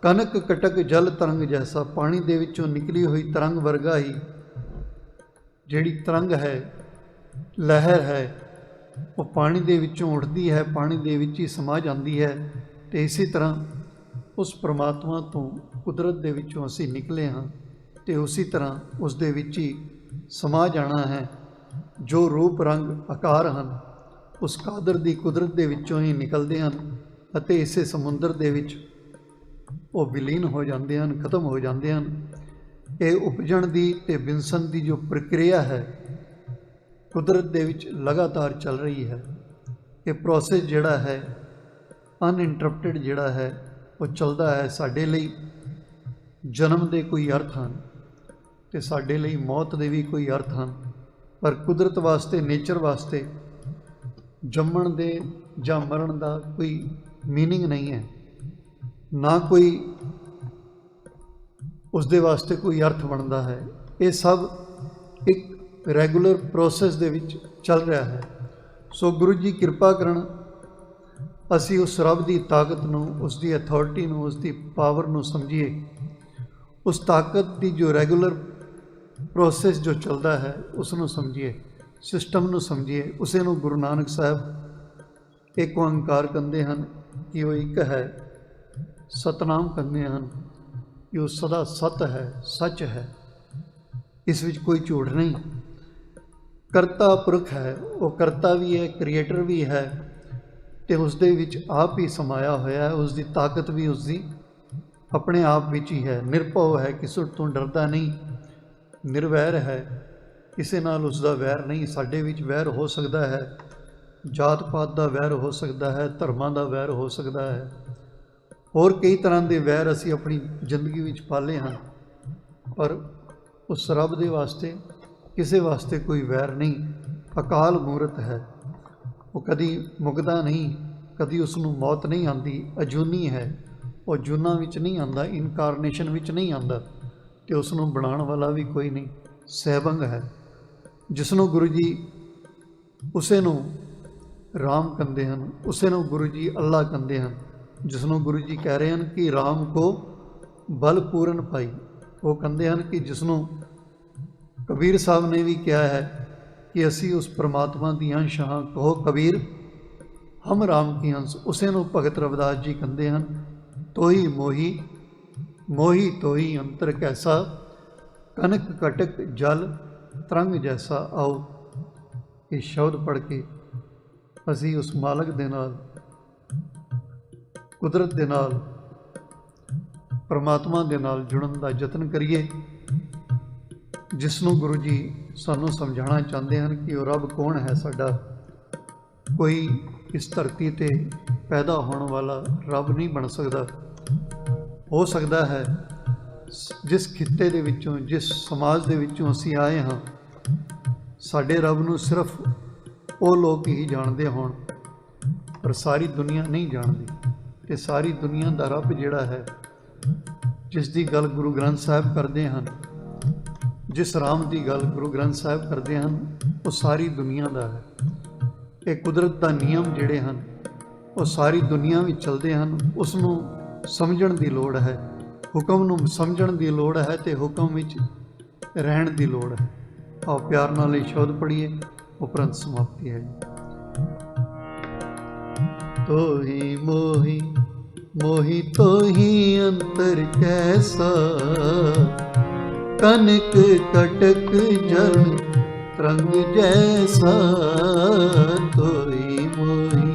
ਕਨਕ ਕਟਕ ਜਲ ਤਰੰਗ ਜੈਸਾ। ਪਾਣੀ ਦੇ ਵਿੱਚੋਂ ਨਿਕਲੀ ਹੋਈ ਤਰੰਗ ਵਰਗਾ ਹੀ ਜਿਹੜੀ ਤਰੰਗ ਹੈ, ਲਹਿਰ ਹੈ, ਉਹ ਪਾਣੀ ਦੇ ਵਿੱਚੋਂ ਉੱਠਦੀ ਹੈ, ਪਾਣੀ ਦੇ ਵਿੱਚ ਹੀ ਸਮਾ ਜਾਂਦੀ ਹੈ। ਅਤੇ ਇਸੇ ਤਰ੍ਹਾਂ ਉਸ ਪਰਮਾਤਮਾ ਤੋਂ, ਕੁਦਰਤ ਦੇ ਵਿੱਚੋਂ ਅਸੀਂ ਨਿਕਲੇ ਹਾਂ ਅਤੇ ਉਸੇ ਤਰ੍ਹਾਂ ਉਸ ਦੇ ਵਿੱਚ ਹੀ ਸਮਾ ਜਾਣਾ ਹੈ। ਜੋ ਰੂਪ ਰੰਗ ਆਕਾਰ ਹਨ, ਉਸ ਕਾਦਰ ਦੀ ਕੁਦਰਤ ਦੇ ਵਿੱਚੋਂ ਹੀ ਨਿਕਲਦੇ ਹਨ ਅਤੇ ਇਸੇ ਸਮੁੰਦਰ ਦੇ ਵਿੱਚ ਉਹ ਵਿਲੀਨ ਹੋ ਜਾਂਦੇ ਹਨ, ਖਤਮ ਹੋ ਜਾਂਦੇ ਹਨ। ਇਹ ਉਪਜਣ ਦੀ ਅਤੇ ਵਿੰਸਣ ਦੀ ਜੋ ਪ੍ਰਕਿਰਿਆ ਹੈ, ਕੁਦਰਤ ਦੇ ਵਿੱਚ ਲਗਾਤਾਰ ਚੱਲ ਰਹੀ ਹੈ। ਇਹ ਪ੍ਰੋਸੈਸ ਜਿਹੜਾ ਹੈ ਅਨਇੰਟਰਪਟਡ ਜਿਹੜਾ ਹੈ ਉਹ ਚੱਲਦਾ ਹੈ। ਸਾਡੇ ਲਈ ਜਨਮ ਦੇ ਕੋਈ ਅਰਥ ਹਨ ਅਤੇ ਸਾਡੇ ਲਈ ਮੌਤ ਦੇ ਵੀ ਕੋਈ ਅਰਥ ਹਨ, ਪਰ ਕੁਦਰਤ ਵਾਸਤੇ, ਨੇਚਰ ਵਾਸਤੇ ਜੰਮਣ ਦੇ ਜਾਂ ਮਰਨ ਦਾ ਕੋਈ ਮੀਨਿੰਗ ਨਹੀਂ ਹੈ, ਨਾ ਕੋਈ ਉਸ ਦੇ ਵਾਸਤੇ ਕੋਈ ਅਰਥ ਬਣਦਾ ਹੈ। ਇਹ ਸਭ ਇੱਕ ਰੈਗੂਲਰ ਪ੍ਰੋਸੈਸ ਦੇ ਵਿੱਚ ਚੱਲ ਰਿਹਾ ਹੈ। ਸੋ ਗੁਰੂ ਜੀ ਕਿਰਪਾ ਕਰਨ, ਅਸੀਂ ਉਸ ਰੱਬ ਦੀ ਤਾਕਤ ਨੂੰ, ਉਸ ਦੀ ਅਥਾਰਟੀ ਨੂੰ, ਉਸ ਦੀ ਪਾਵਰ ਨੂੰ ਸਮਝੀਏ। ਉਸ ਤਾਕਤ ਦੀ ਜੋ ਰੈਗੂਲਰ ਪ੍ਰੋਸੈਸ ਜੋ ਚੱਲਦਾ ਹੈ ਉਸ ਨੂੰ ਸਮਝੀਏ, ਸਿਸਟਮ ਨੂੰ ਸਮਝੀਏ। ਉਸੇ ਨੂੰ ਗੁਰੂ ਨਾਨਕ ਸਾਹਿਬ ਇੱਕ ਓਂਕਾਰ ਕਹਿੰਦੇ ਹਨ ਕਿ ਉਹ ਇੱਕ ਹੈ। ਸਤਨਾਮ ਕਹਿੰਦੇ ਹਨ ਕਿ ਉਹ ਸਦਾ ਸਤ ਹੈ, ਸੱਚ ਹੈ, ਇਸ ਵਿੱਚ ਕੋਈ ਝੂਠ ਨਹੀਂ। ਕਰਤਾ ਪੁਰਖ ਹੈ, ਉਹ ਕਰਤਾ ਵੀ ਹੈ, ਕ੍ਰੀਏਟਰ ਵੀ ਹੈ ਅਤੇ ਉਸ ਦੇ ਵਿੱਚ ਆਪ ਹੀ ਸਮਾਇਆ ਹੋਇਆ ਹੈ। ਉਸ ਦੀ ਤਾਕਤ ਵੀ ਉਸ ਦੀ ਆਪਣੇ ਆਪ ਵਿੱਚ ਹੀ ਹੈ। ਨਿਰਭਉ ਹੈ, ਕਿਸੇ ਤੋਂ ਡਰਦਾ ਨਹੀਂ, ਨਿਰਵੈਰ ਹੈ, ਕਿਸੇ ਨਾਲ ਉਸ ਦਾ ਵੈਰ ਨਹੀਂ। ਸਾਡੇ ਵਿੱਚ ਵੈਰ ਹੋ ਸਕਦਾ ਹੈ, ਜਾਤ ਪਾਤ ਦਾ ਵੈਰ ਹੋ ਸਕਦਾ ਹੈ, ਧਰਮਾਂ ਦਾ ਵੈਰ ਹੋ ਸਕਦਾ ਹੈ, ਹੋਰ ਕਈ ਤਰ੍ਹਾਂ ਦੇ ਵੈਰ ਅਸੀਂ ਆਪਣੀ ਜ਼ਿੰਦਗੀ ਵਿੱਚ ਪਾਲੇ ਹਨ, ਪਰ ਉਸ ਰੱਬ ਦੇ ਵਾਸਤੇ ਕਿਸੇ ਵਾਸਤੇ ਕੋਈ ਵੈਰ ਨਹੀਂ। ਅਕਾਲ ਮੂਰਤ ਹੈ, ਉਹ ਕਦੀ ਮੁੱਕਦਾ ਨਹੀਂ, ਕਦੀ ਉਸ ਨੂੰ ਮੌਤ ਨਹੀਂ ਆਉਂਦੀ। ਅਜੂਨੀ ਹੈ, ਉਹ ਜੂਨਾਂ ਵਿੱਚ ਨਹੀਂ ਆਉਂਦਾ, ਇਨਕਾਰਨੇਸ਼ਨ ਵਿੱਚ ਨਹੀਂ ਆਉਂਦਾ ਅਤੇ ਉਸ ਨੂੰ ਬਣਾਉਣ ਵਾਲਾ ਵੀ ਕੋਈ ਨਹੀਂ। ਸਹਿਬੰਗ ਹੈ, ਜਿਸ ਨੂੰ ਗੁਰੂ ਜੀ ਉਸੇ ਨੂੰ ਰਾਮ ਕਹਿੰਦੇ ਹਨ, ਉਸੇ ਨੂੰ ਗੁਰੂ ਜੀ ਅੱਲਾ ਕਹਿੰਦੇ ਹਨ, ਜਿਸ ਨੂੰ ਗੁਰੂ ਜੀ ਕਹਿ ਰਹੇ ਹਨ ਕਿ ਰਾਮ ਕੋ ਬਲ ਪੂਰਨ ਪਾਈ। ਉਹ ਕਹਿੰਦੇ ਹਨ ਕਿ ਜਿਸ ਨੂੰ ਕਬੀਰ ਸਾਹਿਬ ਨੇ ਵੀ ਕਿਹਾ ਹੈ ਕਿ ਅਸੀਂ ਉਸ ਪਰਮਾਤਮਾ ਦੀ ਅੰਸ਼ ਹਾਂ, ਕਹੋ ਕਬੀਰ ਹਮ ਰਾਮ ਕੀ ਅੰਸ਼। ਉਸੇ ਨੂੰ ਭਗਤ ਰਵਿਦਾਸ ਜੀ ਕਹਿੰਦੇ ਹਨ, ਤੋਹੀ ਮੋਹੀ ਮੋਹੀ ਤੋਹੀ ਅੰਤਰ ਕੈਸਾ, ਕਨਕ ਕਟਕ ਜਲ ਤਰੰਗ ਜੈਸਾ। ਆਓ ਇਹ ਸ਼ਬਦ ਪੜ੍ਹ ਕੇ ਅਸੀਂ ਉਸ ਮਾਲਕ ਦੇ ਨਾਲ, ਕੁਦਰਤ ਦੇ ਨਾਲ, ਪਰਮਾਤਮਾ ਦੇ ਨਾਲ ਜੁੜਨ ਦਾ ਯਤਨ ਕਰੀਏ, ਜਿਸ ਨੂੰ ਗੁਰੂ ਜੀ ਸਾਨੂੰ ਸਮਝਾਉਣਾ ਚਾਹੁੰਦੇ ਹਨ ਕਿ ਉਹ ਰੱਬ ਕੌਣ ਹੈ ਸਾਡਾ। ਕੋਈ ਇਸ ਧਰਤੀ 'ਤੇ ਪੈਦਾ ਹੋਣ ਵਾਲਾ ਰੱਬ ਨਹੀਂ ਬਣ ਸਕਦਾ। ਹੋ ਸਕਦਾ ਹੈ ਜਿਸ ਖਿੱਤੇ ਦੇ ਵਿੱਚੋਂ, ਜਿਸ ਸਮਾਜ ਦੇ ਵਿੱਚੋਂ ਅਸੀਂ ਆਏ ਹਾਂ, ਸਾਡੇ ਰੱਬ ਨੂੰ ਸਿਰਫ ਉਹ ਲੋਕ ਹੀ ਜਾਣਦੇ ਹੋਣ, ਪਰ ਸਾਰੀ ਦੁਨੀਆ ਨਹੀਂ ਜਾਣਦੀ। ਅਤੇ ਸਾਰੀ ਦੁਨੀਆ ਦਾ ਰੱਬ ਜਿਹੜਾ ਹੈ, ਜਿਸ ਦੀ ਗੱਲ ਗੁਰੂ ਗ੍ਰੰਥ ਸਾਹਿਬ ਕਰਦੇ ਹਨ, ਜਿਸ ਰਾਮ ਦੀ ਗੱਲ ਗੁਰੂ ਗ੍ਰੰਥ ਸਾਹਿਬ ਕਰਦੇ ਹਨ, ਉਹ ਸਾਰੀ ਦੁਨੀਆ ਦਾ ਹੈ। ਇਹ ਕੁਦਰਤ ਦਾ ਨਿਯਮ ਜਿਹੜੇ ਹਨ ਉਹ ਸਾਰੀ ਦੁਨੀਆ ਵਿੱਚ ਚੱਲਦੇ ਹਨ। ਉਸ ਨੂੰ ਸਮਝਣ ਦੀ ਲੋੜ ਹੈ, ਹੁਕਮ ਨੂੰ ਸਮਝਣ ਦੀ ਲੋੜ ਹੈ ਅਤੇ ਹੁਕਮ ਵਿੱਚ ਰਹਿਣ ਦੀ ਲੋੜ ਹੈ। ਆਓ ਪਿਆਰ ਨਾਲ ਇਹ ਸ਼ਬਦ ਪੜ੍ਹੀਏ, ਉਪਰੰਤ ਸਮਾਪਤੀ ਹੈ। ਤੋਹੀ ਮੋਹੀ ਮੋਹੀ ਤੋਹੀ ਅੰਤਰ ਕੈਸਾ, कनक कटक जल तरंग जैसा। तोही मोही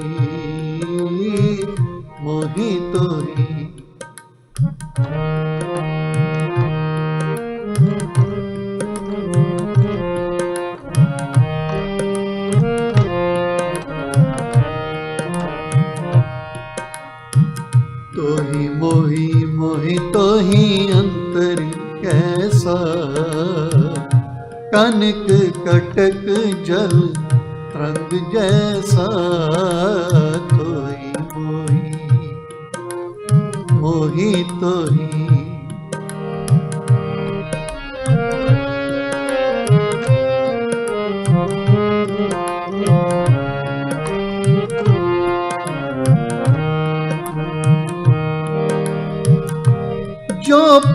मोही तोही। तोही मोही मोही तोही अंतर कैसा, कनक कटक जल तरंग जैसा। तोही मोही मोही तोही।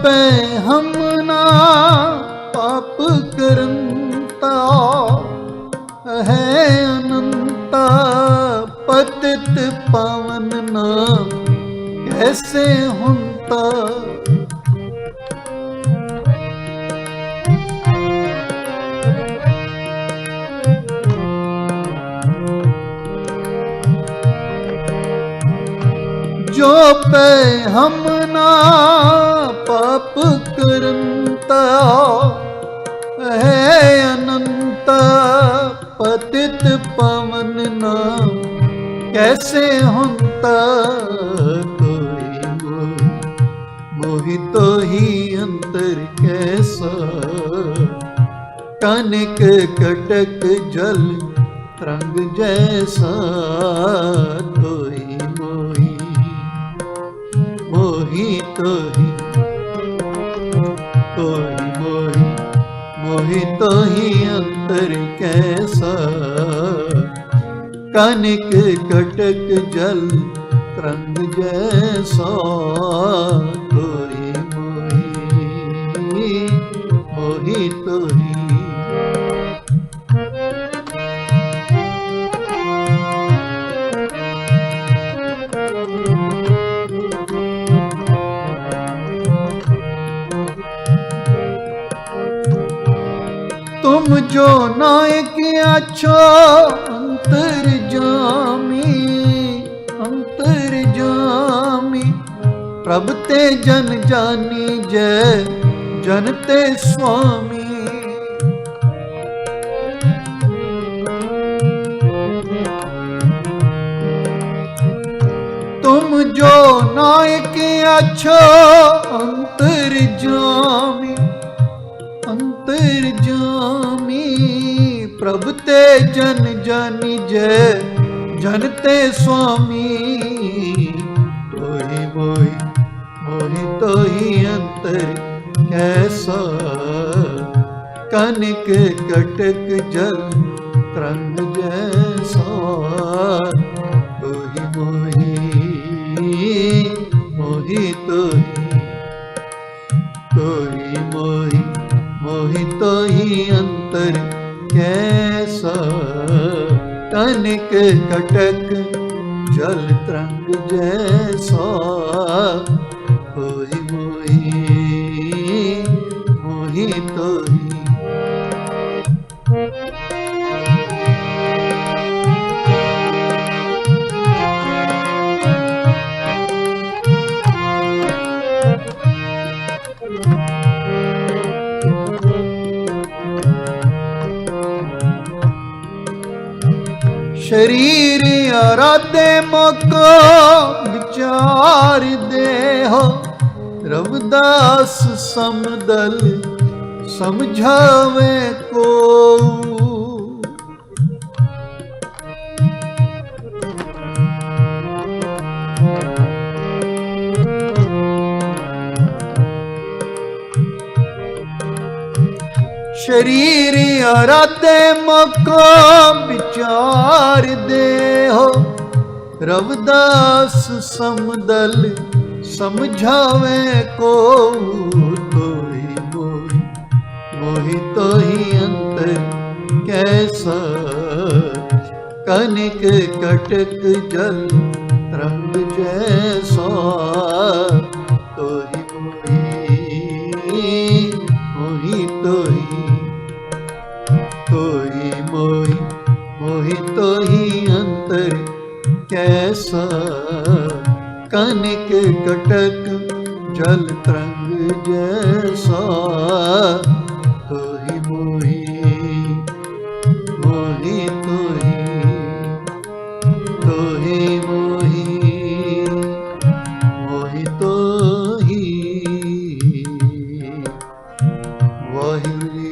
पै हम ना पाप करंता, है अनंता पतित पावन नाम कैसे हुंता। जो पै हम ना पाप करंता, है अनंता पतित पावन नाम कैसे हुंता। मोहि तो ही अंतर कैसा, कनिक कटक जल तरंग जैसा। तोहि मोहि मोहि तोहि, तोहि मोहि मोहि तोहि अंतर कैसा, कनिक कटक जल तरंग जैसा। तोहि मोहि मोहि तोहि। तुम जो नायक अच्छो अंतर जामी, अंतर जामी प्रभ ते जन जानी जय जन ते स्वामी। तुम जो नायक अच्छो अंतर जामी, अंतर जामी प्रभ ते जन जानी जय जन ते स्वामी। तोहि मोहि मोहि तोहि अंतर कैसा, कनिक कटक जल तरंग जैसा। तोहि मोहि मोहि तोहि, तोहि मोहि मोहि तोहि अंतर कैसा, कनिक कटक जल तरंग जैसा। तोहि मोहि मोहि तोहि। शरीर आराधे मको विचार देहो, रविदास समदल समझावे को। शरीर आराधे मको विचार देहो, रविदास समदल समझावे को। तोहि मोहि मोहि तोहि अंतर कैसा, कनिक कटक जल तरंग जैसा। तोहि मोहि मोहि तोहि, तोहि मोहि मोहि तोहि अंतर कैसा, कनिक कटक जल तरंग जैसा। तोहि मोहि मोहि तोहि, तोहि मोहि मोहि तोहि। वाहिगुरू।